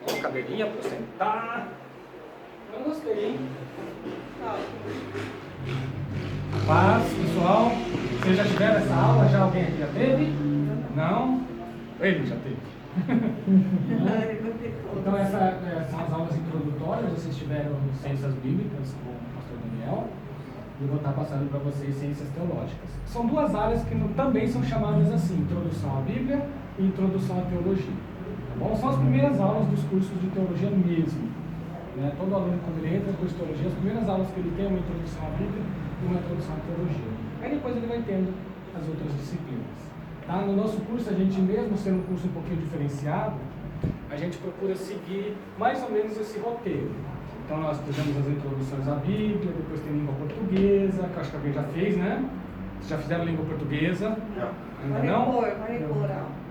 Uma cadeirinha para sentar. Eu gostei, hein? Paz, pessoal. Vocês já tiveram essa aula? Já alguém aqui já teve? Não? Ele já teve. Então essas são as aulas introdutórias. Vocês tiveram ciências bíblicas com o pastor Daniel. E eu vou estar passando para vocês ciências teológicas. São duas áreas que também são chamadas assim, introdução à Bíblia e introdução à teologia. Tá bom? São as primeiras aulas dos cursos de teologia mesmo. Né? Todo aluno, quando ele entra no curso de teologia, as primeiras aulas que ele tem é uma introdução à Bíblia e uma introdução à teologia. Aí depois ele vai tendo as outras disciplinas. Tá? No nosso curso, a gente mesmo sendo um curso um pouquinho diferenciado, a gente procura seguir mais ou menos esse roteiro. Então nós fizemos as introduções à Bíblia, depois tem língua portuguesa, que eu acho que alguém já fez, né? Vocês já fizeram língua portuguesa? Ainda não?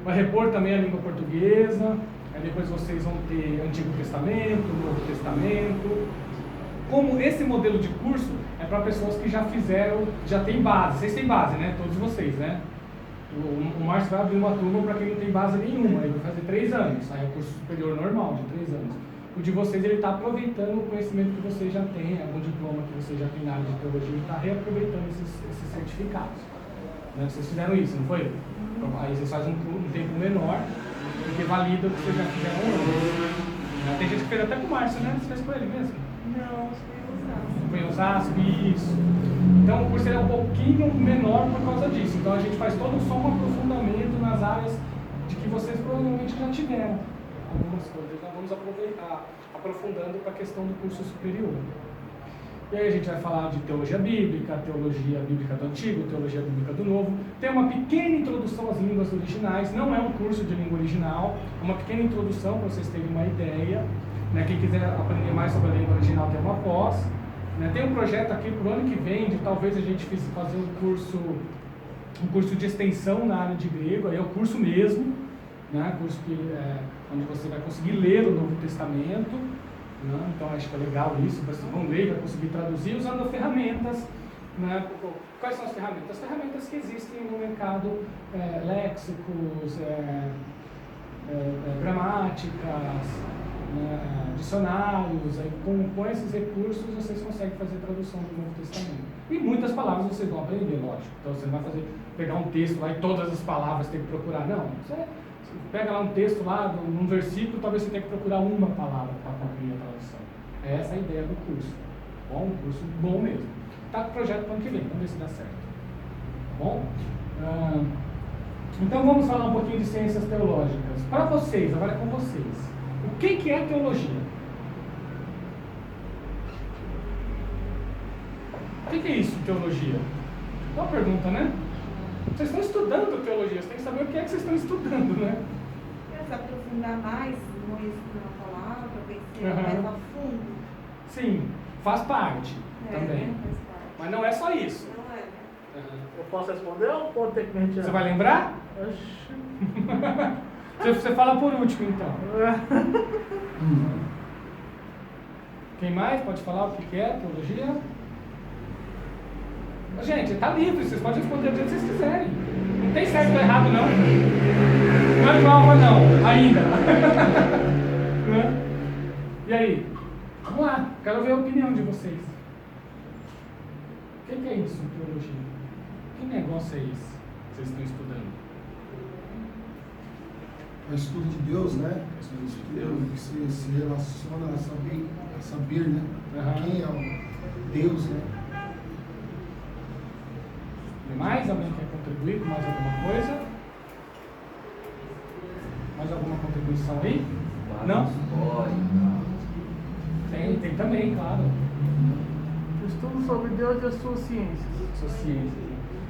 Vai repor também a língua portuguesa. Aí depois vocês vão ter Antigo Testamento, Novo Testamento. Como esse modelo de curso é para pessoas que já fizeram, já tem base. Vocês têm base, né? Todos vocês, né? O Márcio vai abrir uma turma para quem não tem base nenhuma. Ele vai fazer 3 anos. Aí é o curso superior normal, de 3 anos. O de vocês, ele está aproveitando o conhecimento que vocês já têm, algum diploma que vocês já têm na área de teologia, ele está reaproveitando esses certificados. Né? Vocês fizeram isso, não foi? Aí vocês fazem um tempo menor, porque valida o que vocês já fizeram antes. Tem gente que fez até com o Márcio, né? Você fez com ele mesmo? Não, foi em Osasco, isso. Então o curso é um pouquinho menor por causa disso. Então a gente faz todo só um aprofundamento nas áreas de que vocês provavelmente já tiveram. Algumas coisas, nós vamos aproveitar, aprofundando para a questão do curso superior. E aí a gente vai falar de teologia bíblica bíblica do Antigo, teologia bíblica do Novo. Tem uma pequena introdução às línguas originais, não é um curso de língua original, é uma pequena introdução para vocês terem uma ideia. Né? Quem quiser aprender mais sobre a língua original tem uma pós. Né? Tem um projeto aqui para o ano que vem, de talvez a gente fazer um curso de extensão na área de grego, aí é o curso mesmo. Né? Curso onde você vai conseguir ler o Novo Testamento, né? Então acho que é legal isso, vocês vão ler, vai conseguir traduzir usando ferramentas. Né? Quais são as ferramentas? As ferramentas que existem no mercado, léxicos, gramáticas, né? Dicionários. Aí, com esses recursos vocês conseguem fazer tradução do Novo Testamento. E muitas palavras vocês vão aprender, lógico. Então você não vai pegar um texto lá e todas as palavras tem que procurar, não. Você pega lá um texto lá, num versículo, talvez você tenha que procurar uma palavra para cumprir a tradução. É essa a ideia do curso. Bom, um curso bom mesmo. Está com o projeto para o ano que vem, vamos ver se dá certo. Tá bom? Então vamos falar um pouquinho de ciências teológicas. Para vocês, agora é com vocês. O que é teologia? O que é isso, teologia? É uma pergunta, né? Vocês estão estudando teologia, vocês têm que saber o que é que vocês estão estudando, né? Se aprofundar mais na palavra, conhecer mais a fundo. Sim, faz parte também. Faz parte. Mas não é só isso. Não é, né? Eu posso responder ou vou ter que me retirar? Você vai lembrar? Você fala por último, então. Quem mais pode falar o que é teologia? Gente, está livre, vocês podem responder do jeito que vocês quiserem. Não tem certo ou errado, não. Não é prova, não, ainda. E aí? Vamos lá, quero ver a opinião de vocês. O que é isso, teologia? Que negócio é esse que vocês estão estudando? É o estudo de Deus, né? O estudo de Deus que se relaciona a saber, né? Quem é o Deus, né? Tem mais? Alguém quer contribuir com mais alguma coisa? Mais alguma contribuição aí? Não? Tem também, claro. Estudo sobre Deus e as suas ciências. Suas ciências.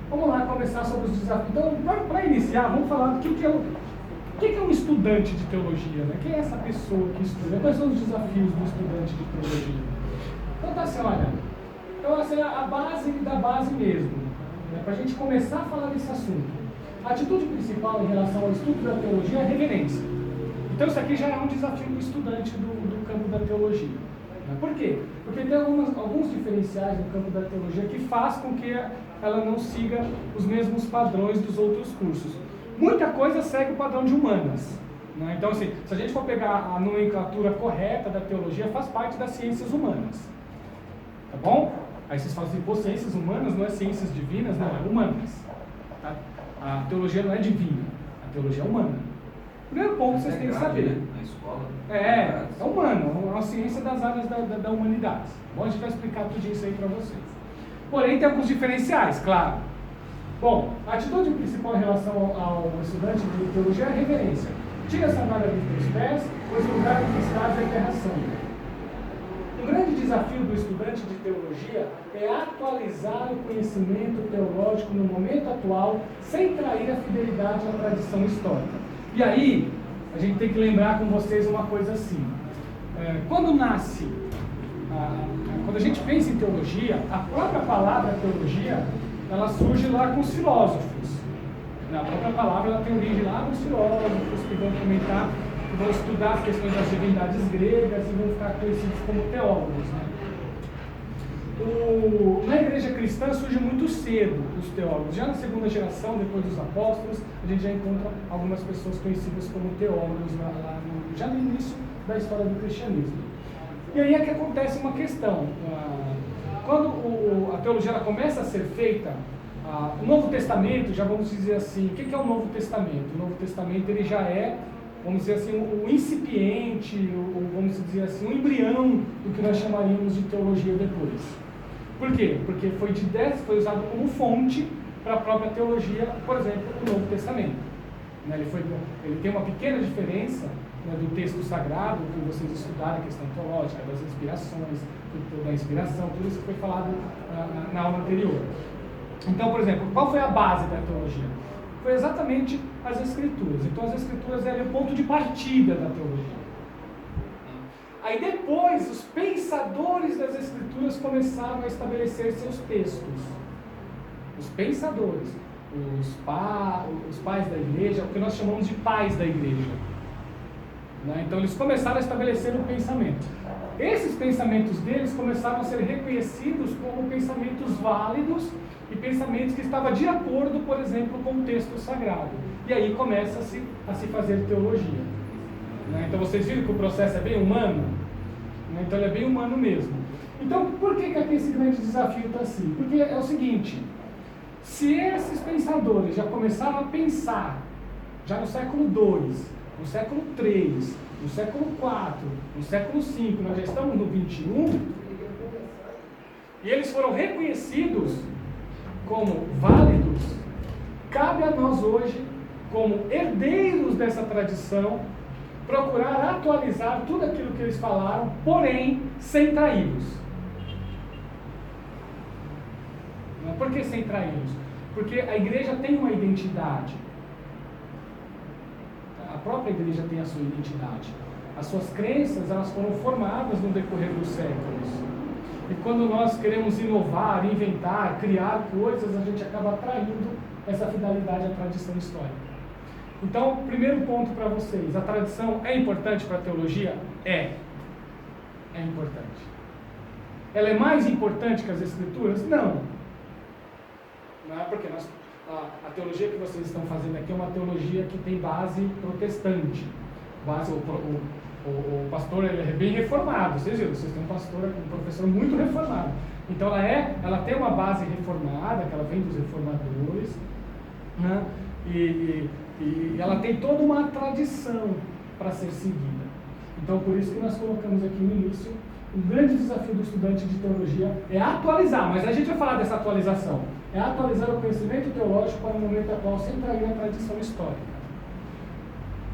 Vamos lá começar sobre os desafios. Então, para iniciar, vamos falar do que é um estudante de teologia, né? Quem é essa pessoa que estuda? Quais são os desafios do estudante de teologia? Então tá assim, olha, então essa é a base da base mesmo. Para a gente começar a falar desse assunto. A atitude principal em relação ao estudo da teologia é a reverência. Então isso aqui já é um desafio do estudante do campo da teologia. Por quê? Porque tem alguns diferenciais no campo da teologia que faz com que ela não siga os mesmos padrões dos outros cursos. Muita coisa segue o padrão de humanas. Né? Então, assim, se a gente for pegar a nomenclatura correta da teologia, faz parte das ciências humanas. Tá bom? Aí vocês falam assim, pô, ciências humanas não é ciências divinas, não, é humanas. Tá? A teologia não é divina, a teologia é humana. Primeiro ponto que vocês têm que saber. Né? Na escola. É humano, é uma ciência das áreas da humanidade. Bom, a gente vai explicar tudo isso aí para vocês. Porém, tem alguns diferenciais, claro. Bom, a atitude principal em relação ao estudante de teologia é a reverência. Tira a sandália dos teus pés, pois o lugar em que estás é terra santa. Um grande desafio do estudante de teologia é atualizar o conhecimento teológico no momento atual, sem trair a fidelidade à tradição histórica. E aí, a gente tem que lembrar com vocês uma coisa assim. Quando a gente pensa em teologia, a própria palavra teologia, ela surge lá com os filósofos. A própria palavra ela tem origem lá nos filósofos que vão comentar, que vão estudar as questões das divindades gregas e vão ficar conhecidos como teólogos. Né? Na igreja cristã surge muito cedo os teólogos. Já na segunda geração, depois dos apóstolos, a gente já encontra algumas pessoas conhecidas como teólogos já no início da história do cristianismo. E aí é que acontece uma questão. Quando a teologia ela começa a ser feita, o Novo Testamento, já vamos dizer assim, o que é o Novo Testamento? O Novo Testamento ele já é, vamos dizer assim, o incipiente, vamos dizer assim, o embrião do que nós chamaríamos de teologia depois. Por quê? Porque foi usado como fonte para a própria teologia, por exemplo, o Novo Testamento. Ele tem uma pequena diferença, né, do texto sagrado, que vocês estudaram, a questão teológica, das inspirações, da inspiração, tudo isso que foi falado na aula anterior. Então, por exemplo, qual foi a base da teologia? Foi exatamente as Escrituras. Então, as Escrituras eram o ponto de partida da teologia. Aí depois, os pensadores das Escrituras começaram a estabelecer seus textos. Os pensadores, os pais da igreja, o que nós chamamos de pais da igreja. Né? Então, eles começaram a estabelecer o pensamento. Esses pensamentos deles começaram a ser reconhecidos como pensamentos válidos e pensamentos que estavam de acordo, por exemplo, com o texto sagrado. E aí começa a se fazer teologia. Né? Então vocês viram que o processo é bem humano? Né? Então ele é bem humano mesmo. Então por que aqui esse grande desafio está assim? Porque é o seguinte, se esses pensadores já começaram a pensar, já no século II, no século III, no século IV, no século V, nós já estamos no XXI, e eles foram reconhecidos como válidos, cabe a nós hoje, como herdeiros dessa tradição, procurar atualizar tudo aquilo que eles falaram, porém, sem traí-los. Por que sem traí-los? Porque a igreja tem uma identidade. A própria igreja tem a sua identidade. As suas crenças, elas foram formadas no decorrer dos séculos. E quando nós queremos inovar, inventar, criar coisas, a gente acaba traindo essa fidelidade à tradição histórica. Então, primeiro ponto para vocês, a tradição é importante para a teologia? É importante. Ela é mais importante que as Escrituras? Não. Não é porque a teologia que vocês estão fazendo aqui é uma teologia que tem base protestante. O pastor ele é bem reformado, vocês viram, vocês têm um professor muito reformado. Então ela tem uma base reformada, que ela vem dos reformadores, né? E ela tem toda uma tradição para ser seguida. Então por isso que nós colocamos aqui no início, o grande desafio do estudante de teologia é atualizar, mas a gente vai falar dessa atualização, é atualizar o conhecimento teológico para o momento atual sem trair a tradição histórica.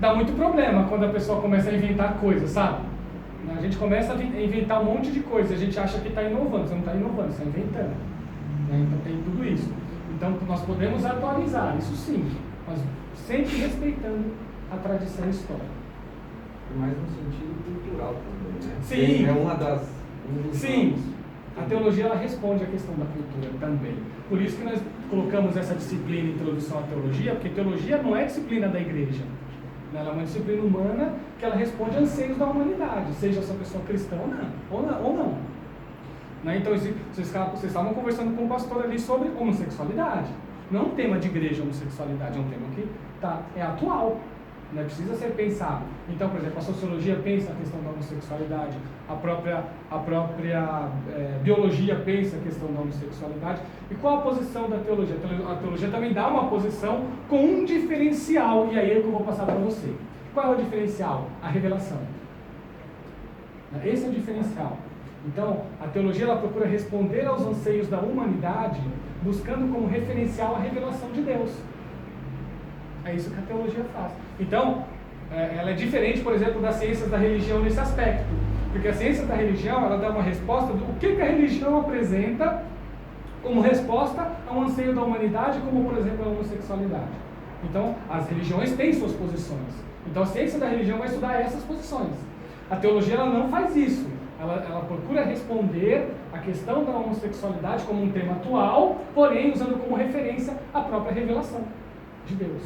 Dá muito problema quando a pessoa começa a inventar coisas, sabe? A gente começa a inventar um monte de coisa, a gente acha que está inovando, você não está inovando, você está inventando. Então tem tudo isso. Então nós podemos atualizar, isso sim, mas sempre respeitando a tradição histórica. Mas no sentido cultural também, né? Sim. É uma das... Sim. A teologia ela responde à questão da cultura também. Por isso que nós colocamos essa disciplina Introdução à Teologia, porque teologia não é disciplina da igreja. Ela é uma disciplina humana que ela responde a anseios da humanidade, seja essa pessoa cristã ou não. Né? Então, vocês estavam conversando com o pastor ali sobre homossexualidade. Não é um tema de igreja, homossexualidade, é um tema que é atual. Né? Precisa ser pensado. Então, por exemplo, a sociologia pensa a questão da homossexualidade, a própria biologia pensa a questão da homossexualidade. E qual a posição da teologia? A teologia também dá uma posição com um diferencial, e aí é o que eu vou passar para você. Qual é o diferencial? A revelação. Esse é o diferencial. Então, a teologia ela procura responder aos anseios da humanidade, buscando como referencial a revelação de Deus. É isso que a teologia faz. Então, ela é diferente, por exemplo, das ciências da religião nesse aspecto. Porque a ciência da religião, ela dá uma resposta do que a religião apresenta como resposta a um anseio da humanidade, como, por exemplo, a homossexualidade. Então, as religiões têm suas posições. Então, a ciência da religião vai estudar essas posições. A teologia, ela não faz isso. Ela procura responder a questão da homossexualidade como um tema atual, porém, usando como referência a própria revelação de Deus.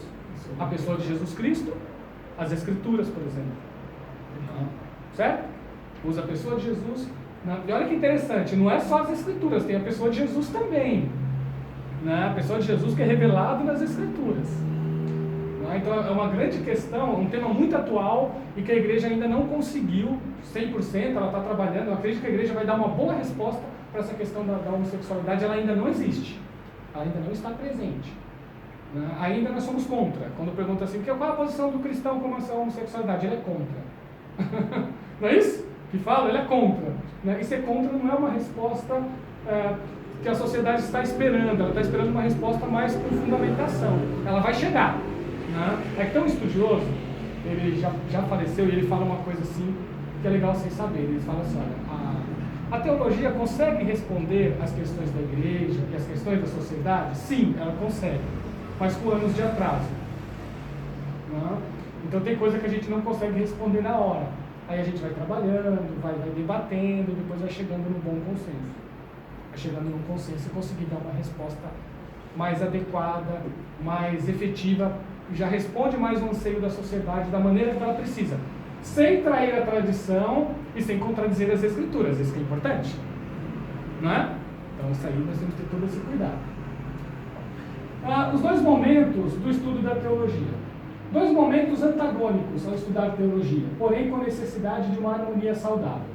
A pessoa de Jesus Cristo, as Escrituras, por exemplo. Certo? Usa a pessoa de Jesus. E olha que interessante, não é só as Escrituras, tem a pessoa de Jesus também. Né? A pessoa de Jesus que é revelado nas Escrituras. Então é uma grande questão, um tema muito atual e que a igreja ainda não conseguiu 100%, ela está trabalhando. Eu acredito que a igreja vai dar uma boa resposta para essa questão da homossexualidade. Ela ainda não existe, ela ainda não está presente. Ainda nós somos contra. Quando pergunta assim, qual é a posição do cristão com relação à homossexualidade? Ele é contra. Não é isso? Que fala? Ele é contra. E ser contra não é uma resposta que a sociedade está esperando. Ela está esperando uma resposta mais por fundamentação. Ela vai chegar. É que tem um estudioso, ele já faleceu, e ele fala uma coisa assim que é legal vocês saberem. Ele fala assim, olha, a teologia consegue responder às questões da igreja e às questões da sociedade? Sim, ela consegue, mas com anos de atraso. Então tem coisa que a gente não consegue responder na hora. Aí a gente vai trabalhando, vai debatendo, e depois vai chegando no bom consenso. Vai chegando no consenso e conseguir dar uma resposta mais adequada, mais efetiva, já responde mais o anseio da sociedade da maneira que ela precisa, sem trair a tradição e sem contradizer as Escrituras. Isso que é importante, não é? Então isso aí nós temos que ter todo esse cuidado. Os dois momentos do estudo da teologia, dois momentos antagônicos ao estudar teologia, porém com necessidade de uma harmonia saudável.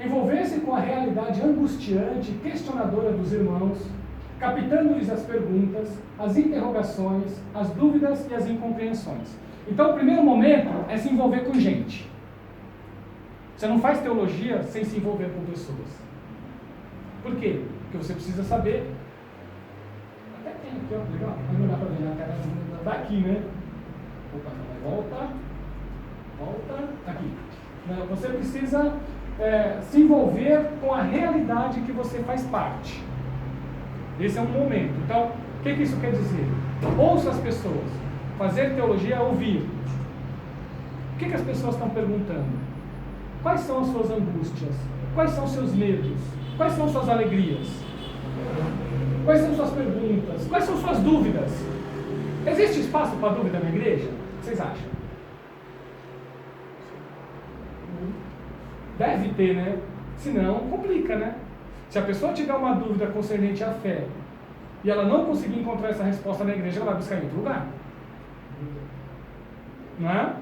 Envolver-se com a realidade angustiante e questionadora dos irmãos, captando-lhes as perguntas, as interrogações, as dúvidas e as incompreensões. Então, o primeiro momento é se envolver com gente. Você não faz teologia sem se envolver com pessoas. Por quê? Porque você precisa saber. Até tem aqui, ó, legal, mas não dá para ver na cara daqui, né? Opa, volta, aqui. Você precisa se envolver com a realidade que você faz parte. Esse é um momento. Então, o que isso quer dizer? Ouça as pessoas. Fazer teologia é ouvir. O que as pessoas estão perguntando? Quais são as suas angústias? Quais são os seus medos? Quais são suas alegrias? Quais são suas perguntas? Quais são suas dúvidas? Existe espaço para dúvida na igreja? O que vocês acham? Deve ter, né? Senão, complica, né? Se a pessoa tiver uma dúvida concernente à fé e ela não conseguir encontrar essa resposta na igreja, ela vai buscar em outro lugar. Não é?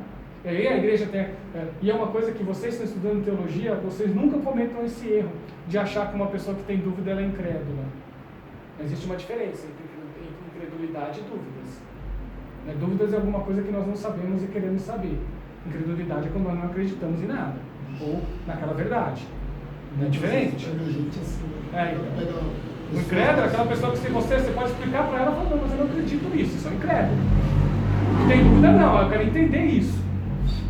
E aí a igreja tem... e é uma coisa que vocês estão estudando teologia, vocês nunca cometam esse erro de achar que uma pessoa que tem dúvida ela é incrédula. Existe uma diferença entre incredulidade e dúvidas. Dúvidas é alguma coisa que nós não sabemos e queremos saber. Incredulidade é quando nós não acreditamos em nada, ou naquela verdade. Não é diferente? O incrédulo é aquela pessoa que você pode explicar para ela e falar, não, mas eu não acredito nisso, isso é incrédulo. Não tem dúvida não, eu quero entender isso.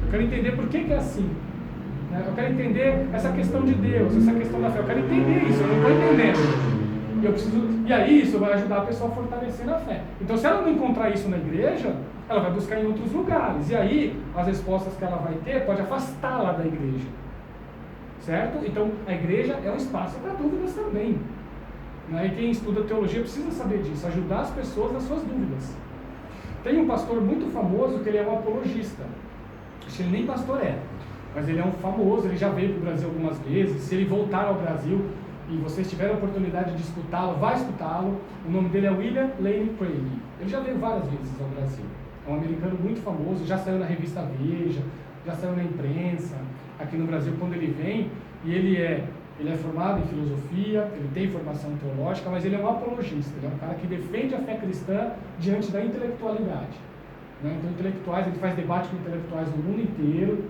Eu quero entender por que é assim. Eu quero entender essa questão de Deus, essa questão da fé. Eu quero entender isso, eu não estou entendendo. E aí isso vai ajudar a pessoa a fortalecer na fé. Então se ela não encontrar isso na igreja, ela vai buscar em outros lugares. E aí as respostas que ela vai ter pode afastá-la da igreja. Certo? Então a igreja é um espaço para dúvidas também. E quem estuda teologia precisa saber disso, ajudar as pessoas nas suas dúvidas. Tem um pastor muito famoso que ele é um apologista. Acho que ele nem pastor é, mas ele é um famoso, ele já veio para o Brasil algumas vezes. Se ele voltar ao Brasil e vocês tiverem a oportunidade de escutá-lo, vai escutá-lo. O nome dele é William Lane Craig. Ele já veio várias vezes ao Brasil. É um americano muito famoso, já saiu na revista Veja, já saiu na imprensa, aqui no Brasil quando ele vem, e ele é formado em filosofia, ele tem formação teológica, mas ele é um apologista, ele é um cara que defende a fé cristã diante da intelectualidade. Né? Então, intelectuais, ele faz debate com intelectuais do mundo inteiro,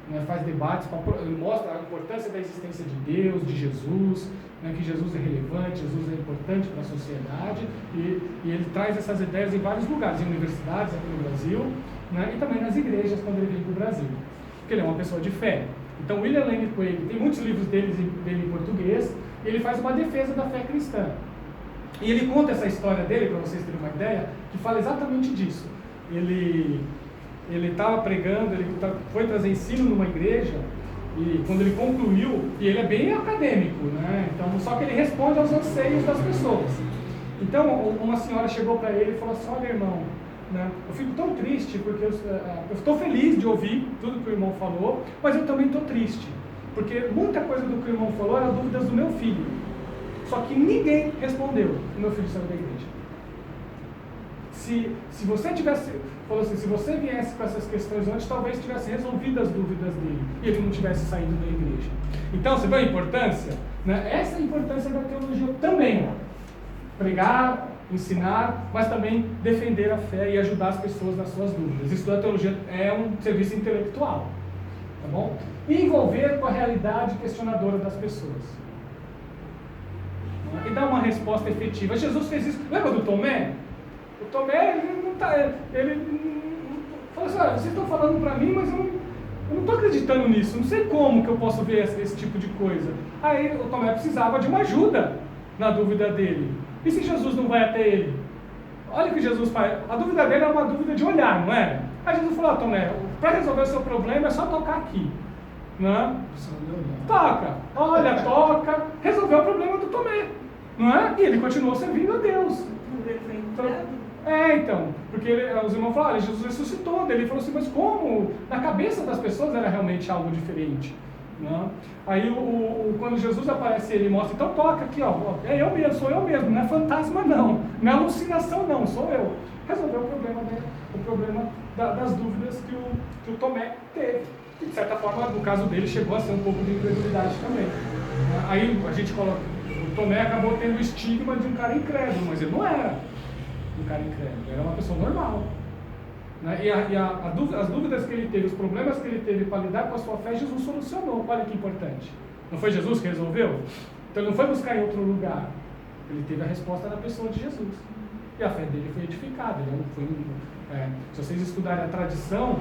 né? Faz debates, ele mostra a importância da existência de Deus, de Jesus, né? Que Jesus é relevante, Jesus é importante para a sociedade, e ele traz essas ideias em vários lugares, em universidades aqui no Brasil, né? E também nas igrejas quando ele vem para o Brasil, porque ele é uma pessoa de fé. Então, William Lane Craig, tem muitos livros dele em português, e ele faz uma defesa da fé cristã. E ele conta essa história dele, para vocês terem uma ideia, que fala exatamente disso. Ele estava pregando, foi trazer ensino numa igreja, e quando ele concluiu, e ele é bem acadêmico, né? Então, só que ele responde aos anseios das pessoas. Então, uma senhora chegou para ele e falou assim: olha, irmão, né, eu fico tão triste porque eu estou feliz de ouvir tudo que o irmão falou, mas eu também estou triste, porque muita coisa do que o irmão falou eram dúvidas do meu filho, só que ninguém respondeu. O meu filho saiu da igreja. Se você tivesse, falou assim, se você viesse com essas questões antes, talvez tivesse resolvido as dúvidas dele e ele não tivesse saído da igreja. Então, você vê a importância? Né? Essa é a importância da teologia também. Pregar, ensinar, mas também defender a fé e ajudar as pessoas nas suas dúvidas. Estudar teologia é um serviço intelectual, tá bom? E envolver com a realidade questionadora das pessoas. E dar uma resposta efetiva. Jesus fez isso. Lembra do Tomé? O Tomé, ele não está... Ele falou assim: olha, vocês estão falando para mim, mas eu não estou acreditando nisso. Não sei como que eu posso ver esse tipo de coisa. Aí o Tomé precisava de uma ajuda na dúvida dele. E se Jesus não vai até ele? Olha o que Jesus faz. A dúvida dele é uma dúvida de olhar, não é? Aí Jesus falou: Tomé, para resolver o seu problema é só tocar aqui. Não é? Toca. Olha, toca. Resolveu o problema do Tomé. Não é? E ele continuou servindo a Deus. Então, porque os irmãos falaram: olha, Jesus ressuscitou. Daí ele falou assim: mas como? Na cabeça das pessoas era realmente algo diferente. Não? Aí quando Jesus aparece, ele mostra: então toca aqui, ó, é eu mesmo, sou eu mesmo, não é fantasma não é alucinação não, sou eu. Resolveu o problema das dúvidas que o Tomé teve. E, de certa forma, no caso dele, chegou a ser um pouco de incredulidade também. Aí a gente coloca, o Tomé acabou tendo o estigma de um cara incrédulo, mas ele não era um cara incrédulo, ele era uma pessoa normal. E as dúvidas que ele teve, os problemas que ele teve para lidar com a sua fé, Jesus solucionou. Olha que importante. Não foi Jesus que resolveu? Então ele não foi buscar em outro lugar. Ele teve a resposta na pessoa de Jesus. E a fé dele foi edificada. Se vocês estudarem a tradição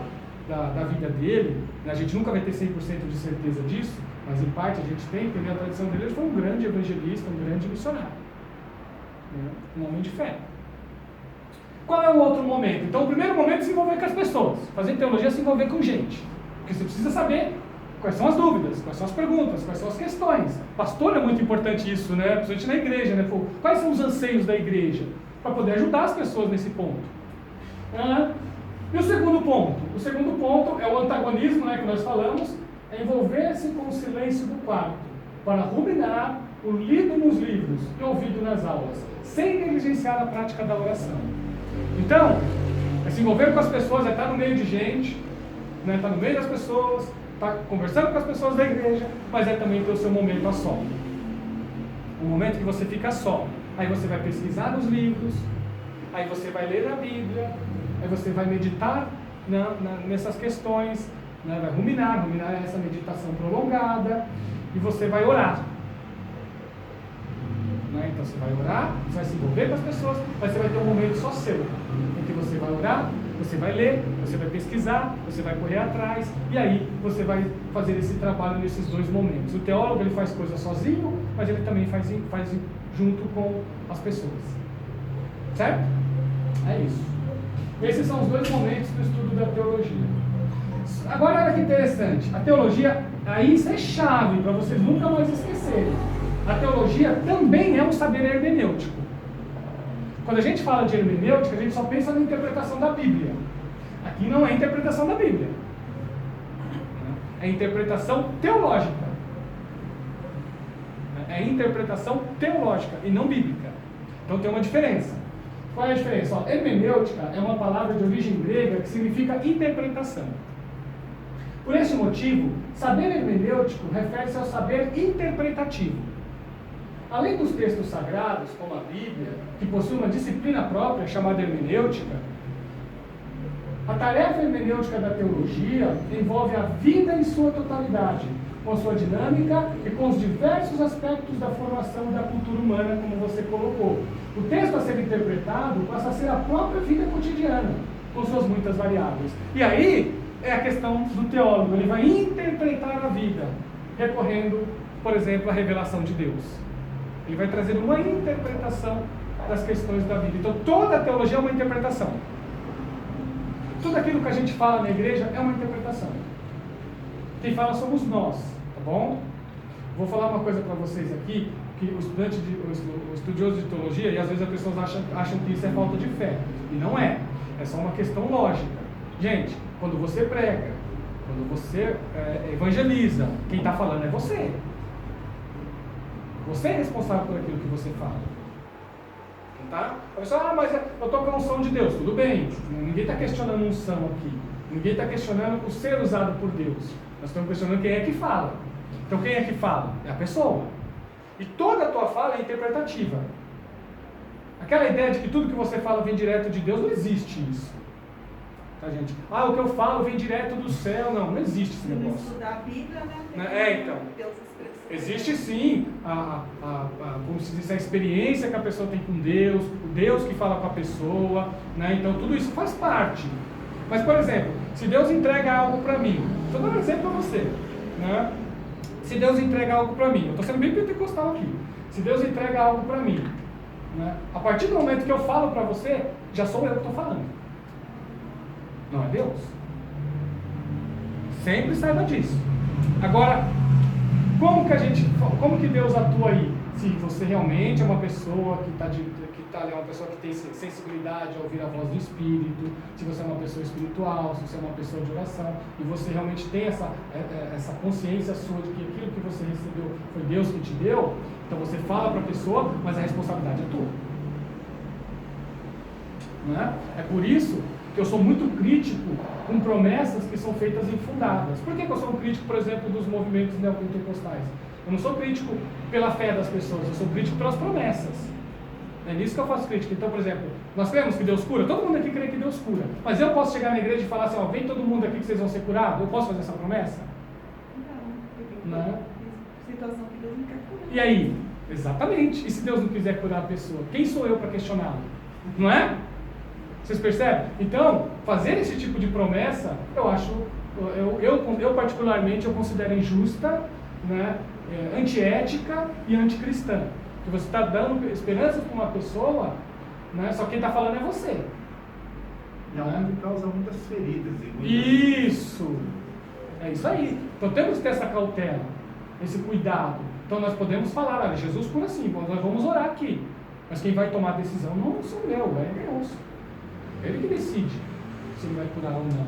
da vida dele, a gente nunca vai ter 100% de certeza disso, mas em parte a gente tem, porque a tradição dele, ele foi um grande evangelista, um grande missionário. Um homem de fé. Qual é o outro momento? Então, o primeiro momento é se envolver com as pessoas. Fazer teologia é se envolver com gente. Porque você precisa saber quais são as dúvidas, quais são as perguntas, quais são as questões. Pastor é muito importante isso, né? Principalmente na igreja, né? Quais são os anseios da igreja? Para poder ajudar as pessoas nesse ponto. E o segundo ponto? O segundo ponto é o antagonismo, né, que nós falamos, é envolver-se com o silêncio do quarto, para ruminar o lido nos livros e ouvido nas aulas, sem negligenciar a prática da oração. Então, é se envolver com as pessoas, é estar no meio de gente, né, estar no meio das pessoas, estar conversando com as pessoas da igreja, mas é também ter o seu momento a só. O momento que você fica só. Aí você vai pesquisar nos livros, aí você vai ler a Bíblia, aí você vai meditar nessas questões, né, vai ruminar essa meditação prolongada, e você vai orar. Então você vai orar, você vai se envolver com as pessoas, mas você vai ter um momento só seu, em que você vai orar, você vai ler, você vai pesquisar, você vai correr atrás, e aí você vai fazer esse trabalho nesses dois momentos. O teólogo, ele faz coisa sozinho, mas ele também faz junto com as pessoas. Certo? É isso. Esses são os dois momentos do estudo da teologia. Agora, olha que interessante. A teologia, aí isso é chave para vocês nunca mais esquecerem. A teologia também é um saber hermenêutico. Quando a gente fala de hermenêutica, a gente só pensa na interpretação da Bíblia. Aqui não é interpretação da Bíblia. É interpretação teológica. É interpretação teológica e não bíblica. Então tem uma diferença. Qual é a diferença? Ó, hermenêutica é uma palavra de origem grega que significa interpretação. Por esse motivo, saber hermenêutico refere-se ao saber interpretativo. Além dos textos sagrados, como a Bíblia, que possui uma disciplina própria chamada hermenêutica, a tarefa hermenêutica da teologia envolve a vida em sua totalidade, com sua dinâmica e com os diversos aspectos da formação da cultura humana, como você colocou. O texto a ser interpretado passa a ser a própria vida cotidiana, com suas muitas variáveis. E aí é a questão do teólogo, ele vai interpretar a vida, recorrendo, por exemplo, à revelação de Deus. Ele vai trazer uma interpretação das questões da vida. Então toda a teologia é uma interpretação. Tudo aquilo que a gente fala na igreja é uma interpretação. Quem fala somos nós, tá bom? Vou falar uma coisa para vocês aqui, que o estudioso de teologia, e às vezes as pessoas acham que isso é falta de fé. E não é. É só uma questão lógica. Gente, quando você prega, quando você evangeliza, quem está falando é você. Você é responsável por aquilo que você fala. Tá? A pessoa, mas eu estou com a unção de Deus. Tudo bem, ninguém está questionando a unção aqui. Ninguém está questionando o ser usado por Deus. Nós estamos questionando quem é que fala. Então quem é que fala? É a pessoa. E toda a tua fala é interpretativa. Aquela ideia de que tudo que você fala vem direto de Deus, não existe isso. Tá, gente? Ah, o que eu falo vem direto do céu. Não existe esse negócio. Se estudar a Bíblia, né? Então. Existe sim como se diz, a experiência que a pessoa tem com Deus, o Deus que fala com a pessoa, né? Então tudo isso faz parte. Mas, por exemplo, se Deus entrega algo para mim, estou dando um exemplo para você, né? Se Deus entrega algo para mim, eu estou sendo bem pentecostal aqui. Se Deus entrega algo para mim, né? A partir do momento que eu falo para você, já sou eu que estou falando. Não é Deus? Sempre saiba disso. Agora, como que Deus atua aí? Se você realmente é uma pessoa que está ali, é uma pessoa que tem sensibilidade a ouvir a voz do Espírito, se você é uma pessoa espiritual, se você é uma pessoa de oração, e você realmente tem essa consciência sua de que aquilo que você recebeu foi Deus que te deu, então você fala para a pessoa, mas a responsabilidade é tua. Não é? É por isso que eu sou muito crítico com promessas que são feitas infundadas. Por que eu sou um crítico, por exemplo, dos movimentos neopentecostais? Eu não sou crítico pela fé das pessoas, eu sou crítico pelas promessas. É nisso que eu faço crítica. Então, por exemplo, nós cremos que Deus cura? Todo mundo aqui crê que Deus cura. Mas eu posso chegar na igreja e falar assim, ó, vem todo mundo aqui que vocês vão ser curados? Eu posso fazer essa promessa? Não. Situação que Deus não quer curar. E aí? Exatamente. E se Deus não quiser curar a pessoa? Quem sou eu para questioná-lo? Não é? Vocês percebem? Então, fazer esse tipo de promessa, eu acho, eu particularmente, eu considero injusta, né, antiética e anticristã. Porque você está dando esperança para uma pessoa, né, só quem está falando é você. E onde causa muitas feridas. Isso! É isso aí. Então temos que ter essa cautela, esse cuidado. Então nós podemos falar, olha, Jesus cura sim, nós vamos orar aqui. Mas quem vai tomar a decisão não sou eu, é Deus. Ele que decide se ele vai curar ou não.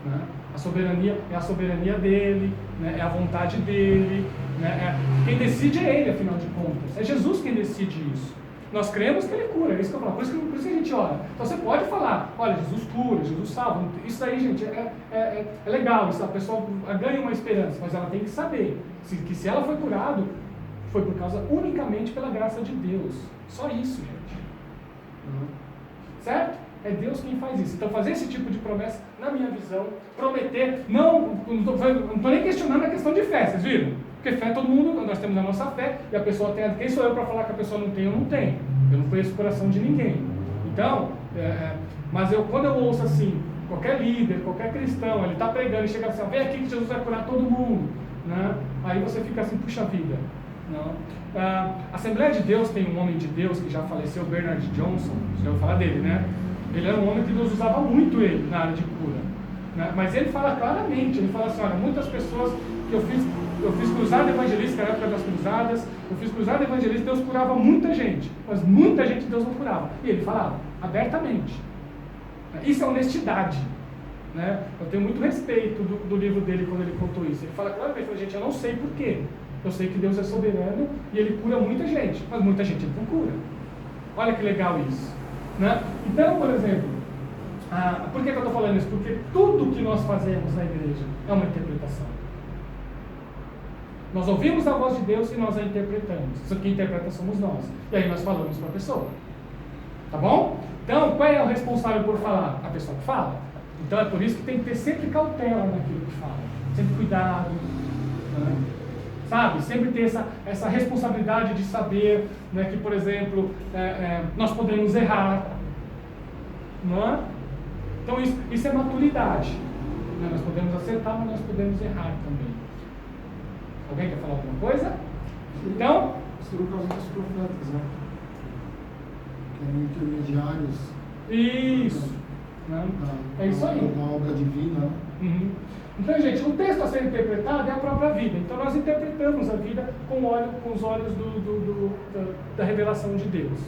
Né? A soberania é a soberania dele, né? É a vontade dele. Né? Quem decide é ele, afinal de contas. É Jesus quem decide isso. Nós cremos que ele cura, é isso que eu falo. Por isso que a gente ora. Então você pode falar, olha, Jesus cura, Jesus salva. Isso aí, gente, é legal. Isso, a pessoa ganha uma esperança, mas ela tem que saber que se ela foi curada, foi por causa unicamente pela graça de Deus. Só isso, gente. Certo? É Deus quem faz isso. Então fazer esse tipo de promessa, na minha visão, prometer, não estou nem questionando a questão de fé, vocês viram? Porque fé todo mundo, nós temos a nossa fé, e a pessoa tem, quem sou eu para falar que a pessoa não tem ou não tem? Eu não conheço o coração de ninguém. Então, mas quando eu ouço assim, qualquer líder, qualquer cristão, ele está pregando e chega assim, vem aqui que Jesus vai curar todo mundo, né? Aí você fica assim, puxa vida. Não. A Assembleia de Deus tem um homem de Deus que já faleceu, Bernard Johnson, você já ouviu falar dele, né? Ele era um homem que Deus usava muito ele na área de cura, né? Mas ele fala claramente, ele fala assim, olha, muitas pessoas que eu fiz cruzada evangelística na época das cruzadas, eu fiz cruzada evangelística, Deus curava muita gente, mas muita gente Deus não curava. E ele falava abertamente. Isso é honestidade, né? Eu tenho muito respeito do livro dele quando ele contou isso. Ele fala claramente, gente, eu não sei porquê. Eu sei que Deus é soberano e ele cura muita gente, mas muita gente ele não cura. Olha que legal isso. Né? Então, por exemplo, por que eu estou falando isso? Porque tudo que nós fazemos na igreja é uma interpretação. Nós ouvimos a voz de Deus e nós a interpretamos. Isso que interpreta somos nós. E aí nós falamos para a pessoa. Tá bom? Então, qual é o responsável por falar? A pessoa que fala. Então é por isso que tem que ter sempre cautela naquilo que fala. Sempre cuidado. Né? Sabe? Sempre ter essa responsabilidade de saber, né, que, por exemplo, nós podemos errar. Não é? Então isso é maturidade. Né? Nós podemos acertar, mas nós podemos errar também. Alguém quer falar alguma coisa? Então, isso é o caso dos profetas, né? Que eram intermediários. Isso. Né? É isso aí. Da obra divina. Né? Uhum. Então, gente, o texto a ser interpretado é a própria vida. Então, nós interpretamos a vida com os olhos da revelação de Deus.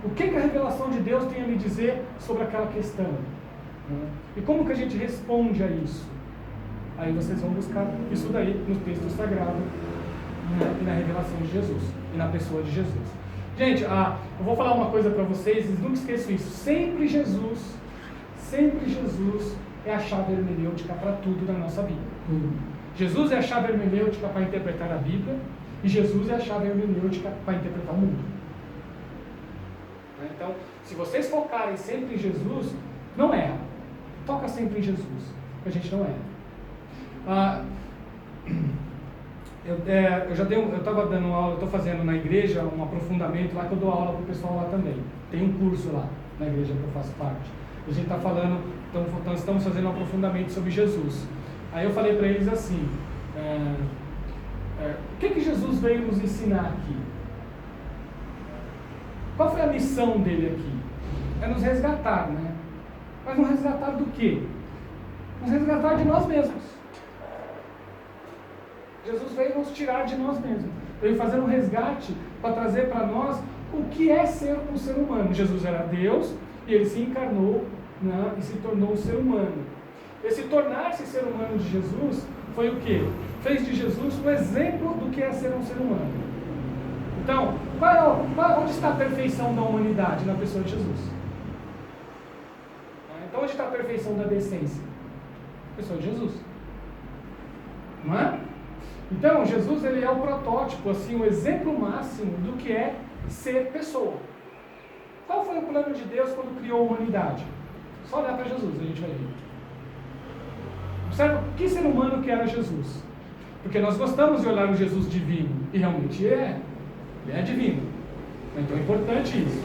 O que a revelação de Deus tem a me dizer sobre aquela questão? Né? E como que a gente responde a isso? Aí vocês vão buscar isso daí no texto sagrado, né? E na revelação de Jesus, e na pessoa de Jesus. Gente, eu vou falar uma coisa para vocês, nunca esqueçam isso. Sempre Jesus é a chave hermenêutica para tudo na nossa vida. Jesus é a chave hermenêutica para interpretar a Bíblia, e Jesus é a chave hermenêutica para interpretar o mundo. Então, se vocês focarem sempre em Jesus, não erra. Foca sempre em Jesus, que a gente não erra. Eu estava dando aula, eu estou fazendo na igreja um aprofundamento lá, que eu dou aula para o pessoal lá também. Tem um curso lá na igreja que eu faço parte. A gente está falando, então estamos fazendo um aprofundamento sobre Jesus. Aí eu falei para eles assim, o que Jesus veio nos ensinar aqui? Qual foi a missão dele aqui? É nos resgatar, né? Mas nos resgatar do quê? Nos resgatar de nós mesmos. Jesus veio nos tirar de nós mesmos. Veio fazer um resgate para trazer para nós o que é ser um ser humano. Jesus era Deus e ele se encarnou, né, e se tornou um ser humano. Esse tornar-se ser humano de Jesus foi o quê? Fez de Jesus um exemplo do que é ser um ser humano. Então, onde está a perfeição da humanidade? Na pessoa de Jesus. Então, onde está a perfeição da decência? Na pessoa de Jesus. Não é? Então, Jesus ele é o protótipo, assim, o exemplo máximo do que é ser pessoa. Qual foi o plano de Deus quando criou a humanidade? Só olhar para Jesus, a gente vai ver. Observa que ser humano que era Jesus. Porque nós gostamos de olhar o Jesus divino, e realmente ele é divino. Então é importante isso.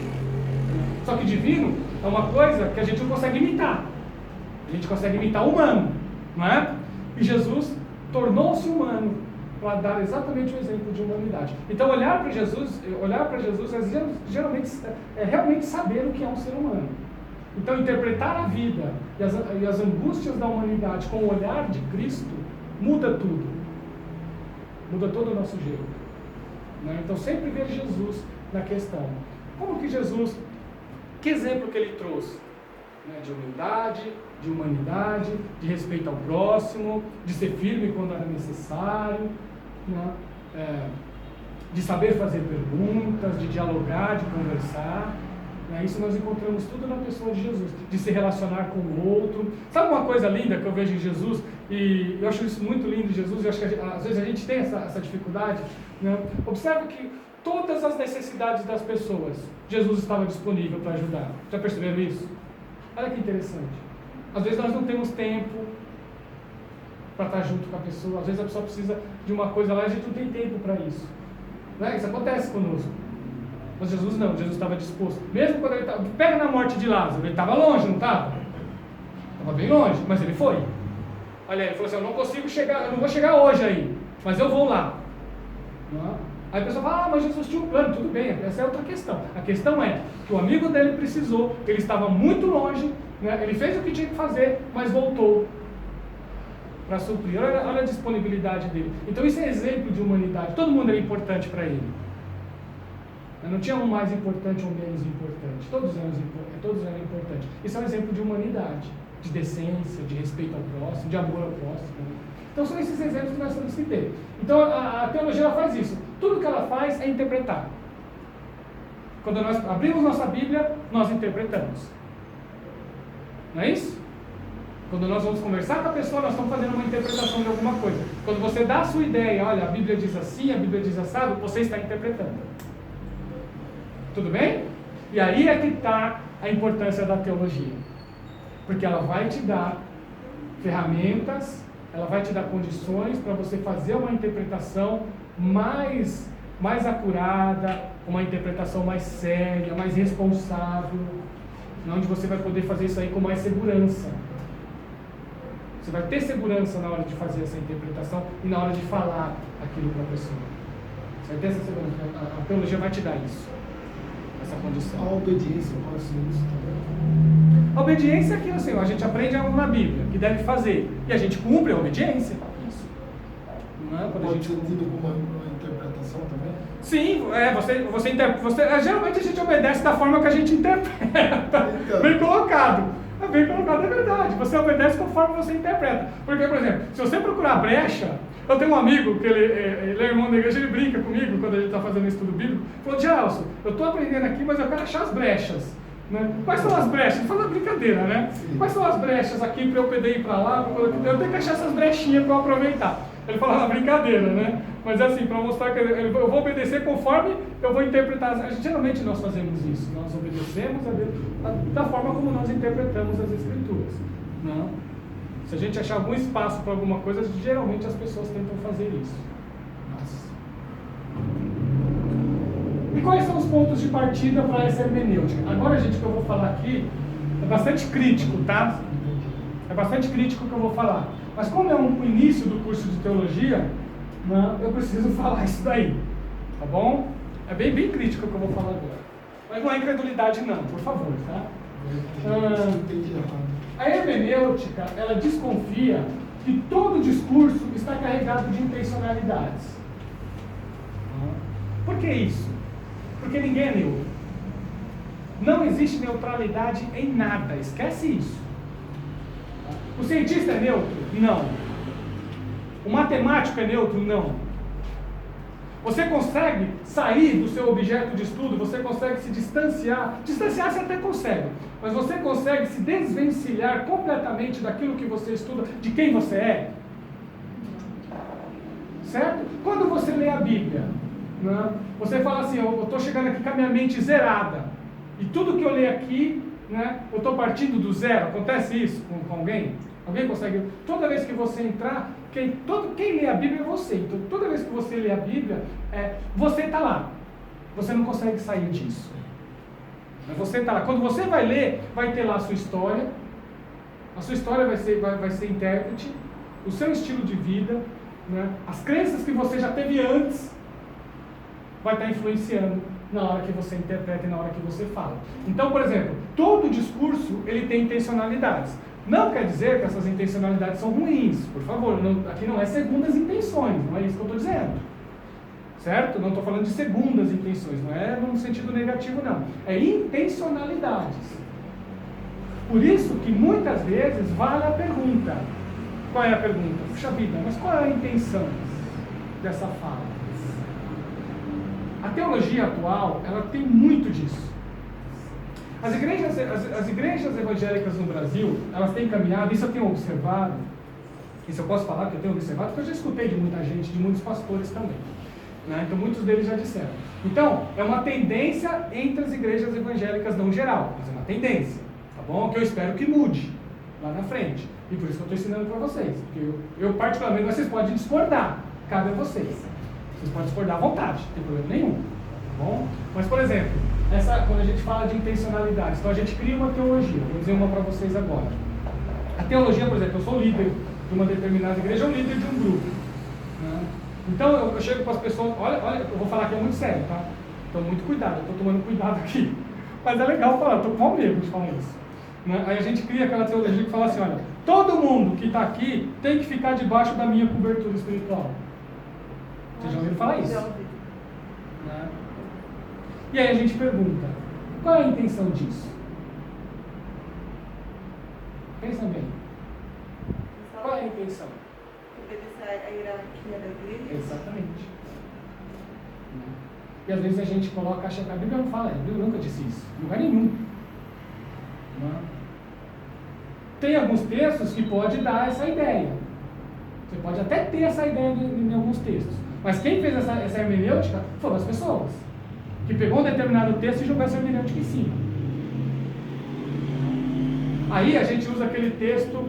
Só que divino é uma coisa que a gente não consegue imitar. A gente consegue imitar o humano, não é? E Jesus tornou-se humano para dar exatamente o exemplo de humanidade. Então olhar para Jesus é realmente saber o que é um ser humano. Então interpretar a vida e as angústias da humanidade com o olhar de Cristo muda tudo. Muda todo o nosso jeito. Né? Então sempre ver Jesus na questão. Como que Jesus, que exemplo que ele trouxe? Né? De humildade, de humanidade, de respeito ao próximo, de ser firme quando era necessário, né? De saber fazer perguntas, de dialogar, de conversar. Né? Isso nós encontramos tudo na pessoa de Jesus, de se relacionar com o outro. Sabe uma coisa linda que eu vejo em Jesus, e eu acho isso muito lindo em Jesus, e eu acho que às vezes a gente tem essa dificuldade, né? Observa que todas as necessidades das pessoas, Jesus estava disponível para ajudar. Já perceberam isso? Olha que interessante. Às vezes nós não temos tempo para estar junto com a pessoa, às vezes a pessoa precisa de uma coisa lá e a gente não tem tempo para isso. Né? Isso acontece conosco. Mas Jesus não, Jesus estava disposto. Mesmo quando ele estava, pega na morte de Lázaro, ele estava longe, não estava? Estava bem longe, mas ele foi. Olha, ele falou assim, eu não consigo chegar, eu não vou chegar hoje aí, mas eu vou lá. Não? Aí a pessoa fala, mas Jesus tinha um plano, tudo bem, essa é outra questão. A questão é que o amigo dele precisou, ele estava muito longe, né? Ele fez o que tinha que fazer, mas voltou para suprir. Olha a disponibilidade dele. Então isso é exemplo de humanidade. Todo mundo era importante para ele. Não tinha um mais importante ou menos importante. Todos eram importantes. Isso é um exemplo de humanidade, de decência, de respeito ao próximo, de amor ao próximo. Então são esses exemplos que nós temos que ter. Então a teologia ela faz isso. Tudo que ela faz é interpretar. Quando nós abrimos nossa Bíblia, nós interpretamos. Não é isso? Quando nós vamos conversar com a pessoa, nós estamos fazendo uma interpretação de alguma coisa. Quando você dá a sua ideia, olha, a Bíblia diz assim, a Bíblia diz assado, você está interpretando. Tudo bem? E aí é que está a importância da teologia. Porque ela vai te dar ferramentas, ela vai te dar condições para você fazer uma interpretação mais acurada, uma interpretação mais séria, mais responsável, onde você vai poder fazer isso aí com mais segurança. Você vai ter segurança na hora de fazer essa interpretação e na hora de falar aquilo para a pessoa. Você vai ter essa segurança. A teologia vai te dar isso, essa condição. A obediência pode ser isso também. A obediência é aquilo assim, a gente aprende algo na Bíblia que deve fazer e a gente cumpre a obediência. Isso. Não é? Quando Pode a gente ser tido como uma interpretação também? Sim, geralmente a gente obedece da forma que a gente interpreta. Então. Bem colocado. Bem colocado, é verdade. Você obedece conforme você interpreta. Porque, por exemplo, se você procurar brecha, eu tenho um amigo que ele é irmão da igreja, ele brinca comigo quando a gente está fazendo estudo bíblico. Falou, Gelson, eu estou aprendendo aqui, mas eu quero achar as brechas. Né? Quais são as brechas? Ele falou brincadeira, né? Sim. Quais são as brechas aqui para eu poder ir para lá? Eu tenho que achar essas brechinhas para eu aproveitar. Ele falou, brincadeira, né? Mas assim, para mostrar que eu vou obedecer conforme eu vou interpretar. Geralmente nós fazemos isso, nós obedecemos da forma como nós interpretamos as Escrituras. Não? Se a gente achar algum espaço para alguma coisa, geralmente as pessoas tentam fazer isso. Nossa. E quais são os pontos de partida para essa hermenêutica? Agora, gente, o que eu vou falar aqui é bastante crítico, tá? É bastante crítico o que eu vou falar. Mas como é o início do curso de teologia, né, eu preciso falar isso daí, tá bom? É bem crítico o que eu vou falar agora. Mas não é incredulidade não, por favor, tá? A hermenêutica, ela desconfia que todo discurso está carregado de intencionalidades. Por que isso? Porque ninguém é neutro. Não existe neutralidade em nada, esquece isso. O cientista é neutro? Não. O matemático é neutro? Não. Você consegue sair do seu objeto de estudo, você consegue se distanciar. Distanciar você até consegue, mas você consegue se desvencilhar completamente daquilo que você estuda, de quem você é. Certo? Quando você lê a Bíblia, né, você fala assim, eu estou chegando aqui com a minha mente zerada, e tudo que eu leio aqui, né, eu estou partindo do zero. Acontece isso com alguém? Alguém consegue? Toda vez que você entrar, quem lê a Bíblia é você. Então, toda vez que você lê a Bíblia, você está lá. Você não consegue sair disso. Mas você está lá. Quando você vai ler, vai ter lá a sua história. A sua história vai ser intérprete. O seu estilo de vida, né? As crenças que você já teve antes, vai estar influenciando na hora que você interpreta e na hora que você fala. Então, por exemplo, todo discurso ele tem intencionalidades. Não quer dizer que essas intencionalidades são ruins, por favor, aqui não é segundas intenções, não é isso que eu estou dizendo. Certo? Não estou falando de segundas intenções, não é num sentido negativo não. É intencionalidades. Por isso que muitas vezes vale a pergunta. Qual é a pergunta? Puxa vida, mas qual é a intenção dessa fala? A teologia atual, ela tem muito disso. As igrejas evangélicas no Brasil, elas têm caminhado, isso eu tenho observado, isso eu posso falar que eu tenho observado, porque eu já escutei de muita gente, de muitos pastores também. Né? Então muitos deles já disseram. Então, é uma tendência entre as igrejas evangélicas, não geral, mas é uma tendência, tá bom? Que eu espero que mude lá na frente. E por isso que eu estou ensinando para vocês. Porque eu particularmente, vocês podem discordar, cabe a vocês. Vocês podem discordar à vontade, não tem problema nenhum. Tá bom? Mas, por exemplo, quando a gente fala de intencionalidades, então a gente cria uma teologia. Vou dizer uma para vocês agora. A teologia, por exemplo, eu sou líder de uma determinada igreja, ou líder de um grupo. Né? Então eu chego para as pessoas, olha, eu vou falar que é muito sério, tá? Então muito cuidado, eu estou tomando cuidado aqui. Mas é legal falar, eu estou com medo de falar isso. Né? Aí a gente cria aquela teologia que fala assim, olha, todo mundo que está aqui tem que ficar debaixo da minha cobertura espiritual. Vocês já ouviram falar isso? Né? E aí a gente pergunta, qual é a intenção disso? Pensa bem. Qual é a intenção? Obedecer a hierarquia da igreja. Exatamente. E às vezes a gente acha que a Bíblia não fala, a Bíblia nunca disse isso, em lugar nenhum. Não é? Tem alguns textos que pode dar essa ideia. Você pode até ter essa ideia em alguns textos. Mas quem fez essa hermenêutica foram as pessoas. Que pegou um determinado texto e jogou essa hermenêutica em cima. Aí a gente usa aquele texto,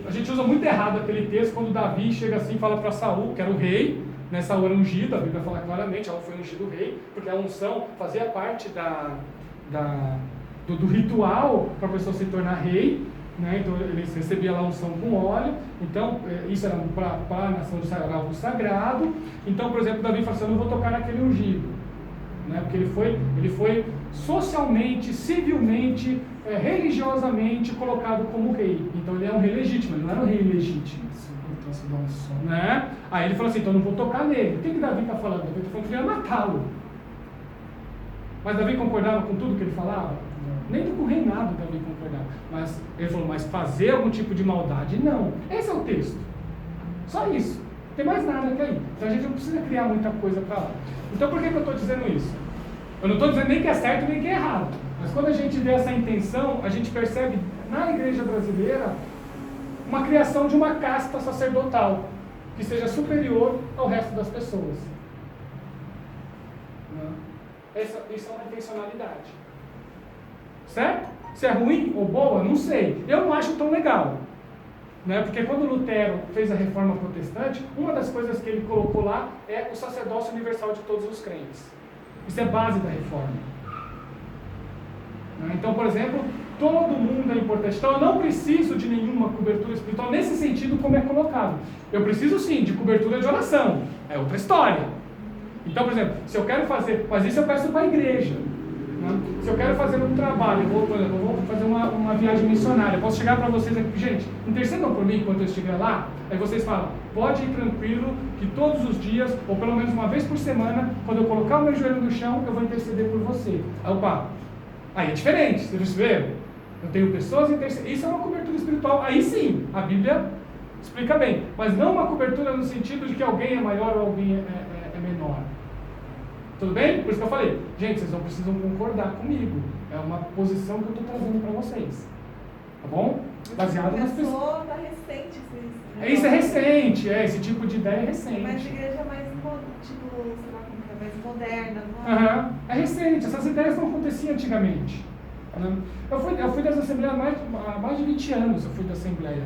a gente usa muito errado aquele texto quando Davi chega assim e fala para Saul, que era o rei, né? Saul era ungido, a Bíblia fala claramente, Saul foi ungido rei, porque a unção fazia parte do ritual para a pessoa se tornar rei, né? Então eles recebiam lá a unção com óleo, então isso era para a nação de Israel, era algo sagrado. Então, por exemplo, Davi fala assim, eu não vou tocar naquele ungido, né? Porque ele foi socialmente, civilmente, religiosamente colocado como rei. Então ele é um rei legítimo, ele não era um rei ilegítimo. Né? Aí ele falou assim, então eu não vou tocar nele. O que Davi está falando? Davi está falando que ele ia matá-lo. Mas Davi concordava com tudo que ele falava? Nem com o reinado Davi concordava. Mas ele falou, mas fazer algum tipo de maldade? Não. Esse é o texto. Só isso. Não tem mais nada que aí. Então a gente não precisa criar muita coisa para lá. Então por que eu estou dizendo isso? Eu não estou dizendo nem que é certo nem que é errado. Mas quando a gente vê essa intenção, a gente percebe na igreja brasileira uma criação de uma casta sacerdotal que seja superior ao resto das pessoas. Isso é uma intencionalidade. Certo? Se é ruim ou boa, não sei. Eu não acho tão legal. Né? Porque quando Lutero fez a reforma protestante, uma das coisas que ele colocou lá é o sacerdócio universal de todos os crentes. Isso é base da reforma. Então, por exemplo, todo mundo é importante. Então eu não preciso de nenhuma cobertura espiritual nesse sentido como é colocado. Eu preciso sim de cobertura de oração. É outra história. Então, por exemplo, se eu quero fazer, mas isso eu peço para a igreja. Né? Se eu quero fazer um trabalho, eu vou fazer uma viagem missionária, eu posso chegar para vocês aqui, gente, intercedam por mim enquanto eu estiver lá. Aí vocês falam, pode ir tranquilo, que todos os dias, ou pelo menos uma vez por semana, quando eu colocar o meu joelho no chão, eu vou interceder por você. Aí, opa, aí é diferente, vocês viram? Eu tenho pessoas intercedendo. Isso é uma cobertura espiritual. Aí sim, a Bíblia explica bem. Mas não uma cobertura no sentido de que alguém é maior ou alguém é menor. Tudo bem? Por isso que eu falei, gente, vocês não precisam concordar comigo. É uma posição que eu estou trazendo para vocês. Tá bom? Baseado nas pessoas. Tá recente Isso é recente, esse tipo de ideia é recente. Mas a igreja é mais, tipo, sei lá, mais moderna, não é? É recente, essas ideias não aconteciam antigamente. Né? Eu fui das assembleias há mais de 20 anos, eu fui da assembleia.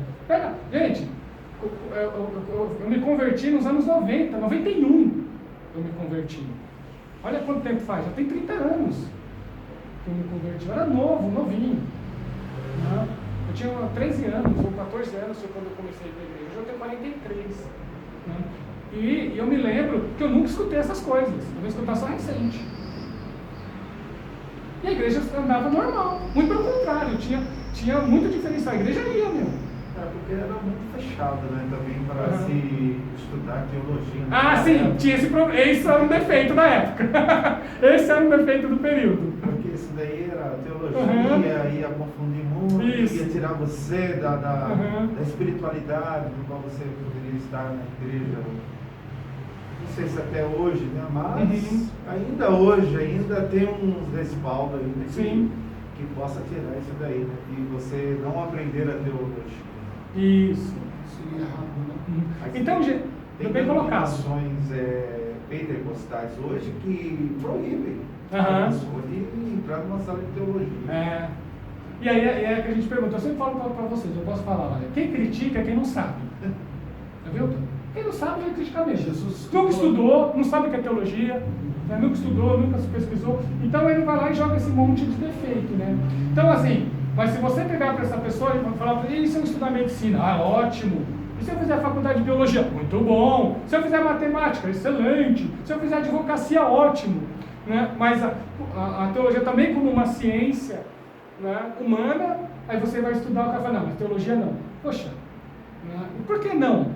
Gente, eu me converti nos anos 90, 91 eu me converti. Olha quanto tempo faz, já tem 30 anos que eu me converti. Eu era novinho. Né? Eu tinha 13 anos ou 14 anos foi quando eu comecei a ir para a igreja. Hoje eu tenho 43. Né? E eu me lembro que eu nunca escutei essas coisas. Eu vou escutar só recente. E a igreja andava normal. Muito pelo contrário, tinha muito diferencial. A igreja ia, meu. Porque era muito fechado, né? Também para se estudar teologia. Sim, tinha esse problema. Esse era um defeito da época. Esse era um defeito do período. Porque isso daí era teologia, ia confundir muito, ia tirar você da espiritualidade do qual você poderia estar na igreja. Não sei se até hoje, né? Mas ainda hoje, tem uns respaldos aí que possa tirar isso daí, né? E você não aprender a teologia. Isso. Seria errado, né? Então, gente, bem colocado. Tem pentecostais hoje que proíbem a pessoa de entrar numa sala de teologia. E aí é que a gente pergunta, eu sempre falo para vocês, eu posso falar, olha, quem critica é quem não sabe. Já viu? Quem não sabe vai criticar mesmo. Nunca estudou, não sabe o que é teologia, né? Nunca estudou, nunca se pesquisou, então ele vai lá e joga esse monte de defeito, né? Então assim, mas se você pegar para essa pessoa e falar, e se eu estudar medicina? Ótimo! E se eu fizer faculdade de biologia? Muito bom! Se eu fizer matemática? Excelente! Se eu fizer advocacia? Ótimo! Né? Mas a teologia também como uma ciência, né, humana, aí você vai estudar, o cara fala, não, mas teologia não. Poxa, né? E por que não?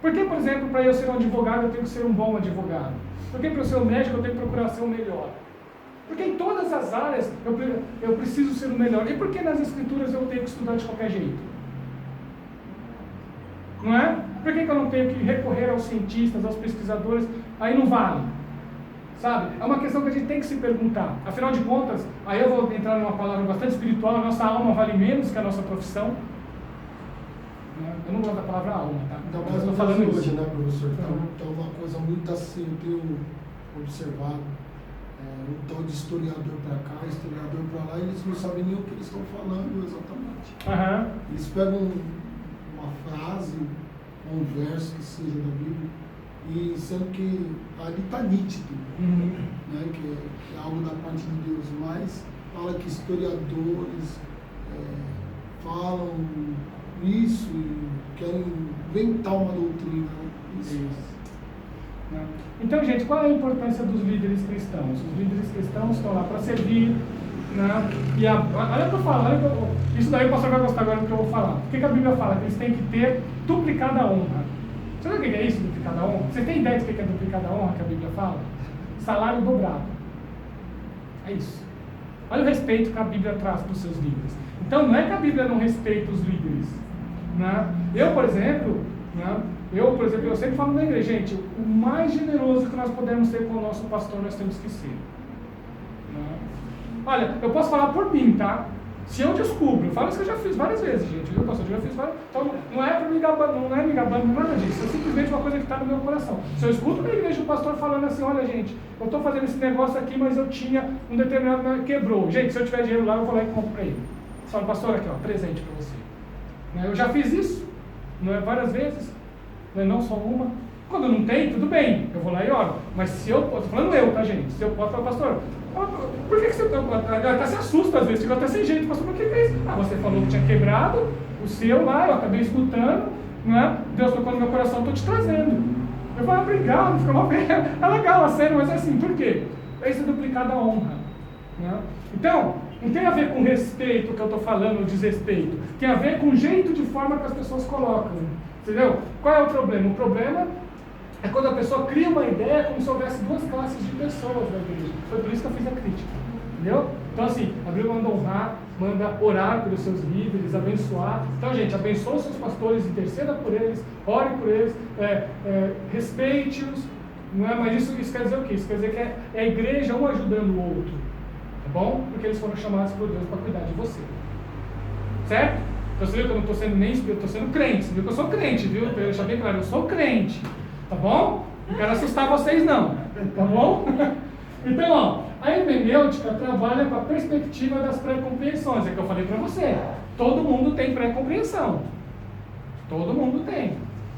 Por que, por exemplo, para eu ser um advogado eu tenho que ser um bom advogado? Por que para eu ser um médico eu tenho que procurar ser o melhor? Porque em todas as áreas eu preciso ser o melhor. E por que nas escrituras eu tenho que estudar de qualquer jeito? Não é? Por que eu não tenho que recorrer aos cientistas, aos pesquisadores? Aí não vale. Sabe? É uma questão que a gente tem que se perguntar. Afinal de contas, aí eu vou entrar numa palavra bastante espiritual, a nossa alma vale menos que a nossa profissão. Eu não gosto da palavra alma, tá? Ainda Mas mais eu no tô falando hoje, isso. né, professor? Então, uma coisa muito assim, eu tenho observado, um tal de historiador para cá, historiador para lá, e eles não sabem nem o que eles estão falando exatamente. Eles pegam uma frase, um verso que seja da Bíblia, e sendo que ali está nítido, né, que é algo da parte de Deus, mas fala que historiadores falam isso e querem inventar uma doutrina. Isso. Então, gente, qual é a importância dos líderes cristãos? Os líderes cristãos estão lá para servir, né? E olha o que eu falo, isso daí o pastor vai gostar agora do que eu vou falar. O que a Bíblia fala? Que eles têm que ter duplicada honra. Você sabe o que é isso, duplicada honra? Você tem ideia do que é duplicada honra que a Bíblia fala? Salário dobrado. É isso. Olha o respeito que a Bíblia traz para os seus líderes. Então, não é que a Bíblia não respeita os líderes. Né? Eu, por exemplo, eu sempre falo na igreja, gente, o mais generoso que nós podemos ser com o nosso pastor, nós temos que ser. Né? Olha, eu posso falar por mim, tá? Se eu descubro, eu falo isso que eu já fiz várias vezes, gente, viu, pastor? Eu já fiz várias. Então, não é para me gabando, não é me gabando, nada disso. É simplesmente uma coisa que está no meu coração. Se eu escuto na igreja o pastor falando assim, olha, gente, eu estou fazendo esse negócio aqui, mas eu tinha um determinado, quebrou. Gente, se eu tiver dinheiro lá, eu vou lá e compro para ele. Fala, pastor, aqui, ó, presente para você. Eu já fiz isso, várias vezes, não só uma. Quando não tem, tudo bem, eu vou lá e oro. Mas se eu posso, falando eu, tá, gente? Se eu posso falar, pastor, por que você até se assusta às vezes, fica até sem jeito, pastor, por que é isso? Você falou que tinha quebrado o seu lá, eu acabei escutando, Deus tocou no meu coração, estou te trazendo. Eu falo, obrigado, fica uma pena. É legal, a sério, mas é assim, por quê? Isso é duplicada a honra. Então, não tem a ver com respeito que eu estou falando, ou desrespeito. Tem a ver com o jeito de forma que as pessoas colocam. Entendeu? Qual é o problema? O problema é quando a pessoa cria uma ideia como se houvesse duas classes de pessoas na igreja. Foi por isso que eu fiz a crítica. Entendeu? Então, assim, a Bíblia manda honrar, manda orar pelos seus líderes, abençoar. Então, gente, abençoe os seus pastores, interceda por eles, ore por eles, respeite-os. Mas isso quer dizer o quê? Isso quer dizer que é a igreja um ajudando o outro. Tá bom? Porque eles foram chamados por Deus para cuidar de você. Certo? Então você viu que eu não estou sendo nem espírito, eu estou sendo crente. Você viu que eu sou crente, viu? Eu deixar bem claro, eu sou crente. Tá bom? Não quero assustar vocês não. Tá bom? Então, ó, a hermenêutica trabalha com a perspectiva das pré-compreensões. É que eu falei para você. Todo mundo tem pré-compreensão. Todo mundo tem.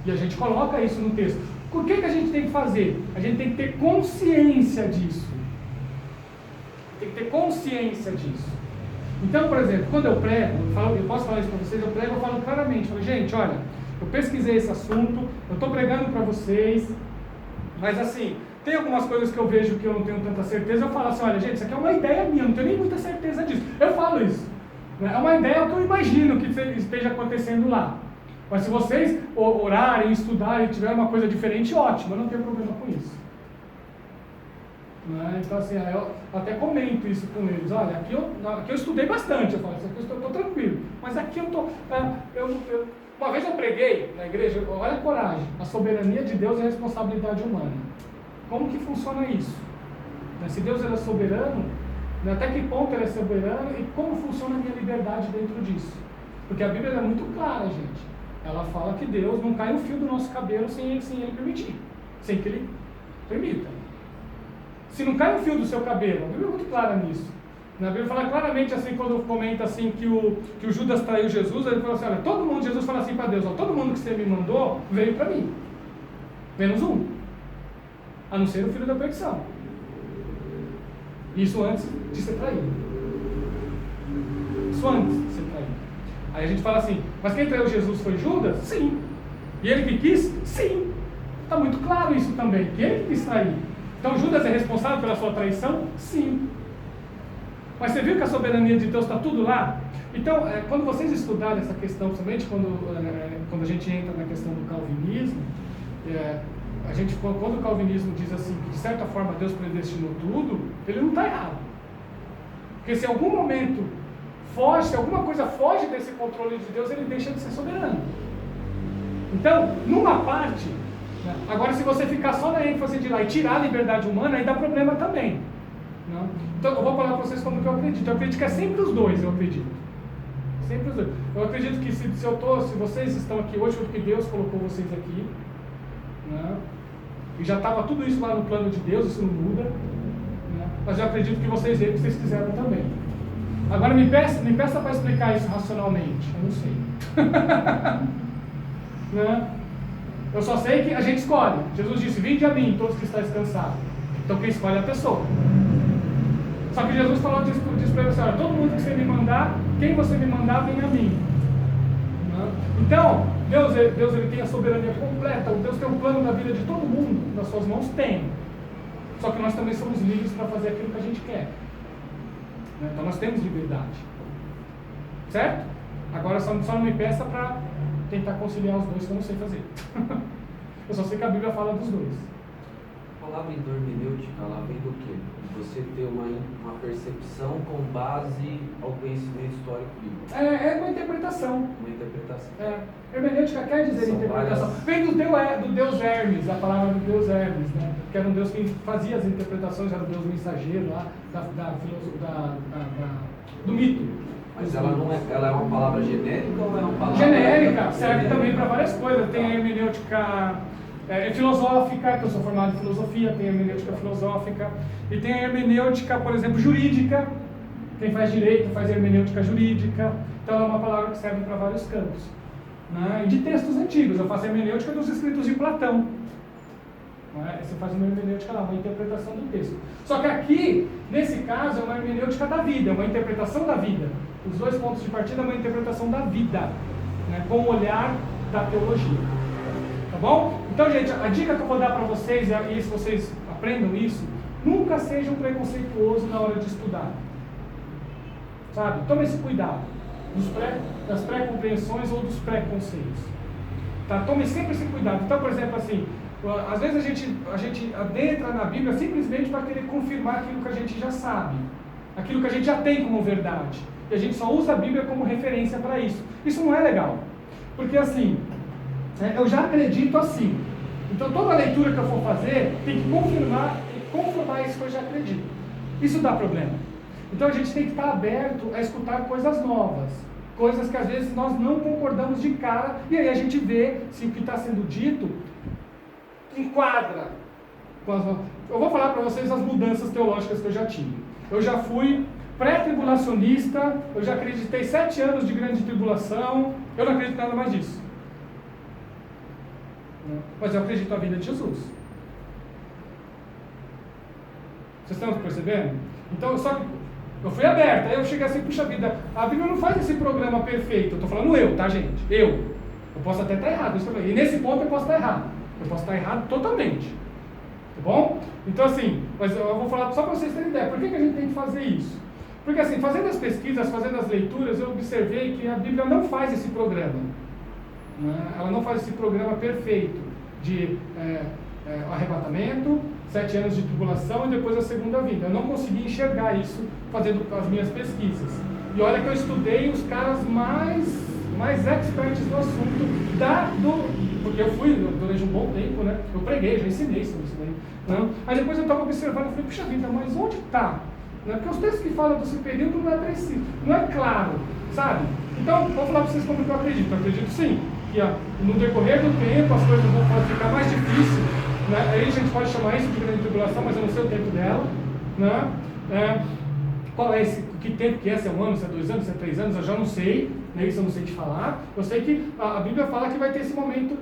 E a gente coloca isso no texto. O que a gente tem que fazer? A gente tem que ter consciência disso. Tem que ter consciência disso. Então, por exemplo, quando eu prego, eu posso falar isso para vocês, eu falo claramente, gente, olha, eu pesquisei esse assunto, eu estou pregando para vocês, mas assim, tem algumas coisas que eu vejo que eu não tenho tanta certeza, eu falo assim, olha, gente, isso aqui é uma ideia minha, eu não tenho nem muita certeza disso. Eu falo isso. É uma ideia que eu imagino que esteja acontecendo lá. Mas se vocês orarem, estudarem, tiver uma coisa diferente, ótimo, eu não tenho problema com isso. Então assim, eu até comento isso com eles, olha, aqui eu estudei bastante, eu falo, aqui eu estou tranquilo, mas aqui eu estou, uma vez eu preguei na igreja, olha a coragem, a soberania de Deus é a responsabilidade humana. Como que funciona isso? Se Deus é soberano, até que ponto ele é soberano e como funciona a minha liberdade dentro disso? Porque a Bíblia é muito clara, gente, ela fala que Deus não cai um fio do nosso cabelo sem ele permitir, sem que ele permita. Se não cai um fio do seu cabelo, a Bíblia é muito clara nisso. A Bíblia fala claramente assim, quando comenta assim que o Judas traiu Jesus, ele fala assim, olha, todo mundo, Jesus fala assim para Deus, todo mundo que você me mandou veio para mim. Menos um. A não ser o filho da perdição. Isso antes de ser traído. Isso antes de ser traído. Aí a gente fala assim, mas quem traiu Jesus foi Judas? Sim. E ele que quis? Sim. Está muito claro isso também, que ele que quis trair. Então Judas é responsável pela sua traição? Sim. Mas você viu que a soberania de Deus está tudo lá? Então, quando vocês estudarem essa questão, principalmente quando a gente entra na questão do calvinismo, quando o calvinismo diz assim, que de certa forma Deus predestinou tudo, ele não está errado. Porque se em algum momento se alguma coisa foge desse controle de Deus, ele deixa de ser soberano. Então, numa parte, Né? Agora, se você ficar só na ênfase de lá e tirar a liberdade humana, aí dá problema também. Né? Então, eu vou falar para vocês como que eu acredito. Eu acredito que é sempre os dois, eu acredito. Sempre os dois. Eu acredito que se vocês estão aqui hoje, foi porque Deus colocou vocês aqui. Né? E já estava tudo isso lá no plano de Deus, isso não muda. Né? Mas eu acredito que vocês veem o que vocês quiseram também. Agora me peça para explicar isso racionalmente. Eu não sei. Né? Eu só sei que a gente escolhe. Jesus disse: vinde a mim, todos que estáis cansados. Então quem escolhe é a pessoa. Só que Jesus falou disso para ele: olha, todo mundo que você me mandar, quem você me mandar, vem a mim. Né? Então, Deus ele tem a soberania completa. Deus tem um plano da vida de todo mundo nas suas mãos, tem. Só que nós também somos livres para fazer aquilo que a gente quer. Né? Então nós temos liberdade. Certo? Agora só não me peça para tentar conciliar os dois, que eu não sei fazer. Eu só sei que a Bíblia fala dos dois. A palavra hermenêutica, ela vem do quê? Você ter uma percepção com base ao conhecimento histórico bíblico. É uma interpretação. Uma interpretação. Hermenêutica quer dizer São interpretação. várias... Vem do deus Hermes, a palavra do deus Hermes, né? Que era um deus que fazia as interpretações, era o deus mensageiro lá do mito. Mas ela é uma palavra genérica ou é uma palavra... Genérica, serve também para várias coisas. Tem a hermenêutica filosófica, que eu sou formado em filosofia, tem a hermenêutica filosófica, e tem a hermenêutica, por exemplo, jurídica. Quem faz direito faz hermenêutica jurídica. Então é uma palavra que serve para vários campos. Né? E de textos antigos, eu faço a hermenêutica dos escritos de Platão. Né? Você faz uma hermenêutica lá, uma interpretação do texto. Só que aqui, nesse caso, é uma hermenêutica da vida, é uma interpretação da vida. Os dois pontos de partida é uma interpretação da vida, né? Com o olhar da teologia. Tá bom? Então, gente, a dica que eu vou dar para vocês, e se vocês aprendam isso, nunca sejam preconceituosos na hora de estudar. Sabe? Tome esse cuidado das pré-compreensões ou dos preconceitos. Tá? Tome sempre esse cuidado. Então, por exemplo, assim, às vezes a gente adentra na Bíblia simplesmente para querer confirmar aquilo que a gente já sabe, aquilo que a gente já tem como verdade. E a gente só usa a Bíblia como referência para isso. Isso não é legal. Porque assim, eu já acredito assim. Então toda leitura que eu for fazer tem que confirmar isso que eu já acredito. Isso dá problema. Então a gente tem que estar aberto a escutar coisas novas. Coisas que às vezes nós não concordamos de cara. E aí a gente vê se o que está sendo dito enquadra. Eu vou falar para vocês as mudanças teológicas que eu já tive. Eu já fui pré-tribulacionista, eu já acreditei 7 anos de grande tribulação, eu não acredito nada mais disso. Mas eu acredito na vida de Jesus. Vocês estão percebendo? Então, só que eu fui aberto, aí eu cheguei assim, puxa vida, a Bíblia não faz esse programa perfeito. Eu estou falando eu, tá, gente? Eu posso até estar errado, e nesse ponto eu posso estar errado. Eu posso estar errado totalmente. Tá bom? Então assim, mas eu vou falar só para vocês terem ideia. Por que a gente tem que fazer isso? Porque assim, fazendo as pesquisas, fazendo as leituras, eu observei que a Bíblia não faz esse programa. Né? Ela não faz esse programa perfeito de arrebatamento, 7 anos de tribulação e depois a segunda vinda. Eu não consegui enxergar isso fazendo as minhas pesquisas. E olha que eu estudei os caras mais experts no assunto porque eu fui durante um bom tempo, né? Eu preguei, já ensinei sobre isso daí. Né? Aí depois eu estava observando e falei, puxa vida, mas onde está? Né? Porque os textos que falam desse período não é preciso, não é claro, sabe? Então, vou falar para vocês como que eu acredito. Eu acredito sim, que no decorrer do tempo as coisas vão ficar mais difíceis. Né? Aí a gente pode chamar isso de grande tribulação, mas eu não sei o tempo dela. Né? Qual é esse, que tempo que é? Se é 1 ano, se é 2 anos, se é 3 anos, eu já não sei, né? Isso eu não sei te falar. Eu sei que a Bíblia fala que vai ter esse momento,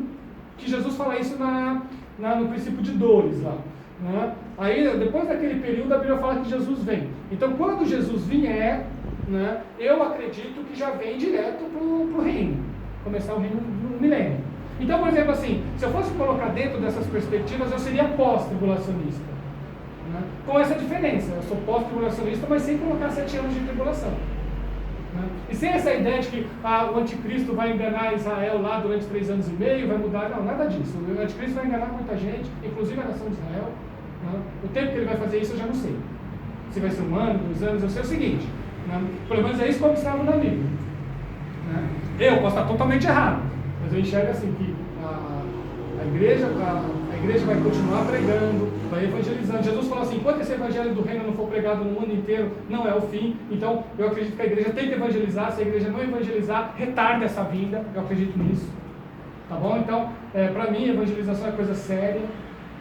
que Jesus fala isso no princípio de dores lá. Né? Aí, depois daquele período, a Bíblia fala que Jesus vem. Então, quando Jesus vier, né, eu acredito que já vem direto para o reino, começar o reino no milênio. Então, por exemplo, assim, se eu fosse colocar dentro dessas perspectivas, eu seria pós-tribulacionista. Né? Com essa diferença, eu sou pós-tribulacionista, mas sem colocar 7 anos de tribulação. Né? E sem essa ideia de que o anticristo vai enganar Israel lá durante 3 anos e meio, vai mudar, não, nada disso. O anticristo vai enganar muita gente, inclusive a nação de Israel. Né? O tempo que ele vai fazer isso eu já não sei. Se vai ser 1 ano, 2 anos, eu sei o seguinte. Né? Pelo menos é isso que eu observo na Bíblia. Né? Eu posso estar totalmente errado, mas eu enxergo assim que A igreja vai continuar pregando, vai evangelizando. Jesus falou assim, enquanto esse evangelho do reino não for pregado no mundo inteiro, não é o fim. Então, eu acredito que a igreja tem que evangelizar. Se a igreja não evangelizar, retarda essa vinda. Eu acredito nisso. Tá bom? Então, para mim, evangelização é coisa séria.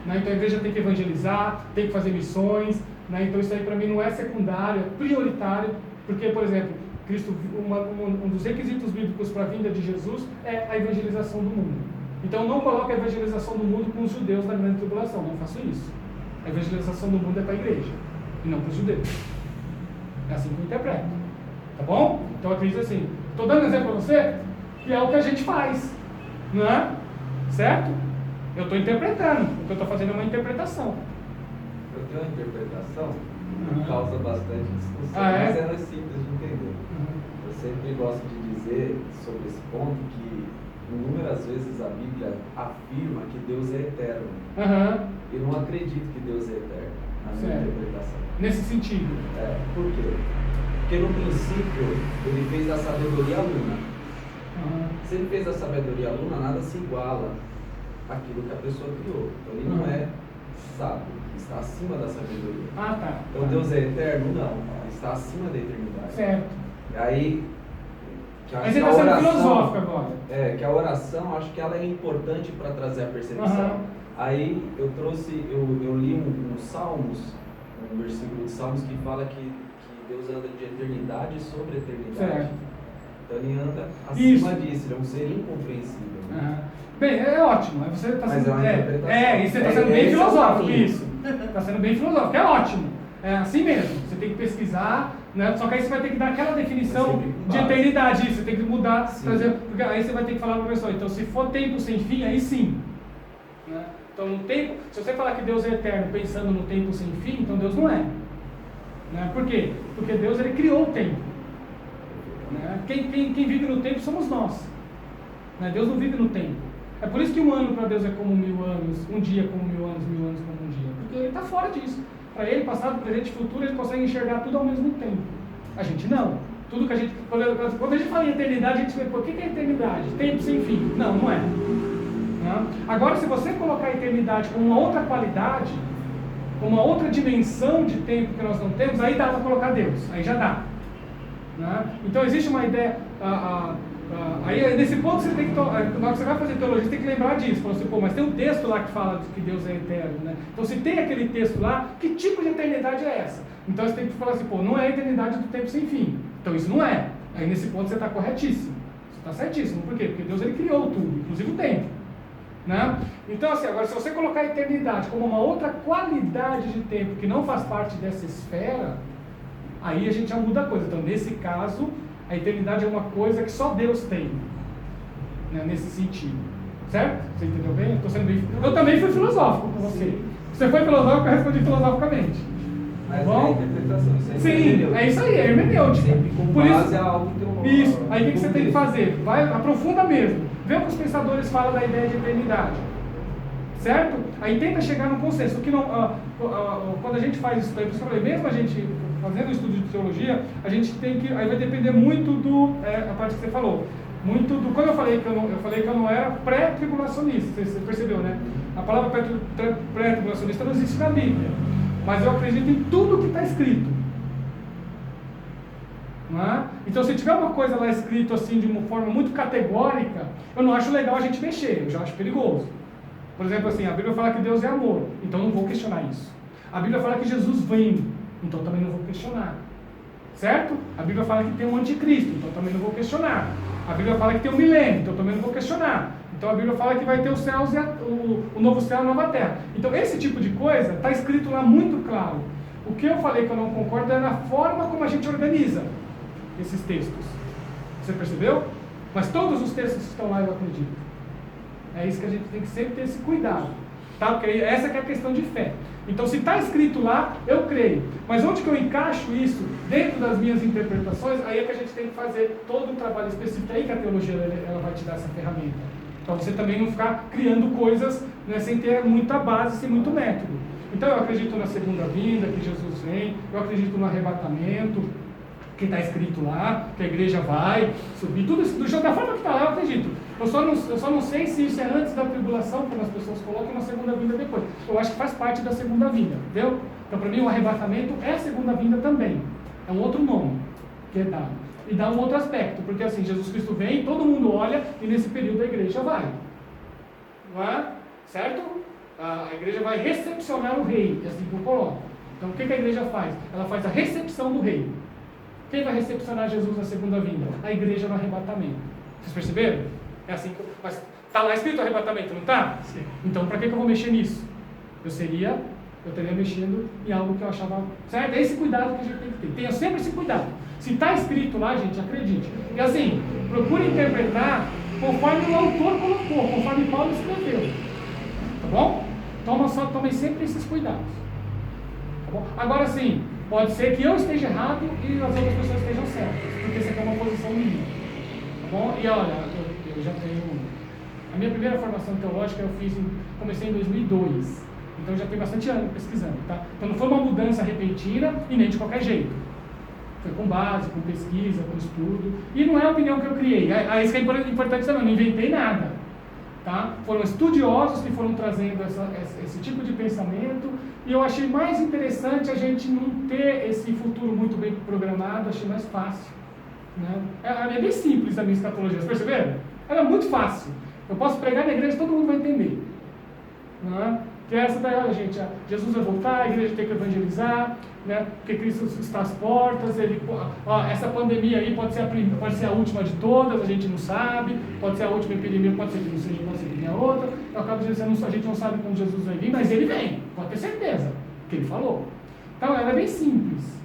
Né? Então, a igreja tem que evangelizar, tem que fazer missões. Né? Então, isso aí para mim não é secundário, é prioritário. Porque, por exemplo, Cristo, um dos requisitos bíblicos para a vinda de Jesus é a evangelização do mundo. Então não coloque a evangelização do mundo com os judeus na grande tribulação, não faço isso. A evangelização do mundo é para a igreja, e não para os judeus. É assim que eu interpreto. Tá bom? Então eu acredito assim, estou dando um exemplo para você, que é o que a gente faz. Não é? Certo? Eu estou interpretando, o que eu estou fazendo é uma interpretação. Eu tenho uma interpretação que causa bastante discussão, é? mas ela é simples de entender. Eu sempre gosto de dizer sobre esse ponto que inúmeras vezes a Bíblia afirma que Deus é eterno. Eu não acredito que Deus é eterno, na minha interpretação. Nesse sentido. Por quê? Porque no princípio ele fez a sabedoria luna. Se ele fez a sabedoria luna, nada se iguala àquilo que a pessoa criou. Então ele não é sábio, está acima da sabedoria. Então Deus é eterno? Não, ele está acima da eternidade. Certo. E aí... Aí você está sendo filosófico agora. Que a oração, acho que ela é importante para trazer a percepção. Aí eu trouxe, eu li um Salmos, um versículo de Salmos que fala que Deus anda de eternidade sobre eternidade. Certo. Então ele anda acima disso, ele é um ser incompreensível. Bem, é ótimo. Você está sendo, e você está sendo bem filosófico, isso. Está sendo bem filosófico, é ótimo. É assim mesmo, você tem que pesquisar, né? Só que aí você vai ter que dar aquela definição de eternidade, você tem que mudar, trazer, porque aí você vai ter que falar para a pessoa, então se for tempo sem fim, aí sim. Né? Então no tempo, se você falar que Deus é eterno pensando no tempo sem fim, então Deus não é. Né? Por quê? Porque Deus ele criou o tempo. Né? Quem vive no tempo somos nós. Né? Deus não vive no tempo. É por isso que um ano para Deus é como 1000 anos, um dia como 1000 anos como um dia. Porque ele está fora disso. Para ele, passado, presente e futuro, ele consegue enxergar tudo ao mesmo tempo. A gente não. Tudo que a gente, quando a gente fala em eternidade, a gente vê, por que é eternidade? Tempo sem fim. Não, não é. Não. Agora, se você colocar a eternidade com uma outra qualidade, com uma outra dimensão de tempo que nós não temos, aí dá para colocar Deus. Aí já dá. Não. Então, existe uma ideia... aí, nesse ponto, você tem que... Na hora que você vai fazer teologia, você tem que lembrar disso. Fala assim, mas tem um texto lá que fala que Deus é eterno, né? Então, se tem aquele texto lá, que tipo de eternidade é essa? Então, você tem que falar assim, não é a eternidade do tempo sem fim. Então, isso não é. Aí, nesse ponto, você está corretíssimo. Você está certíssimo. Por quê? Porque Deus, ele criou tudo, inclusive o tempo. Né? Então, assim, agora, se você colocar a eternidade como uma outra qualidade de tempo que não faz parte dessa esfera, aí a gente já muda a coisa. Então, nesse caso... A eternidade é uma coisa que só Deus tem, né, nesse sentido. Certo? Você entendeu bem? Eu também fui filosófico com você. Você foi filosófico, eu respondi filosoficamente. Mas bom? É a interpretação. Sim, é isso aí, é hermenêutica. Por isso, é algo que isso. Aí o que você tem que fazer? Aprofunda mesmo. Vê o que os pensadores falam da ideia de eternidade. Certo? Aí tenta chegar num consenso. Que não, quando a gente faz isso, por isso que eu falei, mesmo a gente fazendo o estudo de teologia, a gente tem que. Aí vai depender muito do. A parte que você falou. Muito do. Quando eu falei que eu não era pré-tribulacionista, você percebeu, né? A palavra pré-tribulacionista não existe na Bíblia. Mas eu acredito em tudo que está escrito. Não é? Então, se tiver uma coisa lá escrito assim de uma forma muito categórica, eu não acho legal a gente mexer, eu já acho perigoso. Por exemplo, assim, a Bíblia fala que Deus é amor, então não vou questionar isso. A Bíblia fala que Jesus vem, então também não vou questionar. Certo? A Bíblia fala que tem um anticristo, então também não vou questionar. A Bíblia fala que tem um milênio, então também não vou questionar. Então a Bíblia fala que vai ter os céus e o novo céu e a nova terra. Então esse tipo de coisa está escrito lá muito claro. O que eu falei que eu não concordo é na forma como a gente organiza esses textos. Você percebeu? Mas todos os textos que estão lá eu acredito. É isso que a gente tem que sempre ter esse cuidado. Tá? Porque essa que é a questão de fé. Então se está escrito lá, eu creio. Mas onde que eu encaixo isso dentro das minhas interpretações, aí é que a gente tem que fazer todo um trabalho específico. Aí que a teologia ela vai te dar essa ferramenta. Para você também não ficar criando coisas, né, sem ter muita base, sem muito método. Então eu acredito na segunda vinda, que Jesus vem. Eu acredito no arrebatamento. que está escrito lá, que a igreja vai subir, tudo isso, da forma que está lá, eu acredito. Eu só não sei se isso é antes da tribulação, como as pessoas colocam, uma segunda vinda depois. Eu acho que faz parte da segunda vinda, entendeu? Então, para mim, o arrebatamento é a segunda vinda também. É um outro nome que é dado. E dá um outro aspecto, porque assim, Jesus Cristo vem, todo mundo olha, e nesse período a igreja vai. Não é? Certo? A igreja vai recepcionar o rei, é assim que eu coloco. Então, o que a igreja faz? Ela faz a recepção do rei. Quem vai recepcionar Jesus na segunda vinda? A igreja no arrebatamento. Vocês perceberam? É assim que mas está lá escrito arrebatamento, não está? Sim. Então, para que eu vou mexer nisso? Eu estaria mexendo em algo que eu achava certo. É esse cuidado que a gente tem que ter. Tenha sempre esse cuidado. Se está escrito lá, gente, acredite. E assim, procure interpretar conforme o autor colocou, conforme Paulo escreveu. Tá bom? Tomem sempre esses cuidados. Tá bom? Agora sim, pode ser que eu esteja errado e as outras pessoas estejam certas, porque essa aqui é uma posição minha. Tá bom? E olha, eu já tenho. A minha primeira formação teológica comecei em 2002. Então já tem bastante ano pesquisando, tá? Então não foi uma mudança repentina e nem de qualquer jeito. Foi com base, com pesquisa, com estudo. E não é a opinião que eu criei. Isso que é importante também, eu não inventei nada. Tá? Foram estudiosos que foram trazendo esse tipo de pensamento. E eu achei mais interessante a gente não ter esse futuro muito bem programado, achei mais fácil. Né? É bem simples a minha escatologia, vocês perceberam? Ela é muito fácil. Eu posso pregar na igreja e todo mundo vai entender. Né? Que essa daí, olha gente, Jesus vai voltar, a igreja tem que evangelizar, né? Porque Cristo está às portas, essa pandemia aí pode ser a última de todas, a gente não sabe, pode ser a última epidemia, pode ser que não seja, pode ser que venha outra. Eu acabo dizendo, a gente não sabe quando Jesus vai vir, mas ele vem, pode ter certeza, que ele falou. Então ela é bem simples.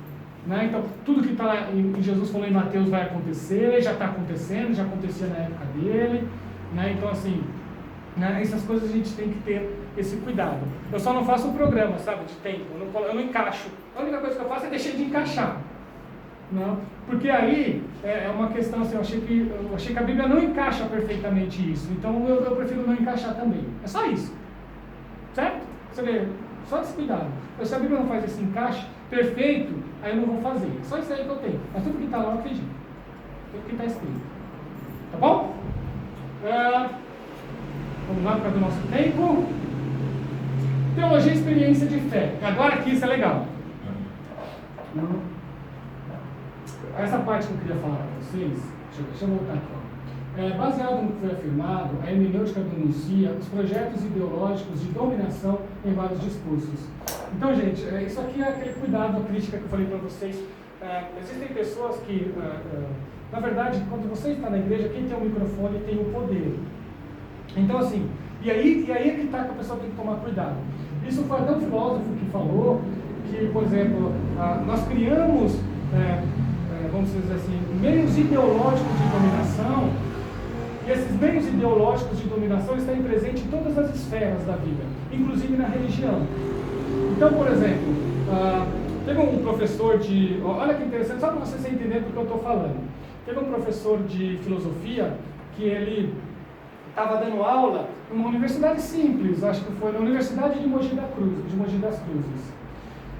Né? Então tudo que está em Jesus falou em Mateus vai acontecer, já está acontecendo, já acontecia na época dele. Né? Então assim, né? Essas coisas a gente tem que ter esse cuidado. Eu só não faço um programa, sabe, de tempo, eu não encaixo. A única coisa que eu faço é deixar de encaixar. Não? Porque aí é uma questão assim, eu achei que a Bíblia não encaixa perfeitamente isso. Então eu prefiro não encaixar também. É só isso. Certo? Você vê, só esse cuidado. Se a Bíblia não faz esse encaixe perfeito, aí eu não vou fazer. É só isso aí que eu tenho. Mas tudo que está lá eu acredito. Tudo que está escrito. Tá bom? Vamos lá, por causa do nosso tempo. Teologia e experiência de fé. Agora aqui isso é legal. Essa parte que eu queria falar para vocês, deixa eu voltar aqui. Baseado no que foi afirmado, a hermenêutica denuncia os projetos ideológicos de dominação em vários discursos. Então, gente, isso aqui é aquele cuidado, a crítica que eu falei para vocês. Existem pessoas que, na verdade, quando você está na igreja, quem tem o microfone tem o poder. Então, assim, e aí é que está que a pessoa tem que tomar cuidado. Isso foi até um filósofo que falou que, por exemplo, nós criamos, vamos dizer assim, meios ideológicos de dominação, e esses meios ideológicos de dominação estão presentes em todas as esferas da vida, inclusive na religião. Então, por exemplo, teve um professor de... Olha que interessante, só para vocês entenderem do que eu estou falando. Teve um professor de filosofia que ele estava dando aula numa universidade simples, acho que foi na Universidade de Mogi das Cruzes.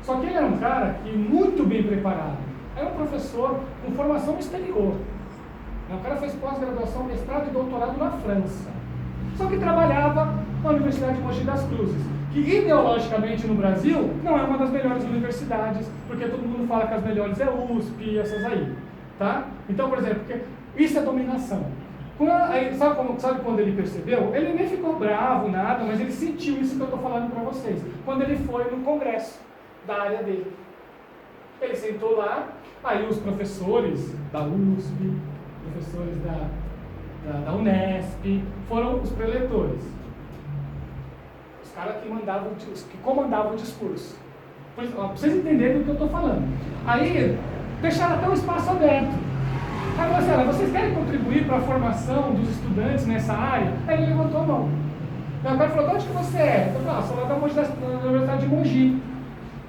Só que ele era um cara que muito bem preparado. Era um professor com formação no exterior. O cara fez pós-graduação, mestrado e doutorado na França. Só que trabalhava na Universidade de Mogi das Cruzes, que ideologicamente no Brasil não é uma das melhores universidades, porque todo mundo fala que as melhores é USP e essas aí. Tá? Então, por exemplo, isso é dominação. Sabe quando ele percebeu? Ele nem ficou bravo, nada, mas ele sentiu isso que eu estou falando para vocês. Quando ele foi no congresso da área dele. Ele sentou lá, aí os professores da USP, professores da Unesp, foram os preletores. Os caras que comandavam o discurso. Para vocês entenderem do que eu estou falando. Aí, deixaram até um espaço aberto. Aí você, vocês querem contribuir para a formação dos estudantes nessa área? Aí ele levantou a mão. Então, o cara falou, de onde que você é? Eu falei, sou lá da Universidade de Mogi.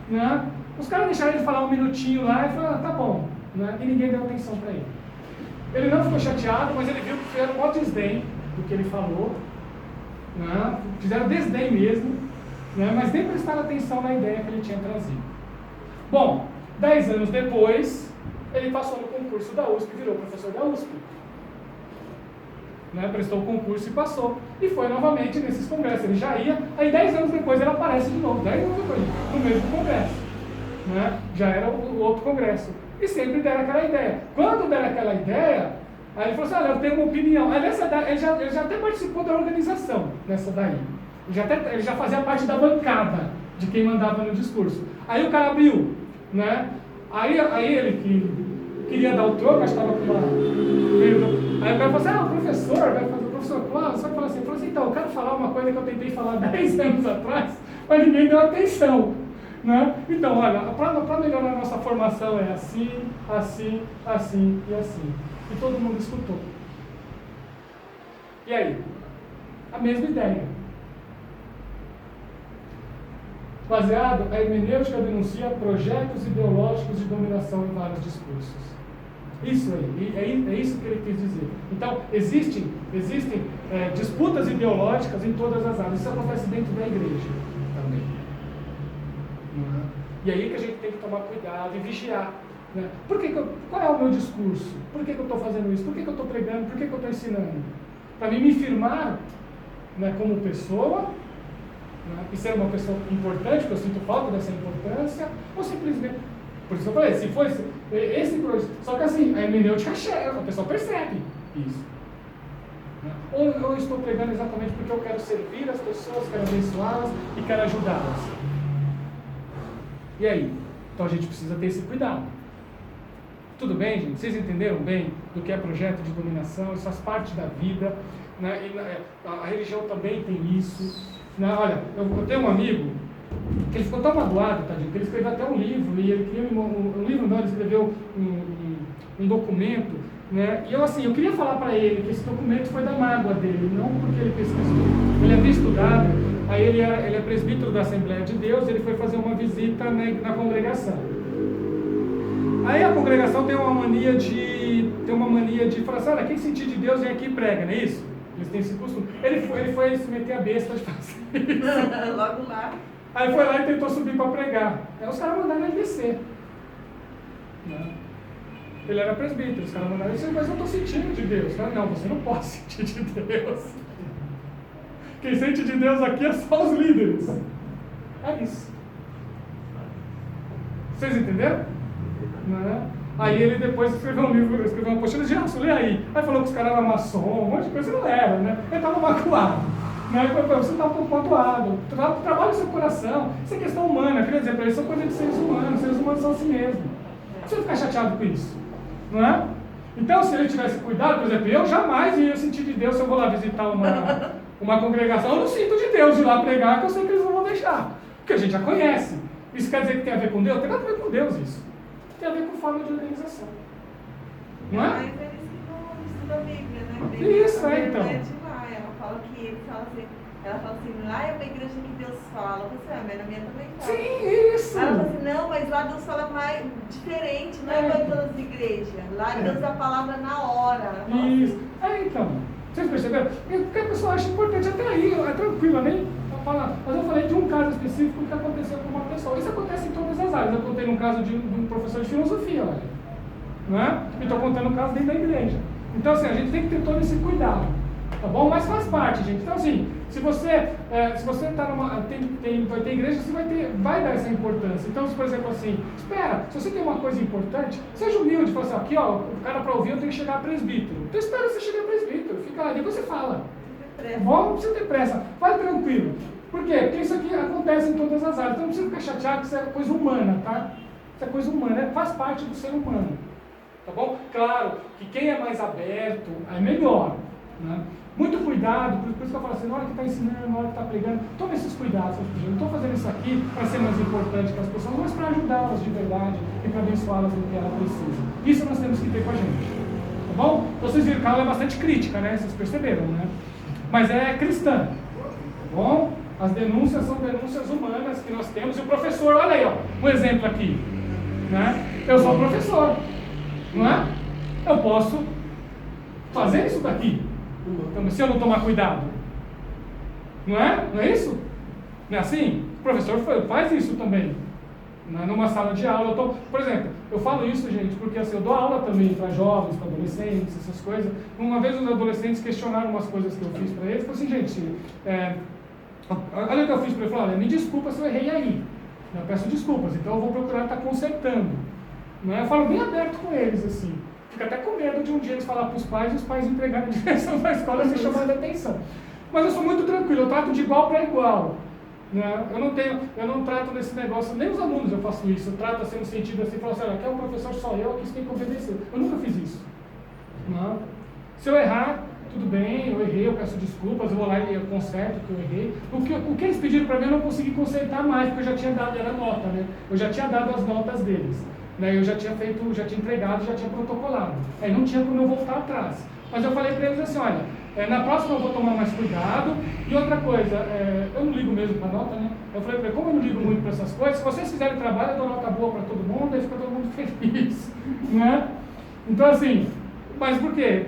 Né? Os caras deixaram ele falar um minutinho lá e falaram, tá bom. Né? E ninguém deu atenção para ele. Ele não ficou chateado, mas ele viu que fizeram um desdém do que ele falou. Né? Fizeram desdém mesmo, né? Mas nem prestaram atenção na ideia que ele tinha trazido. Bom, 10 anos depois, ele passou no concurso da USP e virou professor da USP. Né? Prestou o concurso e passou. E foi novamente nesses congressos. Ele já ia, aí 10 anos depois ele aparece de novo, 10 anos depois, no mesmo congresso. Né? Já era o outro congresso. E sempre deram aquela ideia. Quando deram aquela ideia, aí ele falou assim, olha, eu tenho uma opinião. Aí nessa daí, ele já até participou da organização nessa daí. Ele já fazia parte da bancada de quem mandava no discurso. Aí o cara abriu, né? Aí ele que queria dar o troco, acho que estava com uma... Aí o cara falou assim, o professor vai fazer, o professor Cláudio, só que falou assim, então, eu quero falar uma coisa que eu tentei falar 10 anos atrás, mas ninguém deu atenção. Né? Então, olha, para melhorar a nossa formação é assim, assim, assim e assim. E todo mundo escutou. E aí? A mesma ideia. Baseado, a hermenêutica denuncia projetos ideológicos de dominação em vários discursos. Isso aí, é isso que ele quis dizer. Então, existem disputas ideológicas em todas as áreas. Isso acontece dentro da igreja também. E aí que a gente tem que tomar cuidado e vigiar. Né? Qual é o meu discurso? Por que eu estou fazendo isso? Por que eu estou pregando? Por que eu estou ensinando? Para me firmar, né, como pessoa, né, e ser uma pessoa importante, porque eu sinto falta dessa importância, ou simplesmente... Por isso eu falei, se fosse esse projeto... Só que assim, a hermenêutica a pessoa percebe isso. Né? Ou eu estou pregando exatamente porque eu quero servir as pessoas, quero abençoá-las e quero ajudá-las. E aí? Então a gente precisa ter esse cuidado. Tudo bem, gente? Vocês entenderam bem do que é projeto de dominação? Isso faz parte da vida. Né? E a religião também tem isso. Né? Olha, eu tenho um amigo que ele ficou tão magoado, tadinho, que ele escreveu até um livro. E ele queria um livro, não, ele escreveu um documento. Né? E eu queria falar para ele que esse documento foi da mágoa dele, não porque ele pesquisou. Ele havia estudado. Aí ele é presbítero da Assembleia de Deus, ele foi fazer uma visita na congregação. Aí a congregação tem uma mania de falar assim, olha, quem sentir de Deus vem aqui e prega, não é isso? Eles têm esse costume. Ele foi se meter a besta de fazer isso. Logo lá. Aí foi lá e tentou subir para pregar. Aí os caras mandaram ele descer. Ele era presbítero, os caras mandaram ele descer, mas eu estou sentindo de Deus. Não, você não pode sentir de Deus. Quem sente de Deus aqui é só os líderes. É isso. Vocês entenderam? Né? Aí ele depois escreveu um livro, escreveu uma postura de lê aí. Aí falou que os caras eram maçom, um monte de coisa. Não era, né? Ele estava magoado. Né? Você está um pouco magoado. Trabalha o seu coração. Isso é questão humana. Quer dizer, para eles são coisas de seres humanos. Seres humanos são assim mesmo. Não precisa ficar chateado com isso. Não é? Então, se ele tivesse cuidado, por exemplo, eu jamais ia sentir de Deus se eu vou lá visitar uma congregação. Eu não sinto de Deus de ir lá pregar, que eu sei que eles não vão deixar. Porque a gente já conhece. Isso quer dizer que tem a ver com Deus? Tem nada a ver com Deus isso. Tem a ver com forma de organização. Não é? Mas eles que não estudam a Bíblia, né? Isso, então. Ela fala assim, lá é uma igreja que Deus fala. Você mas na minha também fala. Sim, isso. Ela fala assim, não, mas lá Deus fala mais diferente, não é igual todas as igrejas. Lá Deus dá a palavra na hora. Isso. Então. Vocês perceberam? Porque a pessoa acha importante até aí, é tranquilo, nem falar. Mas eu falei de um caso específico que aconteceu com uma pessoa. Isso acontece em todas as áreas. Eu contei num caso de um professor de filosofia, olha. Não é? E estou contando um caso dentro da igreja. Então, assim, a gente tem que ter todo esse cuidado. Tá bom? Mas faz parte, gente. Então, assim, se você tá vai ter igreja, você vai dar essa importância. Então, se, por exemplo, assim, espera, se você tem uma coisa importante, seja humilde, fala assim, aqui, ó, o cara para ouvir eu tenho que chegar a presbítero. Então, espera você chegar a presbítero, fica lá, depois você fala. Bom, não precisa ter pressa, vai tranquilo. Por quê? Porque isso aqui acontece em todas as áreas. Então, não precisa ficar chateado que isso é coisa humana, tá? Isso é coisa humana, faz parte do ser humano. Tá bom? Claro que quem é mais aberto é melhor, né? Muito cuidado, por isso que eu falo assim, na hora que está ensinando, na hora que está pregando, tome esses cuidados. Eu não estou fazendo isso aqui para ser mais importante que as pessoas, mas para ajudá-las de verdade e para abençoá-las no que ela precisa. Isso nós temos que ter com a gente. Tá bom? Então, vocês viram que ela é bastante crítica, né? Vocês perceberam, né? Mas é cristã. Tá bom? As denúncias são denúncias humanas que nós temos. E o professor, olha aí, ó, um exemplo aqui. Né? Eu sou professor. Não é? Eu posso fazer isso daqui. Então, se eu não tomar cuidado. Não é? Não é isso? Não é assim? O professor faz isso também. Numa sala de aula, por exemplo, eu falo isso, gente, porque assim, eu dou aula também para jovens, para adolescentes, essas coisas. Uma vez os adolescentes questionaram umas coisas que eu fiz para eles, falaram assim, gente, olha o que eu fiz para ele, falou, olha, me desculpa se eu errei aí, eu peço desculpas, então eu vou procurar estar consertando. Eu falo bem aberto com eles, assim, fico até com medo de um dia eles falar para os pais e os pais entregarem a direção da escola sem chamar de atenção. Mas eu sou muito tranquilo, eu trato de igual para igual. Eu não trato desse negócio, nem os alunos eu faço isso, eu trato assim no sentido assim, falo assim, olha, aqui é um professor só eu, aqui você tem que obedecer. Eu nunca fiz isso. Se eu errar, tudo bem, eu errei, eu peço desculpas, eu vou lá e eu conserto o que eu errei. O que eles pediram para mim eu não consegui consertar mais, porque eu já tinha dado, era nota, né? Eu já tinha dado as notas deles. Eu já tinha feito, já tinha entregado, já tinha protocolado. Aí não tinha como eu voltar atrás. Mas eu falei para eles assim, olha, na próxima eu vou tomar mais cuidado. E outra coisa, eu não ligo mesmo para nota, né? Eu falei para ele, como eu não ligo muito para essas coisas, se vocês fizerem trabalho, eu dou nota boa para todo mundo, aí fica todo mundo feliz, né? Então assim, mas por quê?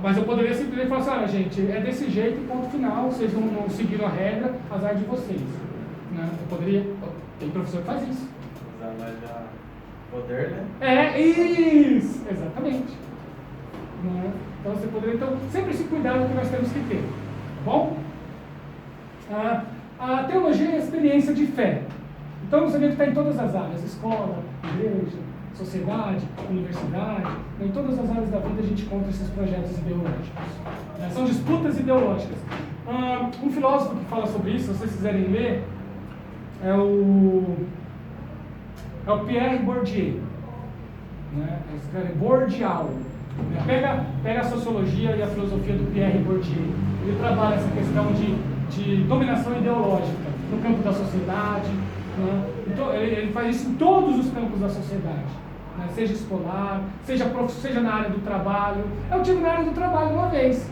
Mas eu poderia simplesmente falar assim, olha gente, é desse jeito, ponto final, vocês não seguiram a regra, azar de vocês. Eu poderia, tem professor que faz isso. Mas poder, né? Isso, exatamente. Então você poderia, sempre esse cuidado que nós temos que ter, tá bom? A teologia é a experiência de fé. Então você vê que está em todas as áreas, escola, igreja, sociedade, universidade, em todas as áreas da vida a gente encontra esses projetos ideológicos. São disputas ideológicas. Um filósofo que fala sobre isso, se vocês quiserem ler, é o Pierre Bourdieu. Escreve Bourdieu. Pega a sociologia e a filosofia do Pierre Bourdieu. Ele trabalha essa questão de dominação ideológica no campo da sociedade. Então, ele faz isso em todos os campos da sociedade, seja escolar, seja na área do trabalho. Eu tive na área do trabalho uma vez,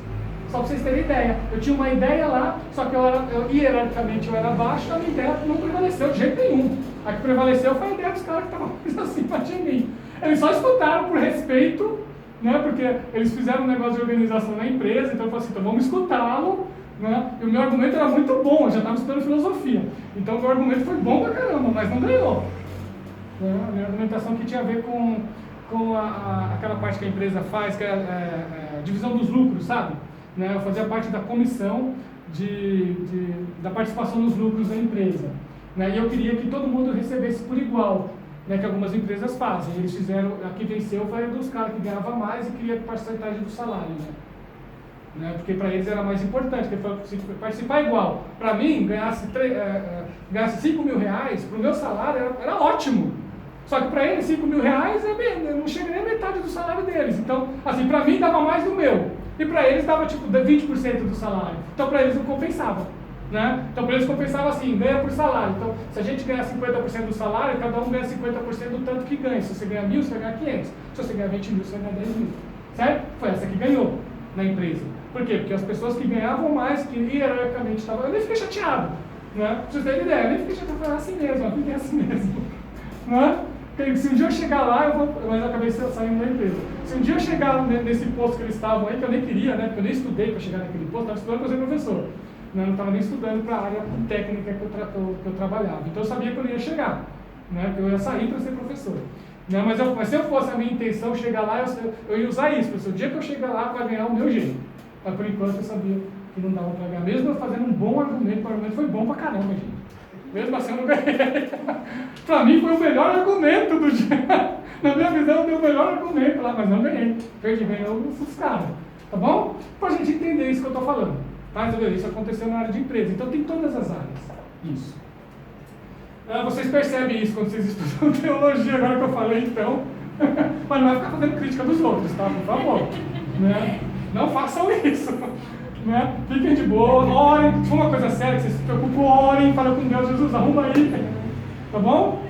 só para vocês terem ideia. Eu tinha uma ideia lá, só que hierarquicamente eu era abaixo, a minha ideia não prevaleceu de jeito nenhum. A que prevaleceu foi a ideia dos caras que estavam acima de mim. Eles só escutaram por respeito, porque eles fizeram um negócio de organização na empresa, então eu falei assim, então vamos escutá-lo. E o meu argumento era muito bom, eu já estava estudando filosofia. Então o meu argumento foi bom pra caramba, mas não ganhou. A minha argumentação que tinha a ver com aquela parte que a empresa faz, que é a divisão dos lucros, sabe? Eu fazia parte da comissão da participação nos lucros da empresa. E eu queria que todo mundo recebesse por igual, que algumas empresas fazem. Eles fizeram, a que venceu foi a dos caras que ganhavam mais e queria porcentagem do salário. Porque para eles era mais importante, porque participar igual. Para mim, ganhasse 5 mil reais, para o meu salário era ótimo. Só que para eles 5 mil reais não chega nem a metade do salário deles. Então, assim, para mim dava mais do meu. E para eles dava tipo 20% do salário. Então para eles não compensava. Então para eles compensava assim, ganha por salário. Então se a gente ganhar 50% do salário, cada um ganha 50% do tanto que ganha. Se você ganhar 1.000, você vai ganhar 500. Se você ganhar 20 mil, você vai ganhar 10 mil. Certo? Foi essa que ganhou na empresa. Por quê? Porque as pessoas que ganhavam mais, que hierarquicamente estavam... Eu nem fiquei chateado. Pra vocês terem ideia, eu nem fiquei chateado. Eu falei, assim mesmo, a vida é assim mesmo. Porque se um dia eu chegar lá, mas eu acabei saindo da empresa. Se um dia eu chegar nesse posto que eles estavam aí, que eu nem queria, porque eu nem estudei para chegar naquele posto, eu estava estudando para ser professor. Não estava nem estudando para a área técnica que eu trabalhava. Então eu sabia que eu não ia chegar, que eu ia sair para ser professor. Mas se eu fosse a minha intenção chegar lá, eu ia usar isso. O dia que eu chegar lá, vai ganhar o meu jeito. Mas por enquanto eu sabia que não dava para ganhar. Mesmo eu fazendo um bom argumento, o argumento foi bom pra caramba, gente. Mesmo assim eu não ganhei. Para mim foi o melhor argumento do dia. Na minha visão, deu o melhor argumento lá, mas não ganhei. Perdi, ganhou os caras. Tá bom? Para a gente entender isso que eu estou falando. Isso aconteceu na área de empresa. Então tem todas as áreas. Isso. Vocês percebem isso quando vocês estudam teologia, agora que eu falei, então. Mas não vai ficar fazendo crítica dos outros, tá? Por favor. Não façam isso. Fiquem de boa, orem. Se for uma coisa séria, que vocês se preocupam, orem, falem com Deus, Jesus, arruma aí. Tá bom?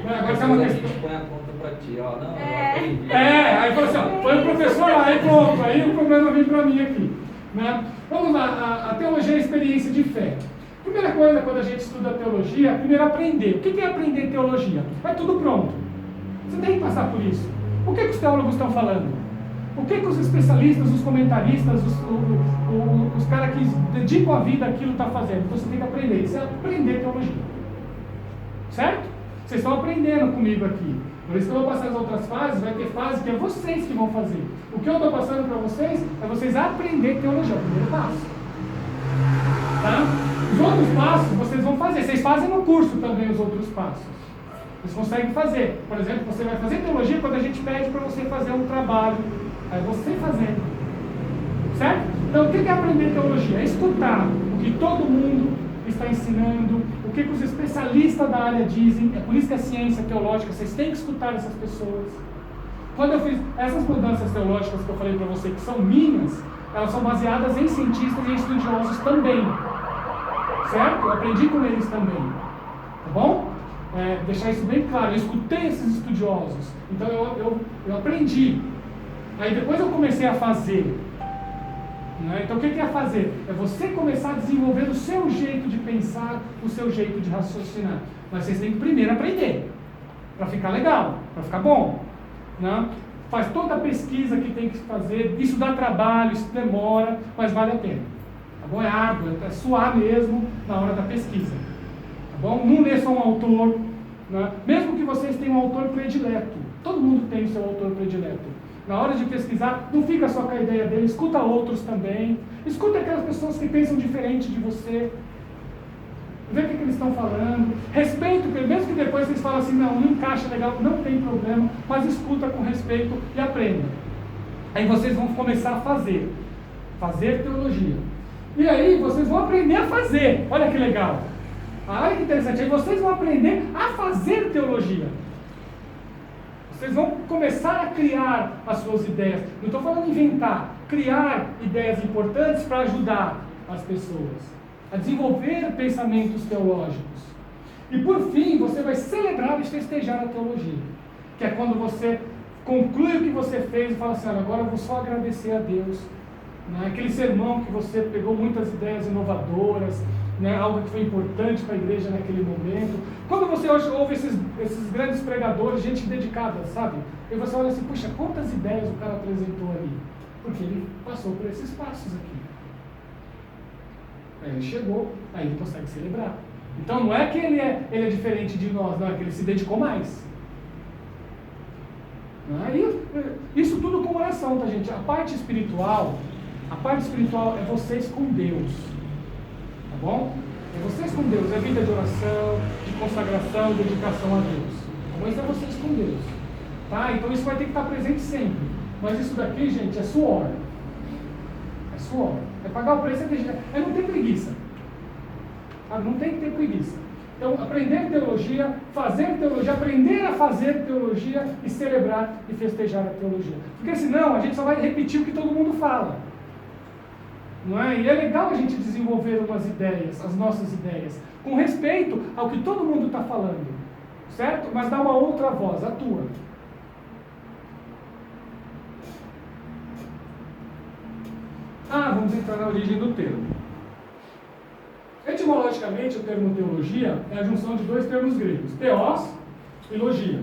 Agora tem uma questão. Põe a conta pra ti, ó. Não, aí fala assim, ó, põe o professor lá, aí pronto. Aí o problema vem pra mim aqui. Vamos lá, a teologia é a experiência de fé. Primeira coisa, quando a gente estuda teologia, é primeiro aprender. O que é aprender teologia? É tudo pronto. Você tem que passar por isso. O que os teólogos estão falando? O que os especialistas, os comentaristas, os caras que dedicam a vida àquilo estão fazendo? Então você tem que aprender. Isso é aprender teologia. Certo? Vocês estão aprendendo comigo aqui. Por isso que eu vou passar as outras fases, vai ter fase que é vocês que vão fazer. O que eu estou passando para vocês é vocês aprender teologia, é o primeiro passo. Tá? Os outros passos vocês vão fazer. Vocês fazem no curso também os outros passos. Vocês conseguem fazer. Por exemplo, você vai fazer teologia quando a gente pede para você fazer um trabalho. Aí você fazendo. Certo? Então, o que é aprender teologia? É escutar o que todo mundo está ensinando, o que os especialistas da área dizem. É por isso que a ciência teológica, vocês têm que escutar essas pessoas. Quando eu fiz essas mudanças teológicas que eu falei para você, que são minhas, elas são baseadas em cientistas e em estudiosos também. Certo? Eu aprendi com eles também. Tá bom? Deixar isso bem claro. Eu escutei esses estudiosos. Então eu aprendi. Aí depois eu comecei a fazer. Né? Então o que é fazer? É você começar a desenvolver o seu jeito de pensar, o seu jeito de raciocinar. Mas vocês têm que primeiro aprender. Para ficar legal, para ficar bom. Né? Faz toda a pesquisa que tem que fazer. Isso dá trabalho, isso demora, mas vale a pena. Tá bom? É árduo, é suar mesmo na hora da pesquisa. Tá bom? Não lê só um autor. Né? Mesmo que vocês tenham um autor predileto. Todo mundo tem o seu autor predileto. Na hora de pesquisar, não fica só com a ideia dele, escuta outros também. Escuta aquelas pessoas que pensam diferente de você. Vê o que eles estão falando. Respeito, mesmo que depois vocês falam assim, não encaixa legal, não tem problema, mas escuta com respeito e aprenda. Aí vocês vão começar a fazer teologia. E aí vocês vão aprender a fazer. Olha que legal. Olha que interessante. Aí vocês vão aprender a fazer teologia. Vocês vão começar a criar as suas ideias. Não estou falando inventar. Criar ideias importantes para ajudar as pessoas a desenvolver pensamentos teológicos. E por fim, você vai celebrar e festejar a teologia. Que é quando você conclui o que você fez e fala assim, olha, agora eu vou só agradecer a Deus. Né? Aquele sermão que você pegou muitas ideias inovadoras, né? Algo que foi importante para a igreja naquele momento. Quando você hoje ouve esses grandes pregadores, gente dedicada, sabe? E você olha assim, puxa, quantas ideias o cara apresentou ali? Porque ele passou por esses passos aqui. Aí ele chegou, aí ele consegue celebrar. Então não é que ele é diferente de nós, não, é que ele se dedicou mais. Isso tudo com oração, tá, gente? A parte espiritual é vocês com Deus. Tá bom? É vocês com Deus, é vida de oração, de consagração, dedicação a Deus. Então isso é vocês com Deus. Tá? Então isso vai ter que estar presente sempre. Mas isso daqui, gente, é suor. É suor. É pagar o preço, é não ter preguiça. Sabe? Não tem que ter preguiça. Então, aprender teologia, fazer teologia, aprender a fazer teologia e celebrar e festejar a teologia. Porque senão a gente só vai repetir o que todo mundo fala. Não é? E é legal a gente desenvolver umas ideias, as nossas ideias, com respeito ao que todo mundo está falando. Certo? Mas dá uma outra voz, a tua. Vamos entrar na origem do termo. Etimologicamente, o termo teologia é a junção de dois termos gregos, theos e logia.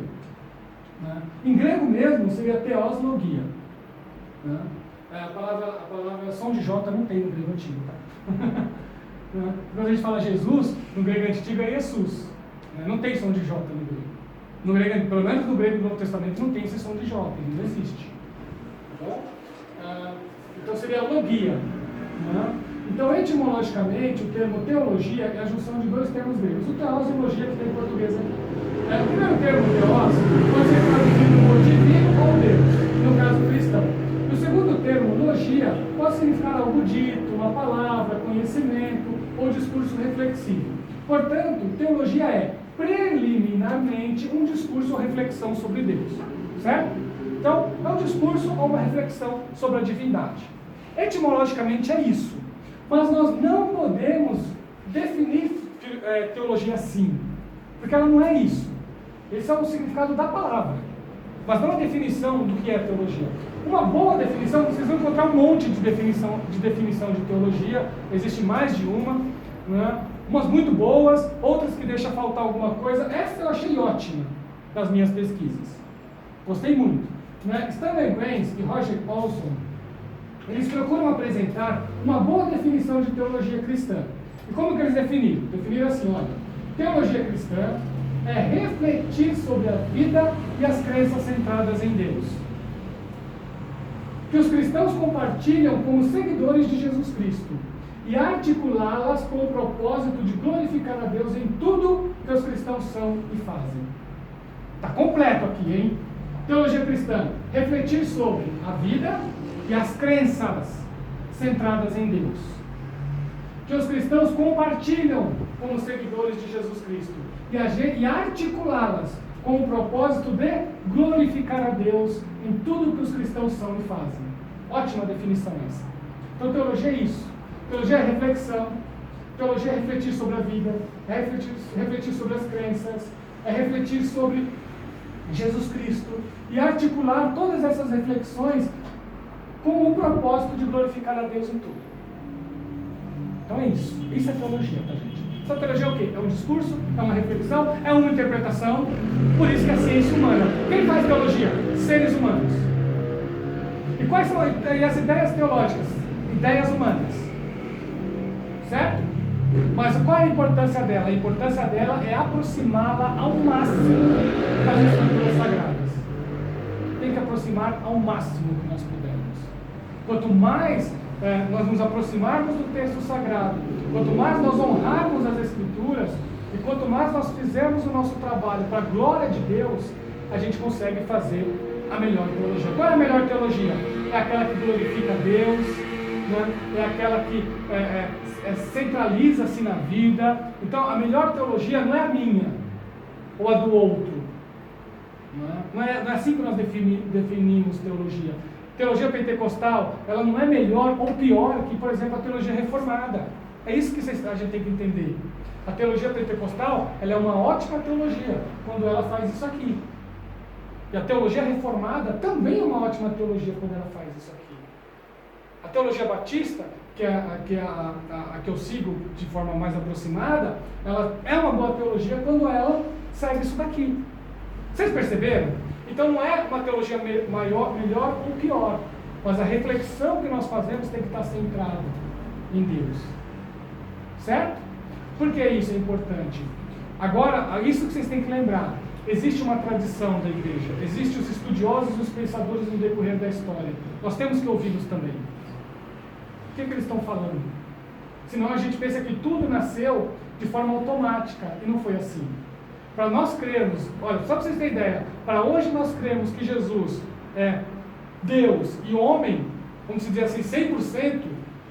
Né? Em grego mesmo seria theos logia. Né? A palavra som de J não tem no grego antigo. Tá? Quando a gente fala Jesus, no grego antigo é Jesus. Né? Não tem som de J no grego. No grego, pelo menos no grego do Novo Testamento não tem esse som de J, ele não existe. Tá bom? Então seria logia. Né? Então, etimologicamente, o termo teologia é a junção de dois termos gregos, o theos e logia que tem em português aqui. O primeiro termo, theos, pode ser traduzido por divino ou Deus, no caso cristão. E o segundo termo, logia, pode significar algo dito, uma palavra, conhecimento ou discurso reflexivo. Portanto, teologia é, preliminarmente, um discurso ou reflexão sobre Deus. Certo? Então, é um discurso ou uma reflexão sobre a divindade. Etimologicamente é isso. Mas nós não podemos definir teologia assim, porque ela não é isso. Esse é o significado da palavra, mas não a definição do que é teologia. Uma boa definição, vocês vão encontrar um monte de definição de teologia, existe mais de uma, né? Umas muito boas, outras que deixam faltar alguma coisa. Essa eu achei ótima das minhas pesquisas, gostei muito. Né? Stanley Granz e Roger Paulson, eles procuram apresentar uma boa definição de teologia cristã. E como que eles definiram? Definiram assim, olha, teologia cristã é refletir sobre a vida e as crenças centradas em Deus, que os cristãos compartilham como seguidores de Jesus Cristo, e articulá-las com o propósito de glorificar a Deus em tudo que os cristãos são e fazem. Está completo aqui, hein? Teologia cristã: refletir sobre a vida e as crenças centradas em Deus, que os cristãos compartilham como seguidores de Jesus Cristo, e articulá-las com o propósito de glorificar a Deus em tudo que os cristãos são e fazem. Ótima definição essa. Então, teologia é isso. Teologia é reflexão. Teologia é refletir sobre a vida, é refletir sobre as crenças, é refletir sobre Jesus Cristo e articular todas essas reflexões com o propósito de glorificar a Deus em tudo. Então é isso. Isso é teologia, tá, gente? Essa teologia é o quê? É um discurso? É uma reflexão? É uma interpretação? Por isso que é a ciência humana. Quem faz teologia? Seres humanos. E quais são as ideias teológicas? Ideias humanas. Certo? Mas qual é a importância dela? A importância dela é aproximá-la ao máximo das escrituras sagradas. Tem que aproximar ao máximo que nós pudermos. Quanto mais nós nos aproximarmos do texto sagrado, quanto mais nós honrarmos as escrituras, e quanto mais nós fizermos o nosso trabalho para a glória de Deus, a gente consegue fazer a melhor teologia. Qual é a melhor teologia? É aquela que glorifica a Deus, né? É aquela que centraliza-se na vida. Então, a melhor teologia não é a minha ou a do outro. Não é assim que nós definimos teologia. Teologia pentecostal, ela não é melhor ou pior que, por exemplo, a teologia reformada. É isso que a gente tem que entender. A teologia pentecostal, ela é uma ótima teologia quando ela faz isso aqui. E a teologia reformada também é uma ótima teologia quando ela faz isso aqui. A teologia batista, que é a que eu sigo de forma mais aproximada, ela é uma boa teologia quando ela segue isso daqui. Vocês perceberam? Então não é uma teologia melhor ou pior, mas a reflexão que nós fazemos tem que estar centrada em Deus. Certo? Por que isso é importante? Agora, isso que vocês têm que lembrar. Existe uma tradição da igreja, existem os estudiosos e os pensadores no decorrer da história. Nós temos que ouvi-los também. O que eles estão falando? Senão a gente pensa que tudo nasceu de forma automática, e não foi assim. Para nós crermos, olha, só para vocês terem ideia, para hoje nós cremos que Jesus é Deus e homem, vamos dizer assim, 100%,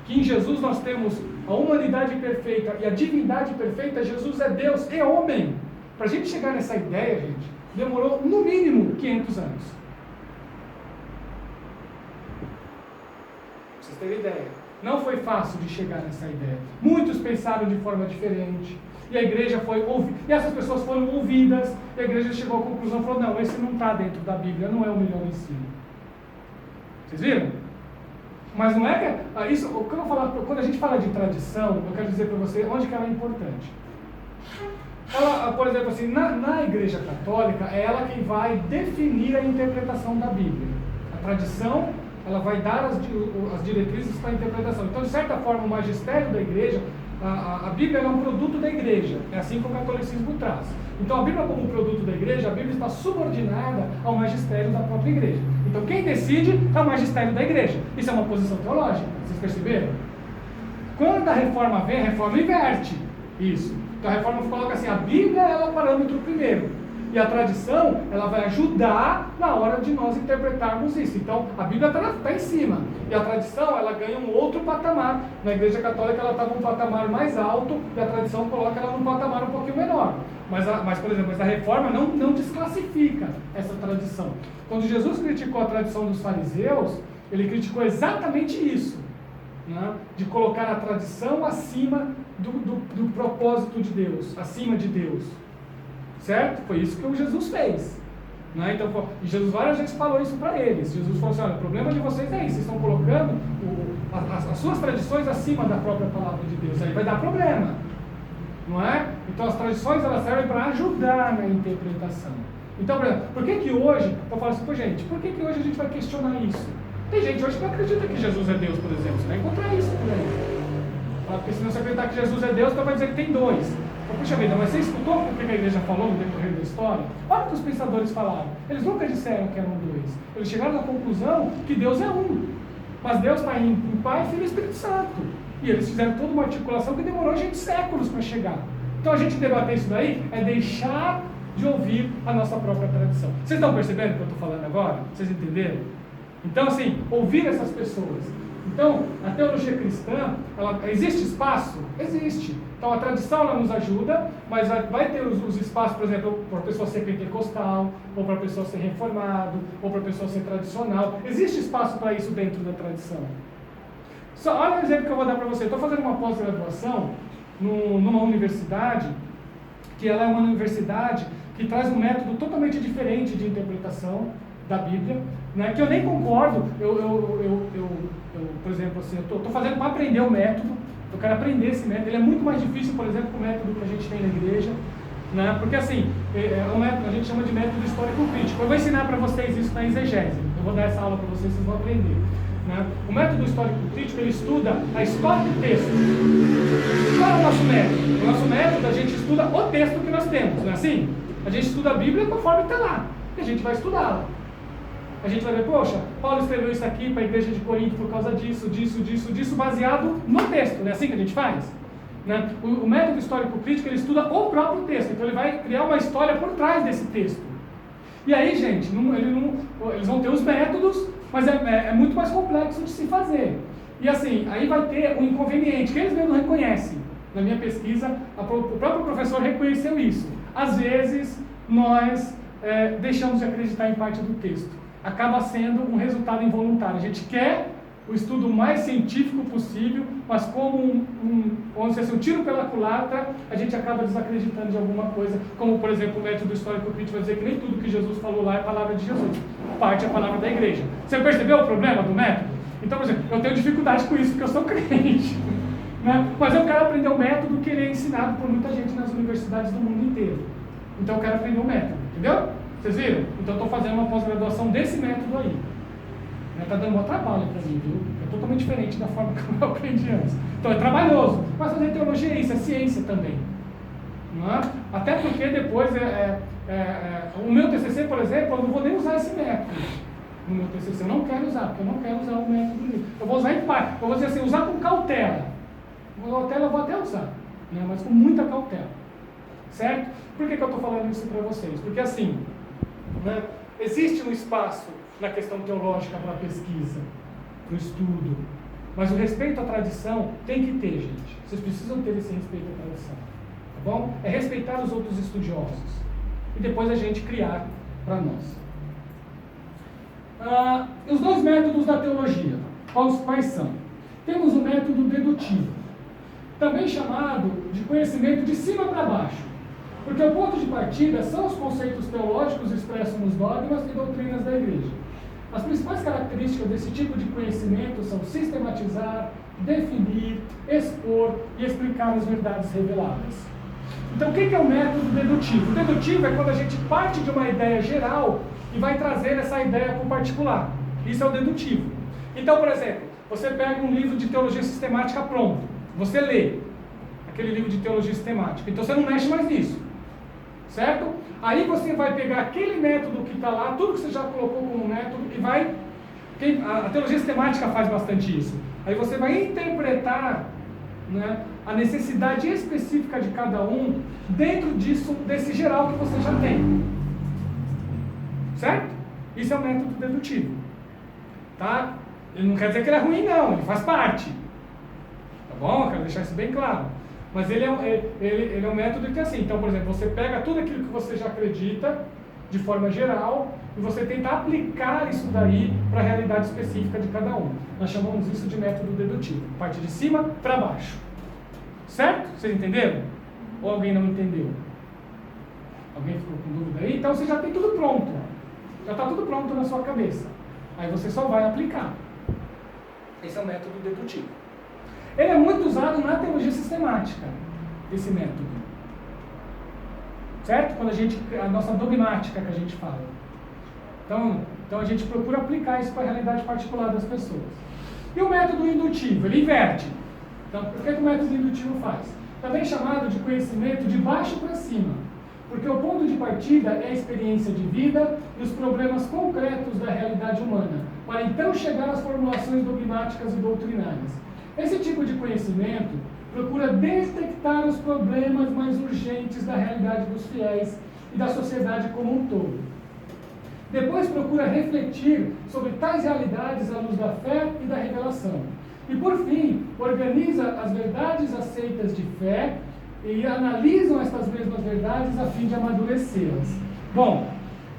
que em Jesus nós temos a humanidade perfeita e a divindade perfeita, Jesus é Deus e homem. Para a gente chegar nessa ideia, gente, demorou no mínimo 500 anos. Pra vocês terem ideia. Não foi fácil de chegar nessa ideia. Muitos pensaram de forma diferente. E a igreja foi ouvida. E essas pessoas foram ouvidas. E a igreja chegou à conclusão e falou: não, esse não está dentro da Bíblia, não é o melhor ensino. Vocês viram? Mas não é que. Isso, quando a gente fala de tradição, eu quero dizer para você onde que ela é importante. Ela, por exemplo, assim, na igreja católica, é ela quem vai definir a interpretação da Bíblia. A tradição, ela vai dar as diretrizes para a interpretação. Então, de certa forma, o magistério da igreja, a Bíblia é um produto da igreja. É assim que o catolicismo traz. Então, a Bíblia como produto da igreja, a Bíblia está subordinada ao magistério da própria igreja. Então, quem decide é o magistério da igreja. Isso é uma posição teológica. Vocês perceberam? Quando a reforma vem, a reforma inverte isso. Então a reforma coloca assim, a Bíblia ela é o parâmetro primeiro. E a tradição, ela vai ajudar na hora de nós interpretarmos isso. Então a Bíblia está em cima. E a tradição, ela ganha um outro patamar. Na igreja católica ela está num patamar mais alto e a tradição coloca ela num patamar um pouquinho menor. Mas por exemplo, a reforma não desclassifica essa tradição. Quando Jesus criticou a tradição dos fariseus, ele criticou exatamente isso. Né? De colocar a tradição acima do propósito de Deus, acima de Deus. Certo? Foi isso que o Jesus fez. Né? Então, Jesus várias vezes falou isso para eles. Jesus falou assim: olha, o problema de vocês é isso, vocês estão colocando as suas tradições acima da própria palavra de Deus. Aí vai dar problema. Não é? Então as tradições elas servem para ajudar na interpretação. Então, por que hoje, eu falo assim, gente, por que hoje a gente vai questionar isso? Tem gente hoje que não acredita que Jesus é Deus, por exemplo. Você vai encontrar isso por aí. Porque se não você acreditar que Jesus é Deus, então vai dizer que tem dois. Puxa vida, mas você escutou o que a igreja falou no decorrer da história? Olha o que os pensadores falaram. Eles nunca disseram que eram dois. Eles chegaram à conclusão que Deus é um. Mas Deus está em Pai, Filho e Espírito Santo. E eles fizeram toda uma articulação que demorou séculos para chegar. Então a gente debater isso daí é deixar de ouvir a nossa própria tradição. Vocês estão percebendo o que eu estou falando agora? Vocês entenderam? Então, assim, ouvir essas pessoas. Então, a teologia cristã, existe espaço? Existe. Então, a tradição ela nos ajuda, mas vai ter os espaços, por exemplo, para a pessoa ser pentecostal, ou para a pessoa ser reformado, ou para a pessoa ser tradicional. Existe espaço para isso dentro da tradição. Olha o exemplo que eu vou dar para você. Eu estou fazendo uma pós-graduação numa universidade, que ela é uma universidade que traz um método totalmente diferente de interpretação da Bíblia, né, que eu nem concordo. Por exemplo, assim, eu estou fazendo para aprender o método, eu quero aprender esse método. Ele é muito mais difícil, por exemplo, que o método que a gente tem na igreja, né, porque assim, é um método, a gente chama de método histórico-crítico. Eu vou ensinar para vocês isso na exegese, eu vou dar essa aula para vocês, vocês vão aprender. Né? O método histórico-crítico, ele estuda a história do texto. Qual é o nosso método? O nosso método, a gente estuda o texto que nós temos, não é assim? A gente estuda a Bíblia conforme está lá, e a gente vai estudá-la. A gente vai ver, poxa, Paulo escreveu isso aqui para a igreja de Corinto por causa disso, baseado no texto, não é assim que a gente faz? Né? O método histórico-crítico, ele estuda o próprio texto, então ele vai criar uma história por trás desse texto. E aí, gente, eles vão ter os métodos, mas é muito mais complexo de se fazer. E assim, aí vai ter um inconveniente, que eles mesmos reconhecem. Na minha pesquisa, o próprio professor reconheceu isso. Às vezes, nós deixamos de acreditar em parte do texto. Acaba sendo um resultado involuntário. A gente quer o estudo mais científico possível, mas como vamos dizer assim, um tiro pela culatra, a gente acaba desacreditando de alguma coisa, como por exemplo o método histórico-crítico vai dizer que nem tudo que Jesus falou lá é palavra de Jesus, parte é a palavra da igreja. Você percebeu o problema do método? Então, por exemplo, eu tenho dificuldade com isso porque eu sou crente, né? Mas eu quero aprender o método que ele é ensinado por muita gente nas universidades do mundo inteiro. Então eu quero aprender o método, entendeu? Vocês viram? Então eu estou fazendo uma pós-graduação desse método aí. Está dando um trabalho para mim, viu? É totalmente diferente da forma que eu aprendi antes. Então é trabalhoso, mas fazer teologia é isso, é ciência também. Não é? Até porque depois, o meu TCC, por exemplo, eu não vou nem usar esse método. No meu TCC eu não quero usar, porque eu não quero usar o método. Eu vou usar em parte, eu vou dizer assim, usar com cautela. Cautela eu vou até usar, né? Mas com muita cautela. Certo? Por que eu estou falando isso para vocês? Porque assim, né, existe um espaço na questão teológica para a pesquisa, para o estudo, mas o respeito à tradição tem que ter, gente. Vocês precisam ter esse respeito à tradição, tá bom? É respeitar os outros estudiosos e depois a gente criar para nós. Os dois métodos da teologia, quais são? Temos o método dedutivo, também chamado de conhecimento de cima para baixo. Porque o ponto de partida são os conceitos teológicos expressos nos dogmas e doutrinas da igreja. As principais características desse tipo de conhecimento são sistematizar, definir, expor e explicar as verdades reveladas. Então, o que é o método dedutivo? O dedutivo é quando a gente parte de uma ideia geral e vai trazer essa ideia para o particular. Isso é o dedutivo. Então, por exemplo, você pega um livro de teologia sistemática pronto, você lê aquele livro de teologia sistemática, então você não mexe mais nisso. Certo? Aí você vai pegar aquele método que está lá, tudo que você já colocou como método, e vai... A teologia sistemática faz bastante isso. Aí você vai interpretar, né, a necessidade específica de cada um dentro desse geral que você já tem. Certo? Isso é o método dedutivo. Tá? Ele não quer dizer que ele é ruim, não. Ele faz parte. Tá bom? Eu quero deixar isso bem claro. Mas ele é um método que é assim. Então, por exemplo, você pega tudo aquilo que você já acredita, de forma geral, e você tenta aplicar isso daí para a realidade específica de cada um. Nós chamamos isso de método dedutivo. Parte de cima para baixo. Certo? Vocês entenderam? Ou alguém não entendeu? Alguém ficou com dúvida aí? Então você já tem tudo pronto. Já está tudo pronto na sua cabeça. Aí você só vai aplicar. Esse é o método dedutivo. Ele é muito usado na teologia sistemática, esse método. Certo? Quando a nossa dogmática que a gente fala. Então a gente procura aplicar isso para a realidade particular das pessoas. E o método indutivo? Ele inverte. Então, o que o método indutivo faz? também chamado de conhecimento de baixo para cima, porque o ponto de partida é a experiência de vida e os problemas concretos da realidade humana, para então chegar às formulações dogmáticas e doutrinárias. Esse tipo de conhecimento procura detectar os problemas mais urgentes da realidade dos fiéis e da sociedade como um todo. Depois procura refletir sobre tais realidades à luz da fé e da revelação. E por fim, organiza as verdades aceitas de fé e analisam estas mesmas verdades a fim de amadurecê-las. Bom,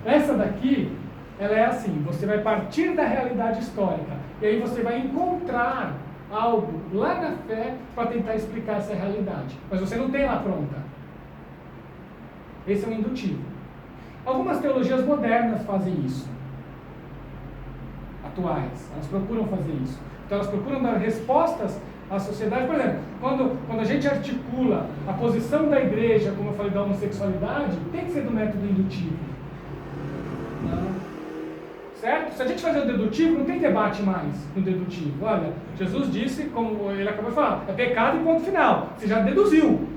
essa daqui, ela é assim, você vai partir da realidade histórica, e aí você vai encontrar algo lá na fé para tentar explicar essa realidade. Mas você não tem ela pronta. Esse é um indutivo. Algumas teologias modernas fazem isso. Atuais. Elas procuram fazer isso. Então elas procuram dar respostas à sociedade. Por exemplo, quando a gente articula a posição da igreja, como eu falei, da homossexualidade, tem que ser do método indutivo. Não. Certo? Se a gente fazer o dedutivo, não tem debate mais no dedutivo. Olha, Jesus disse, como ele acabou de falar, é pecado e ponto final. Você já deduziu.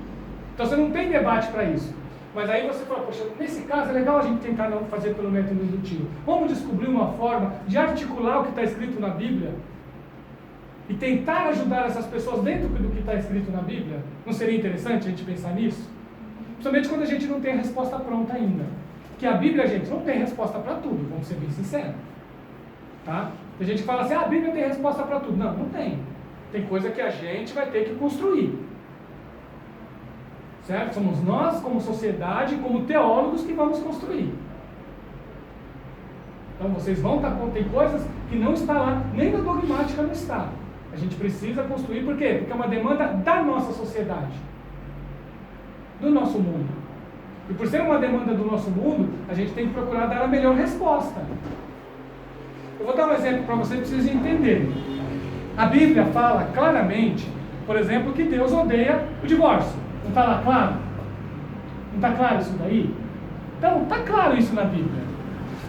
Então você não tem debate para isso. Mas aí você fala, poxa, nesse caso é legal a gente tentar não fazer pelo método indutivo. Vamos descobrir uma forma de articular o que está escrito na Bíblia e tentar ajudar essas pessoas dentro do que está escrito na Bíblia? Não seria interessante a gente pensar nisso? Principalmente quando a gente não tem a resposta pronta ainda. Que a Bíblia, gente, não tem resposta para tudo, vamos ser bem sinceros. Tá? Tem gente que fala assim, a Bíblia tem resposta para tudo. Não, não tem. Tem coisa que a gente vai ter que construir. Certo? Somos nós, como sociedade, como teólogos, que vamos construir. Então vocês vão estar com... Tem coisas que não está lá, nem na dogmática não está. A gente precisa construir, por quê? Porque é uma demanda da nossa sociedade. Do nosso mundo. E por ser uma demanda do nosso mundo, a gente tem que procurar dar a melhor resposta. Eu vou dar um exemplo para vocês, para vocês entenderem. A Bíblia fala claramente, por exemplo, que Deus odeia o divórcio. Não está lá claro? Não está claro isso daí? Então, está claro isso na Bíblia.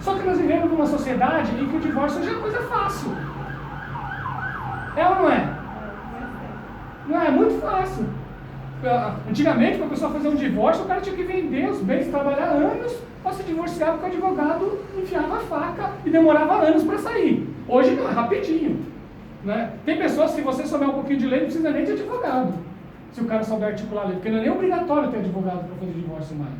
Só que nós vivemos numa sociedade em que o divórcio já é coisa fácil. É ou não é? Não é? É muito fácil. Antigamente, para a pessoa fazer um divórcio, o cara tinha que vender os bens, trabalhar anos para se divorciar, porque o advogado enfiava a faca e demorava anos para sair. Hoje não, é rapidinho. Né? Tem pessoas, se você souber um pouquinho de lei, não precisa nem de advogado. Se o cara souber articular a lei, porque não é nem obrigatório ter advogado para fazer divórcio mais.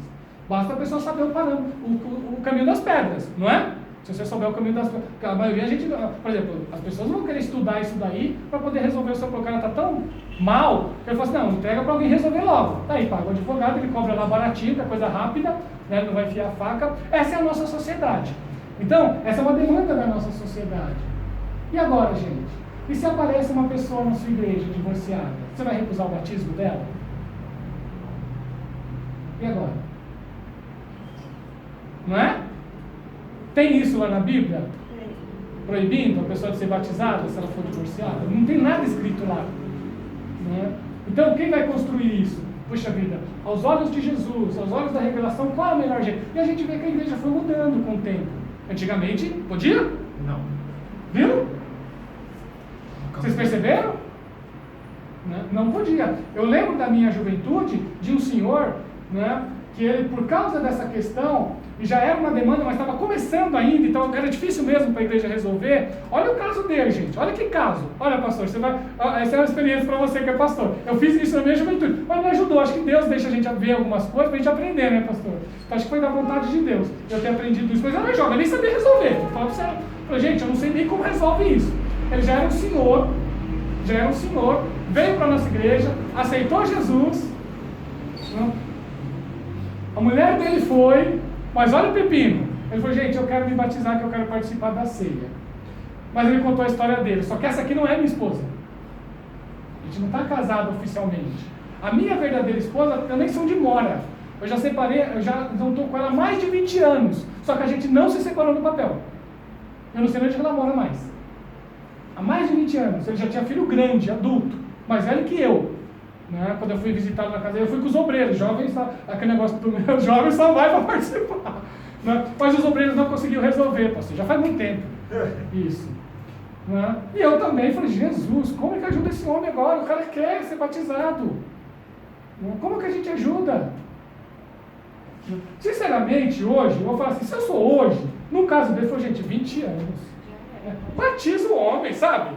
Basta a pessoa saber o caminho das pedras, não é? Se você souber o caminho das pedras. A maioria, a gente, por exemplo, as pessoas vão querer estudar isso daí para poder resolver o seu problema. O cara está tão mal, que ele fala assim, não, entrega para alguém resolver logo. Daí paga o advogado, ele cobra lá baratinho, que é coisa rápida, né, não vai enfiar a faca. Essa é a nossa sociedade. Então, essa é uma demanda da nossa sociedade. E agora, gente? E se aparece uma pessoa na sua igreja divorciada? Você vai recusar o batismo dela? E agora? Não é? Tem isso lá na Bíblia? Proibindo a pessoa de ser batizada se ela for divorciada? Não tem nada escrito lá. Né? Então, quem vai construir isso? Puxa vida, aos olhos de Jesus, aos olhos da revelação, qual é o melhor jeito? E a gente vê que a igreja foi mudando com o tempo. Antigamente, podia? Não. Viu? Vocês perceberam? Não podia. Eu lembro da minha juventude de um senhor, né, que ele, por causa dessa questão, e já era uma demanda, mas estava começando ainda, então era difícil mesmo para a igreja resolver. Olha o caso dele, gente. Olha que caso. Olha, pastor, essa é uma experiência para você que é pastor. Eu fiz isso na minha juventude, mas me ajudou. Acho que Deus deixa a gente ver algumas coisas para a gente aprender, né, pastor? Então, acho que foi da vontade de Deus eu ter aprendido isso. Mas eu era jovem, eu nem sabia resolver. Eu falava pra você, falei, gente, eu não sei nem como resolve isso. Ele já era um senhor, veio para a nossa igreja, aceitou Jesus. A mulher dele foi, mas olha o pepino. Ele falou, gente, eu quero me batizar, que eu quero participar da ceia. Mas ele contou a história dele, só que essa aqui não é minha esposa. A gente não está casado oficialmente. A minha verdadeira esposa também são de mora. Eu já separei, eu já não estou com ela há mais de 20 anos. Só que a gente não se separou no papel. Eu não sei onde ela mora mais. Há mais de 20 anos. Ele já tinha filho grande, adulto, mais velho que eu. Né? Quando eu fui visitá-lo na casa, eu fui com os obreiros. Jovens, aquele negócio do meu jovem só vai para participar. Né? Mas os obreiros não conseguiram resolver, pastor. Já faz muito tempo. Isso. Né? E eu também falei, Jesus, como é que ajuda esse homem agora? O cara quer ser batizado. Como que a gente ajuda? Sinceramente, hoje, eu vou falar assim, se eu sou hoje, no caso dele foi, gente, 20 anos. Batiza o homem, sabe?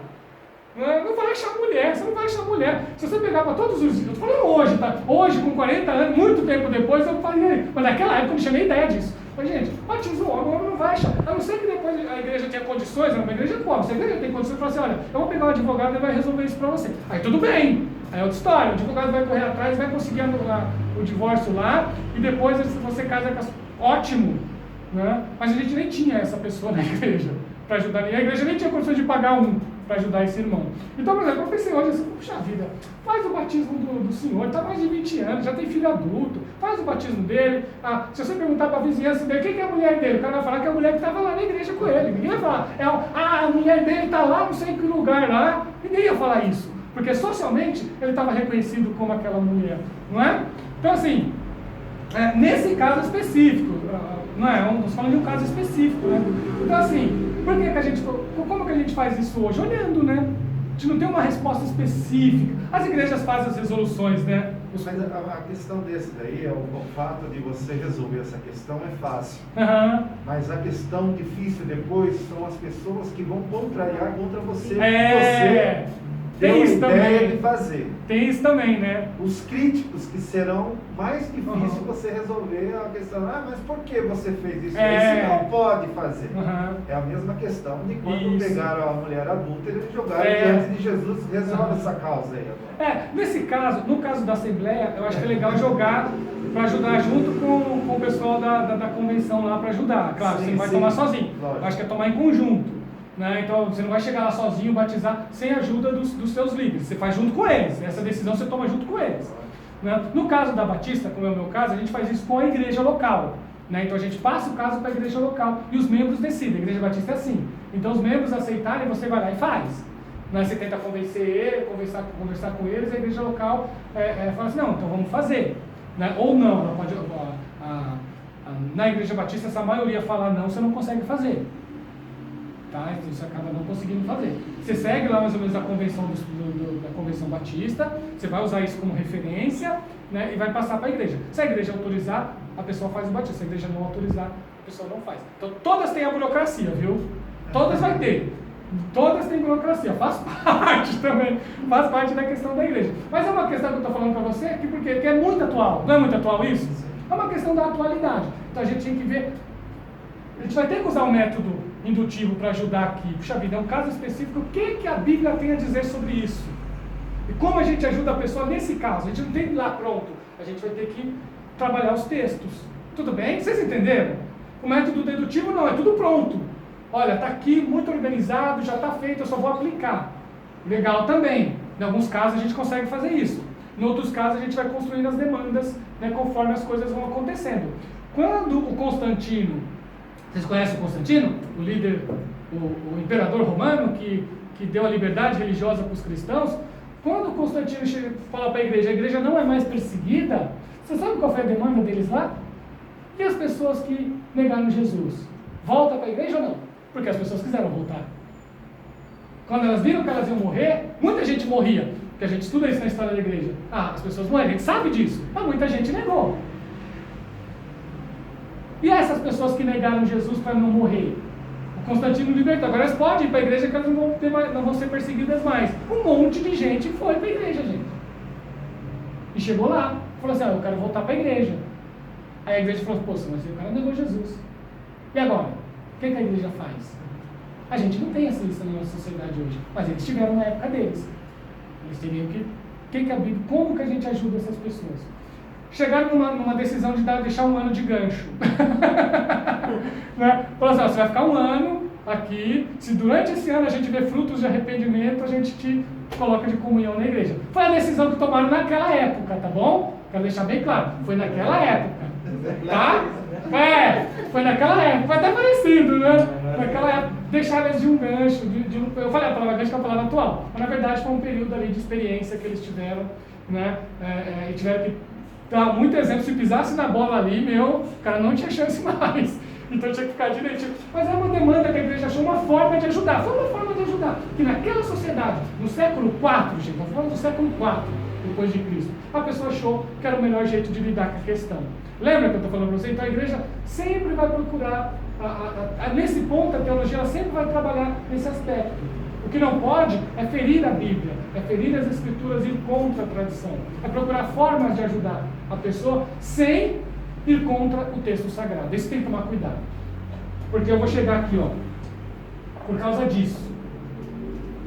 Não vai achar mulher, você não vai achar mulher. Se você pegar para todos os... Eu tô falando hoje, tá? Hoje, com 40 anos, muito tempo depois, eu falei, mas naquela época eu não tinha nem ideia disso. Falei, gente, batiza o homem não vai achar. A não ser que depois a igreja tinha condições, era uma igreja pobre. Se a igreja tem condições, fala assim, olha, eu vou pegar um advogado e vai resolver isso para você. Aí tudo bem. Aí é outra história, o advogado vai correr atrás, vai conseguir anular o divórcio lá, e depois você casa com ótimo, né? Mas a gente nem tinha essa pessoa na igreja para ajudar, e a igreja nem tinha condições de pagar um para ajudar esse irmão. Então, por exemplo, eu pensei hoje assim, puxa vida, faz o batismo do senhor, está mais de 20 anos, já tem filho adulto, faz o batismo dele. Se você perguntar para a vizinhança dele, quem que é a mulher dele? O cara vai falar que é a mulher que estava lá na igreja com ele. Ninguém vai falar, a mulher dele está lá, não sei em que lugar lá. Ninguém ia falar isso, porque socialmente ele estava reconhecido como aquela mulher, não é? Então, assim, nesse caso específico, não é? Estamos falando de um caso específico, né? Então, assim, como que a gente faz isso hoje? Olhando, né? A gente não tem uma resposta específica. As igrejas fazem as resoluções, né? Mas a questão desse daí, o fato de você resolver essa questão é fácil. Mas a questão difícil depois são as pessoas que vão contrariar contra você. Você tem isso também de fazer. Tem isso também, né? Os críticos que serão mais difícil você resolver a questão, mas por que você fez isso? Você não pode fazer. É a mesma questão de quando pegaram a mulher adulta e jogaram diante de Jesus, resolve essa causa aí agora. Nesse caso, no caso da Assembleia, eu acho que é legal jogar para ajudar junto com o pessoal da convenção lá para ajudar. Claro, você não vai tomar sozinho. Eu acho que é tomar em conjunto. Né? Então você não vai chegar lá sozinho, batizar sem a ajuda dos seus líderes, você faz junto com eles, essa decisão você toma junto com eles, né? No caso da Batista, como é o meu caso, a gente faz isso com a igreja local, né? Então a gente passa o caso para a igreja local e os membros decidem. A igreja Batista é assim, então os membros aceitarem, você vai lá e faz, né? Você tenta convencer ele, conversar com eles, a igreja local fala assim, não, então vamos fazer, né? Ou não, ela pode, na igreja Batista, se a maioria falar não, você não consegue fazer. Tá? Então você acaba não conseguindo fazer. Você segue lá mais ou menos a convenção da Convenção Batista, você vai usar isso como referência, né, e vai passar para a igreja. Se a igreja autorizar, a pessoa faz o batismo. Se a igreja não autorizar, a pessoa não faz. Então todas têm a burocracia, viu? Todas vai ter. Todas têm burocracia, faz parte também, faz parte da questão da igreja. Mas é uma questão que eu estou falando para você aqui porque é muito atual. Não é muito atual isso? É uma questão da atualidade. Então a gente tem que ver. A gente vai ter que usar um método indutivo para ajudar aqui. Puxa vida, é um caso específico. O que a Bíblia tem a dizer sobre isso? E como a gente ajuda a pessoa nesse caso? A gente não tem lá pronto. A gente vai ter que trabalhar os textos. Tudo bem? Vocês entenderam? O método dedutivo não, é tudo pronto. Olha, está aqui, muito organizado, já está feito, eu só vou aplicar. Legal também. Em alguns casos a gente consegue fazer isso. Em outros casos a gente vai construindo as demandas, né, conforme as coisas vão acontecendo. Quando o Constantino... Vocês conhecem o Constantino? O líder, o imperador romano que deu a liberdade religiosa para os cristãos. Quando o Constantino fala para a igreja não é mais perseguida, você sabe qual foi a demanda deles lá? E as pessoas que negaram Jesus? Volta para a igreja ou não? Porque as pessoas quiseram voltar. Quando elas viram que elas iam morrer, muita gente morria. Porque a gente estuda isso na história da igreja. As pessoas morrem, a gente sabe disso. Mas muita gente negou. E essas pessoas que negaram Jesus para não morrer? O Constantino libertou. Agora elas podem ir para a igreja que elas não vão ser perseguidas mais. Um monte de gente foi para a igreja, gente. E chegou lá. Falou assim, eu quero voltar para a igreja. Aí a igreja falou, mas o cara negou Jesus. E agora? O que a igreja faz? A gente não tem essa lista na nossa sociedade hoje. Mas eles tiveram na época deles. Eles teriam que a Bíblia, como que a gente ajuda essas pessoas? Chegaram numa decisão de deixar um ano de gancho. Né? Falaram assim, você vai ficar um ano aqui, se durante esse ano a gente vê frutos de arrependimento, a gente te coloca de comunhão na igreja. Foi a decisão que tomaram naquela época, tá bom? Quero deixar bem claro, foi naquela época. Tá? Foi naquela época, foi até parecido, né? Naquela época, deixaram eles de um gancho, eu falei a palavra gancho que é a palavra atual, mas na verdade foi um período ali de experiência que eles tiveram, né? E tiveram que dar muito exemplo, se pisasse na bola ali, o cara não tinha chance mais. Então tinha que ficar direitinho. Mas é uma demanda que a igreja achou uma forma de ajudar. Foi uma forma de ajudar. Que naquela sociedade, no século IV, gente, estamos falando do século IV, depois de Cristo. A pessoa achou que era o melhor jeito de lidar com a questão. Lembra que eu estou falando para você? Então a igreja sempre vai procurar, nesse ponto a teologia ela sempre vai trabalhar nesse aspecto. O que não pode é ferir a Bíblia, é ferir as Escrituras e ir contra a tradição. É procurar formas de ajudar a pessoa sem ir contra o texto sagrado. Isso tem que tomar cuidado. Porque eu vou chegar aqui, ó, por causa disso.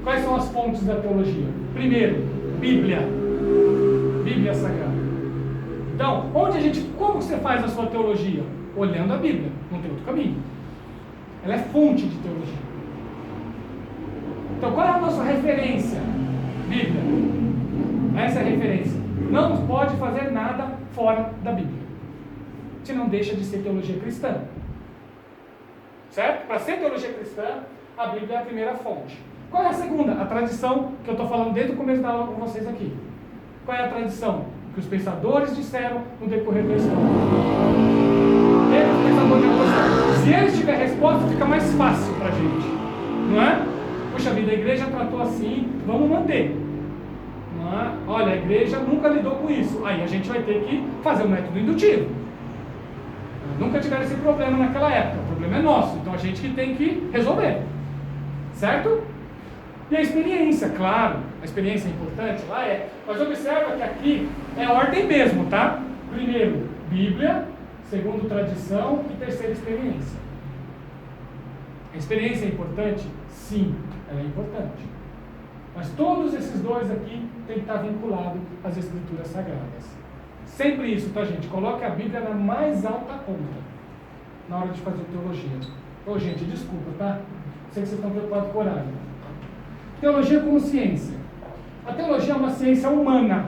Quais são as fontes da teologia? Primeiro, Bíblia. Bíblia Sagrada. Então, como você faz a sua teologia? Olhando a Bíblia, não tem outro caminho. Ela é fonte de teologia. Então, qual é a nossa referência? Bíblia. Essa é a referência. Não pode fazer nada fora da Bíblia. Você não deixa de ser teologia cristã. Certo? Para ser teologia cristã, a Bíblia é a primeira fonte. Qual é a segunda? A tradição que eu estou falando desde o começo da aula com vocês aqui. Qual é a tradição? Que os pensadores disseram no decorrer da história. Se eles tiverem resposta, fica mais fácil para a gente. Não é? Puxa vida, a igreja tratou assim, vamos manter. Não é? Olha, a igreja nunca lidou com isso. Aí a gente vai ter que fazer um método indutivo. Nunca tiveram esse problema naquela época. O problema é nosso. Então a gente que tem que resolver. Certo? E a experiência, claro, a experiência é importante, lá é. Mas observa que aqui é a ordem mesmo, tá? Primeiro, Bíblia. Segundo, tradição. E terceiro, experiência. A experiência é importante? Sim, ela é importante. Mas todos esses dois aqui têm que estar vinculados às Escrituras Sagradas. Sempre isso, tá, gente? Coloque a Bíblia na mais alta conta na hora de fazer teologia. Ô, gente, desculpa, tá? Sei que vocês estão preocupados com o horário. Teologia como ciência. A teologia é uma ciência humana,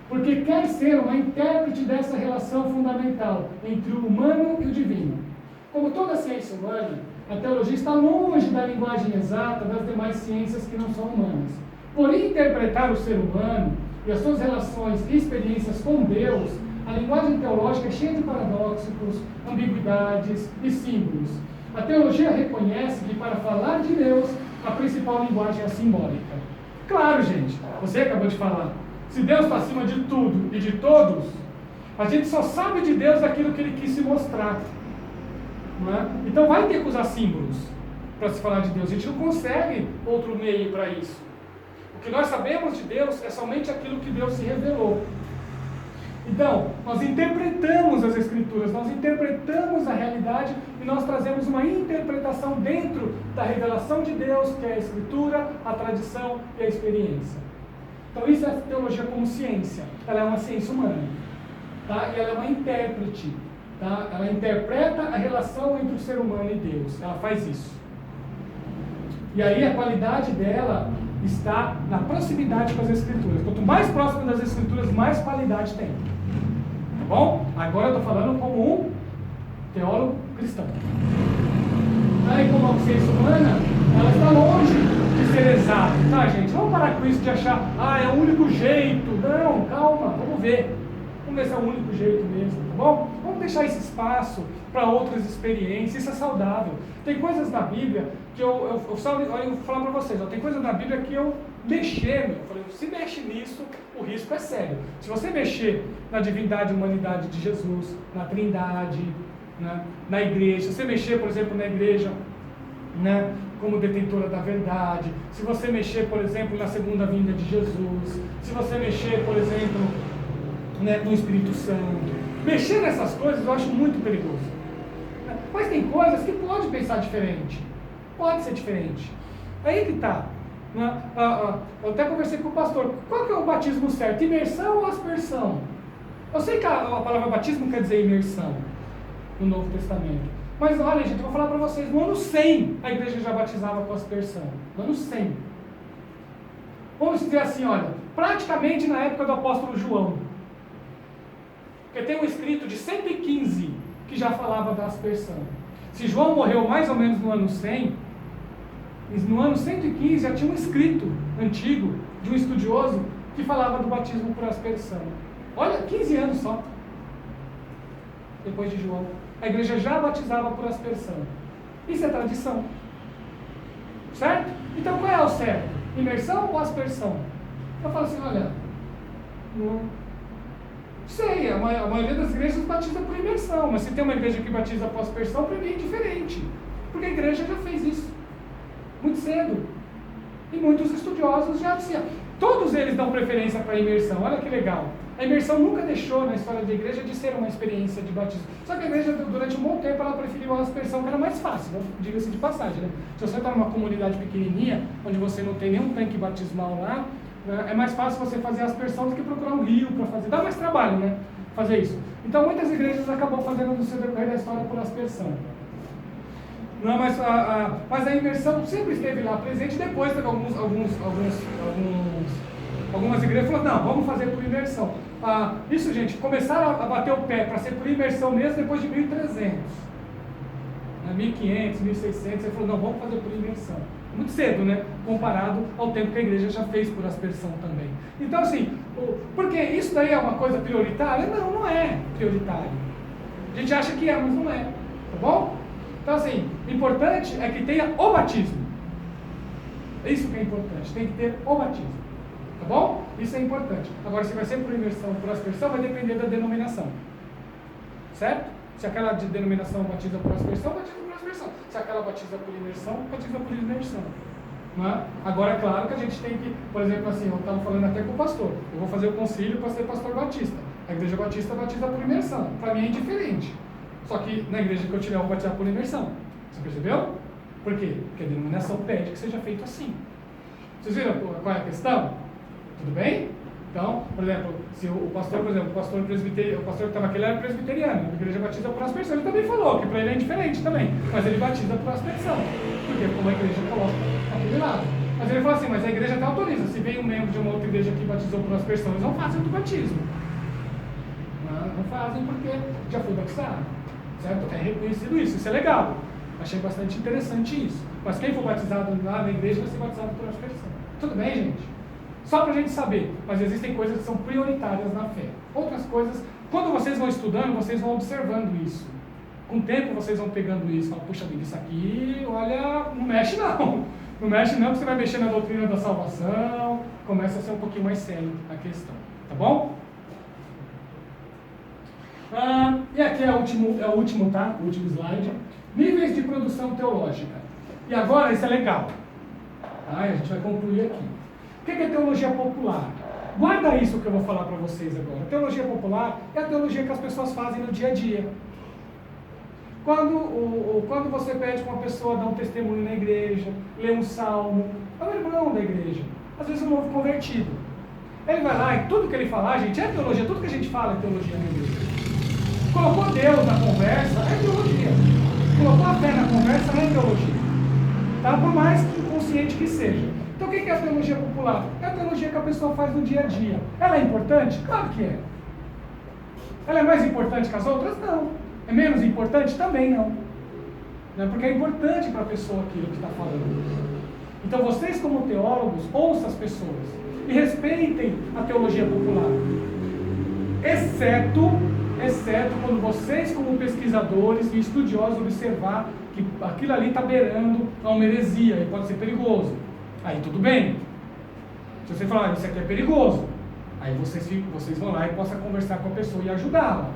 porque quer ser uma intérprete dessa relação fundamental entre o humano e o divino. Como toda ciência humana, a teologia está longe da linguagem exata das demais ciências que não são humanas. Por interpretar o ser humano e as suas relações e experiências com Deus, a linguagem teológica é cheia de paradoxos, ambiguidades e símbolos. A teologia reconhece que para falar de Deus, a principal linguagem é a simbólica. Claro, gente, você acabou de falar. Se Deus está acima de tudo e de todos, a gente só sabe de Deus aquilo que Ele quis se mostrar. Não é? Então vai ter que usar símbolos para se falar de Deus. A gente não consegue outro meio para isso. O que nós sabemos de Deus é somente aquilo que Deus se revelou. Então, nós interpretamos as Escrituras, nós interpretamos a realidade e nós trazemos uma interpretação dentro da revelação de Deus, que é a Escritura, a tradição e a experiência. Então, isso é a teologia como ciência. Ela é uma ciência humana, tá? E ela é uma intérprete, tá? Ela interpreta a relação entre o ser humano e Deus. Ela faz isso. E aí a qualidade dela está na proximidade com as Escrituras. Quanto mais próximo das Escrituras, mais qualidade tem. Tá bom? Agora eu estou falando como um teólogo cristão. Aí, como a ciência humana, ela está longe de ser exata. Tá, gente? Vamos parar com isso de achar, é o único jeito. Não, calma, vamos ver. Vamos ver se é o único jeito mesmo, tá bom? Vamos deixar esse espaço para outras experiências, isso é saudável. Tem coisas na Bíblia que eu vou falar para vocês, tem coisas na Bíblia que eu mexer, se mexe nisso, o risco é sério. Se você mexer na divindade e humanidade de Jesus, na Trindade, né, na igreja, se você mexer, por exemplo, na igreja, né, como detentora da verdade, se você mexer, por exemplo, na segunda vinda de Jesus, se você mexer, por exemplo, né, no Espírito Santo, mexer nessas coisas eu acho muito perigoso. Mas tem coisas que pode pensar diferente, pode ser diferente. Aí que está. Né? Eu até conversei com o pastor, qual que é o batismo certo? Imersão ou aspersão? Eu sei que a palavra batismo quer dizer imersão no Novo Testamento. Mas olha, gente, eu vou falar para vocês, no ano 100 a igreja já batizava com aspersão. No ano 100. Vamos dizer assim, olha, praticamente na época do apóstolo João. Porque tem um escrito de 115 que já falava da aspersão. Se João morreu mais ou menos no ano 100, no ano 115 já tinha um escrito antigo de um estudioso que falava do batismo por aspersão. Olha, 15 anos só depois de João. A igreja já batizava por aspersão. Isso é tradição. Certo? Então qual é o certo? Imersão ou aspersão? Eu falo assim, olha, Não sei, a maioria das igrejas batiza por imersão, mas se tem uma igreja que batiza após aspersão, para mim é diferente. Porque a igreja já fez isso muito cedo. E muitos estudiosos já diziam. Todos eles dão preferência para a imersão, olha que legal. A imersão nunca deixou na história da igreja de ser uma experiência de batismo. Só que a igreja, durante um bom tempo, ela preferiu a aspersão, que era mais fácil, diga-se de passagem, né? Se você está numa comunidade pequenininha, onde você não tem nenhum tanque batismal lá, né, é mais fácil você fazer a aspersão do que procurar um rio para fazer. Dá mais trabalho, né? Fazer isso. Então, muitas igrejas acabam fazendo no seu decorrer da história por aspersão. Não, mas a imersão sempre esteve lá presente. Depois teve algumas igrejas falaram, não, vamos fazer por imersão. Isso, gente, começaram a bater o pé para ser por imersão mesmo depois de 1300. 1500, 1600, ele falou, não, vamos fazer por imersão. Muito cedo, né? Comparado ao tempo que a igreja já fez por aspersão também. Então, assim, porque isso daí é uma coisa prioritária? Não, não é prioritário. A gente acha que é, mas não é. Tá bom? Então, assim, o importante é que tenha o batismo. É isso que é importante, tem que ter o batismo. Tá bom? Isso é importante. Agora, se vai ser por imersão ou por aspersão, vai depender da denominação. Certo? Se aquela de denominação batiza por aspersão, batiza por aspersão. Se aquela batiza por imersão, batiza por imersão. Não é? Agora, é claro que a gente tem que, por exemplo, assim, eu estava falando até com o pastor. Eu vou fazer o concílio para ser pastor batista. A igreja batista batiza por imersão. Para mim é indiferente. Só que na igreja que eu tiver, eu vou batizar por imersão. Você percebeu? Por quê? Porque a denominação pede que seja feito assim. Vocês viram qual é a questão? Tudo bem? Então, por exemplo, se o pastor, por exemplo, o pastor que estava aqui, ele era presbiteriano, a igreja batiza por aspersão. Ele também falou que para ele é indiferente também, mas ele batiza por aspersão. Porque como a igreja coloca aquele lado. Mas ele falou assim, mas a igreja até autoriza. Se vem um membro de uma outra igreja que batizou por aspersão, eles não fazem do batismo. Não fazem porque já foi batizado. Certo? É reconhecido isso. Isso é legal. Achei bastante interessante isso. Mas quem for batizado lá na igreja vai ser batizado por aspersão. Tudo bem, gente? Só para a gente saber, mas existem coisas que são prioritárias na fé. Outras coisas, quando vocês vão estudando, vocês vão observando isso. Com o tempo vocês vão pegando isso. Falam, puxa vida, isso aqui, olha, não mexe não. Não mexe não, porque você vai mexer na doutrina da salvação. Começa a ser um pouquinho mais sério a questão. Tá bom? E aqui é o último, tá? O último slide. Níveis de produção teológica. E agora, isso é legal. A gente vai concluir aqui. O que é teologia popular? Guarda isso que eu vou falar para vocês agora. A teologia popular é a teologia que as pessoas fazem no dia a dia. Quando você pede para uma pessoa dar um testemunho na igreja, ler um salmo, é o irmão da igreja, às vezes um novo convertido. Ele vai lá e tudo que ele falar, gente, é teologia, tudo que a gente fala é teologia na igreja. Colocou Deus na conversa, é teologia. Colocou a fé na conversa, é teologia. Tá? Por mais inconsciente que seja. Então o que é a teologia popular? É a teologia que a pessoa faz no dia a dia. Ela é importante? Claro que é. Ela é mais importante que as outras? Não. É menos importante? Também não. Porque é importante para a pessoa aquilo que está falando. Então vocês como teólogos, ouçam as pessoas e respeitem a teologia popular. Exceto quando vocês como pesquisadores e estudiosos observar que aquilo ali está beirando a uma heresia e pode ser perigoso. Aí tudo bem. Se você falar, isso aqui é perigoso, aí vocês vão lá e possam conversar com a pessoa e ajudá-la.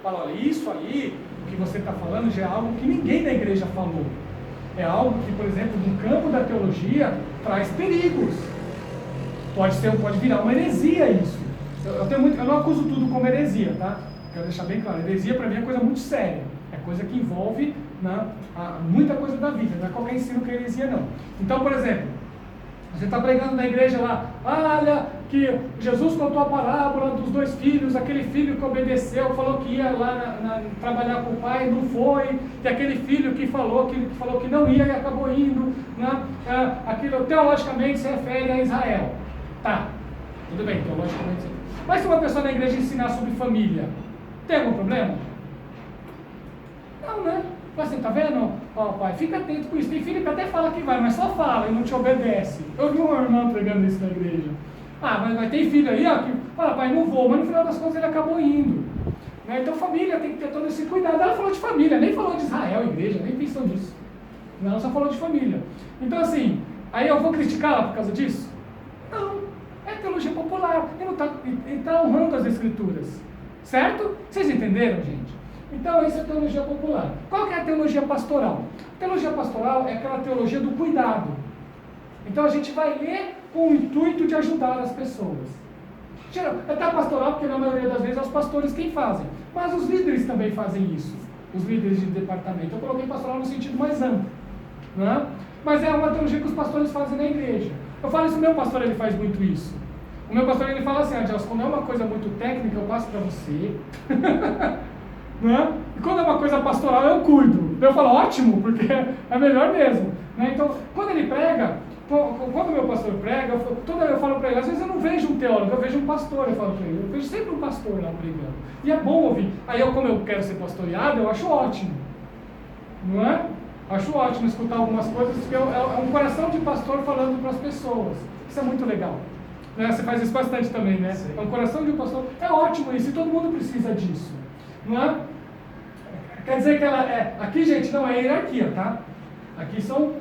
Fala, olha, isso aí, o que você está falando já é algo que ninguém da igreja falou. É algo que, por exemplo, no campo da teologia, traz perigos. Pode virar uma heresia isso. Eu não acuso tudo como heresia, tá? Quero deixar bem claro, heresia para mim é coisa muito séria. É coisa que envolve muita coisa da vida, não é qualquer ensino que é heresia não. Então, por exemplo, você está pregando na igreja lá, olha que Jesus contou a parábola dos 2 filhos, aquele filho que obedeceu, falou que ia lá trabalhar com o pai, não foi, e aquele filho que falou que não ia e acabou indo, aquilo teologicamente se refere a Israel. Tá, tudo bem, teologicamente. Mas se uma pessoa na igreja ensinar sobre família, tem algum problema? Não, né? Assim, tá vendo? Ó, pai, fica atento com isso. Tem filho que até fala que vai, mas só fala e não te obedece. Eu vi uma irmã pregando isso na igreja. Mas tem filho aí, ó, que fala, pai, não vou, mas no final das contas ele acabou indo. Né? Então família tem que ter todo esse cuidado. Ela falou de família, nem falou de Israel, igreja, nem pensou nisso. Ela só falou de família. Então assim, aí eu vou criticá-la por causa disso? Não. É teologia popular. estar honrando as Escrituras. Certo? Vocês entenderam, gente? Então, isso é teologia popular. Qual que é a teologia pastoral? A teologia pastoral é aquela teologia do cuidado. Então, a gente vai ler com o intuito de ajudar as pessoas. Até pastoral, porque na maioria das vezes é os pastores quem fazem. Mas os líderes também fazem isso. Os líderes de departamento. Eu coloquei pastoral no sentido mais amplo. Né? Mas é uma teologia que os pastores fazem na igreja. Eu falo isso, o meu pastor ele faz muito isso. O meu pastor ele fala assim, Adilson, quando é uma coisa muito técnica, eu passo para você. Né? E quando é uma coisa pastoral, eu cuido. Eu falo, ótimo, porque é melhor mesmo. Né? Então, quando ele prega, quando o meu pastor prega, eu falo para ele, às vezes eu não vejo um teólogo, eu vejo um pastor, eu falo para ele, eu vejo sempre um pastor lá pregando. E é bom ouvir. Aí como eu quero ser pastoreado, eu acho ótimo. Não é? Acho ótimo escutar algumas coisas, porque é um coração de pastor falando para as pessoas. Isso é muito legal. Né? Você faz isso bastante também, né? Sim. É um coração de um pastor. É ótimo isso, e todo mundo precisa disso. Não é? Quer dizer que ela é... Aqui, gente, não é hierarquia, tá? Aqui são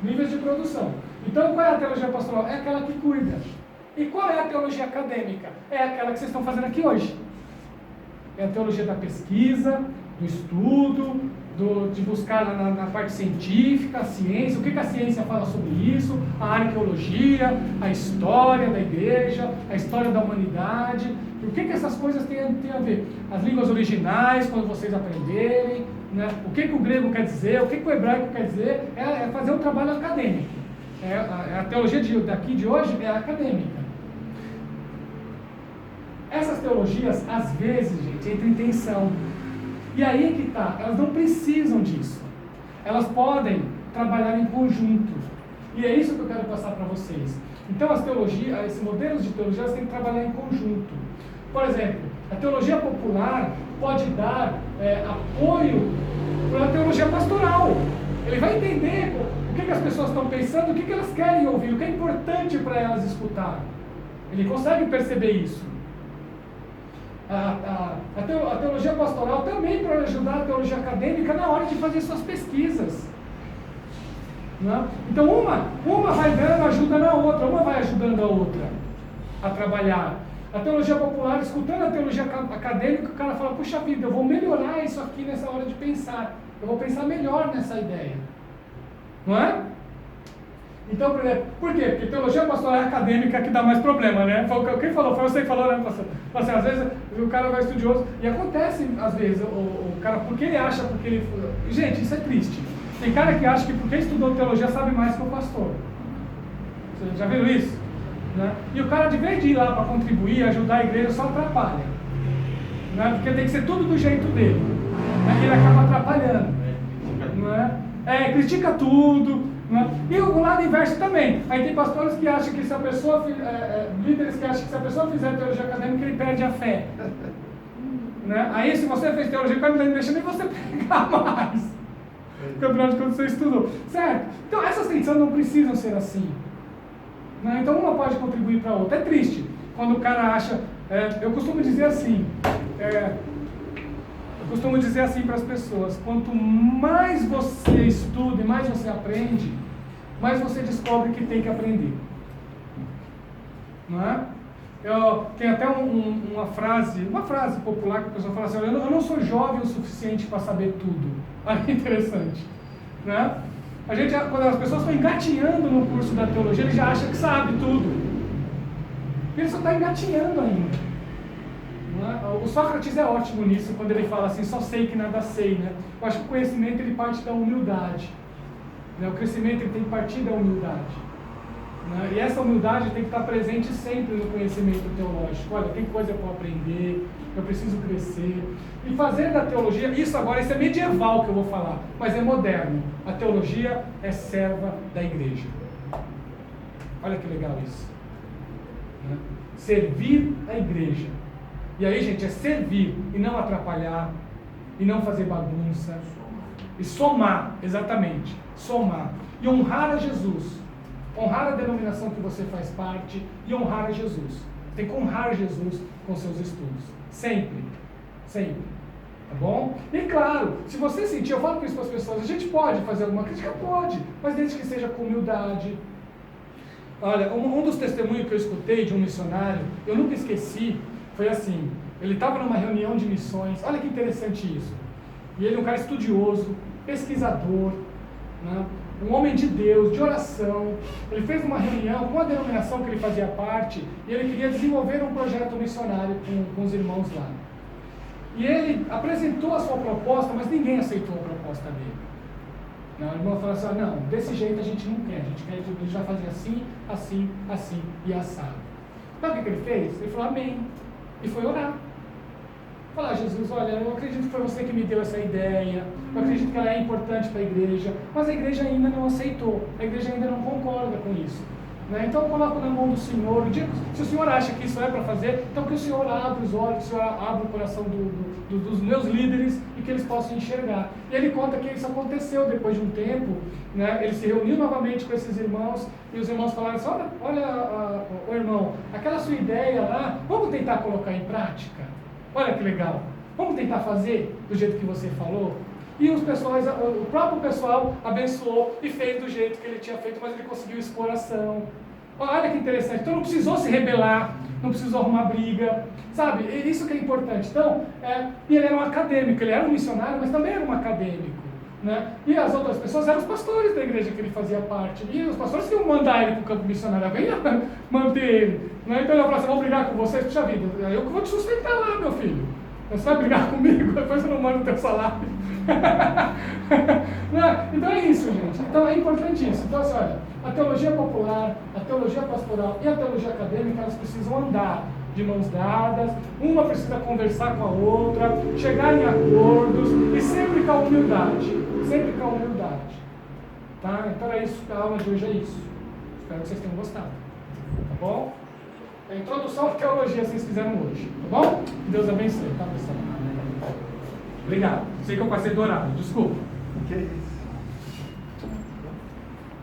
níveis de produção. Então, qual é a teologia pastoral? É aquela que cuida. E qual é a teologia acadêmica? É aquela que vocês estão fazendo aqui hoje. É a teologia da pesquisa, do estudo, de buscar na parte científica, a ciência, o que a ciência fala sobre isso, a arqueologia, a história da igreja, a história da humanidade, o que essas coisas têm a ver? As línguas originais, quando vocês aprenderem, né? O que o grego quer dizer, o que o hebraico quer dizer, é fazer um trabalho acadêmico. A teologia daqui de hoje é acadêmica. Essas teologias, às vezes, gente, entram em tensão. E aí é que está, elas não precisam disso. Elas podem trabalhar em conjunto. E é isso que eu quero passar para vocês. Então, as teologias, esses modelos de teologia, elas têm que trabalhar em conjunto. Por exemplo, a teologia popular pode dar apoio para a teologia pastoral. Ele vai entender o que as pessoas estão pensando, o que elas querem ouvir, o que é importante para elas escutar. Ele consegue perceber isso. A teologia pastoral também pode ajudar a teologia acadêmica na hora de fazer suas pesquisas. Né? Então uma vai dando ajuda na outra, uma vai ajudando a outra a trabalhar. A teologia popular, escutando a teologia acadêmica, o cara fala, puxa vida, eu vou melhorar isso aqui nessa hora de pensar. Eu vou pensar melhor nessa ideia. Não é? Então, por quê? Porque teologia pastoral é acadêmica que dá mais problema, né? Quem falou? Foi você que falou, né, pastor? Assim, às vezes o cara vai estudioso, e acontece, às vezes, o cara, porque ele acha, porque ele... Gente, isso é triste. Tem cara que acha que porque estudou teologia sabe mais que o pastor. Vocês já viram isso? Né? E o cara, de vez de ir lá para contribuir, ajudar a igreja, só atrapalha. Né? Porque tem que ser tudo do jeito dele. Aí ele acaba atrapalhando. Não é? Critica tudo. E o lado inverso também. Aí tem pastores que acham que se a pessoa, líderes que acham que se a pessoa fizer teologia acadêmica, ele perde a fé. Né? Aí se você fez teologia acadêmica, não deixa nem você pregar mais. Porque afinal de contas você estudou. Certo? Então essas tensões não precisam ser assim. Né? Então uma pode contribuir para a outra. É triste quando o cara acha... eu costumo dizer assim... Eu costumo dizer assim para as pessoas, quanto mais você estuda e mais você aprende, mais você descobre que tem que aprender. Não é? Tem até uma frase popular que a pessoa fala assim, eu não sou jovem o suficiente para saber tudo. Olha que interessante. Né? Quando as pessoas estão engatinhando no curso da teologia, ele já acha que sabe tudo. Ele só está engatinhando ainda. O Sócrates é ótimo nisso, quando ele fala assim, só sei que nada sei, né? Eu acho que o conhecimento ele parte da humildade, né? O crescimento ele tem que partir da humildade, né? E essa humildade tem que estar presente sempre no conhecimento teológico. Olha, tem coisa para eu aprender, eu preciso crescer. E fazer da teologia, isso é medieval que eu vou falar, mas é moderno. A teologia é serva da igreja. Olha que legal isso, né? Servir a igreja. E aí, gente, é servir e não atrapalhar, e não fazer bagunça, e somar, exatamente, somar. E honrar a Jesus, honrar a denominação que você faz parte e honrar a Jesus. Tem que honrar Jesus com seus estudos, sempre, sempre, tá bom? E claro, se você sentir, eu falo isso para as pessoas, a gente pode fazer alguma crítica? Pode, mas desde que seja com humildade. Olha, um dos testemunhos que eu escutei de um missionário, eu nunca esqueci, foi assim, ele estava numa reunião de missões, olha que interessante isso, e ele é um cara estudioso, pesquisador, né? Um homem de Deus, de oração. Ele fez uma reunião com a denominação que ele fazia parte e ele queria desenvolver um projeto missionário com os irmãos lá. E ele apresentou a sua proposta, mas ninguém aceitou a proposta dele. Não, o irmão falou assim, não, desse jeito a gente não quer, a gente quer que ele já fazer assim, assim, assim e assado. Sabe o que ele fez? Ele falou amém e foi orar. Falar, Jesus, olha, eu acredito que foi você que me deu essa ideia, eu acredito que ela é importante para a igreja, mas a igreja ainda não aceitou, a igreja ainda não concorda com isso. Né? Então eu coloco na mão do Senhor, se o Senhor acha que isso é para fazer, então que o Senhor abra os olhos, que o Senhor abra o coração dos meus líderes e que eles possam enxergar. E ele conta que isso aconteceu depois de um tempo, né? Ele se reuniu novamente com esses irmãos e os irmãos falaram assim, olha, irmão, aquela sua ideia lá, vamos tentar colocar em prática? Olha que legal, vamos tentar fazer do jeito que você falou? E o próprio pessoal abençoou e fez do jeito que ele tinha feito, mas ele conseguiu expor a ação. Olha que interessante, então não precisou se rebelar, não precisou arrumar briga, sabe? Isso que é importante. Então, e ele era um acadêmico, ele era um missionário, mas também era um acadêmico. Né? E as outras pessoas eram os pastores da igreja que ele fazia parte. E os pastores que iam mandar ele para o campo missionário, alguém ia manter ele. Né? Então ele falou assim, vou brigar com vocês, puxa vida, eu vou te sustentar lá, meu filho. Você vai brigar comigo, depois eu não mando o teu salário. Então é isso, gente. Então é importante isso. Então assim, olha, a teologia popular, a teologia pastoral e a teologia acadêmica, elas precisam andar de mãos dadas, uma precisa conversar com a outra, chegar em acordos e sempre com a humildade. Sempre com a humildade. Tá? Então é isso, a aula de hoje é isso. Espero que vocês tenham gostado. Tá bom? A introdução à teologia vocês fizeram hoje. Tá bom? Deus abençoe, tá, pessoal? Obrigado. Sei que eu passei do horário, desculpa. Que isso?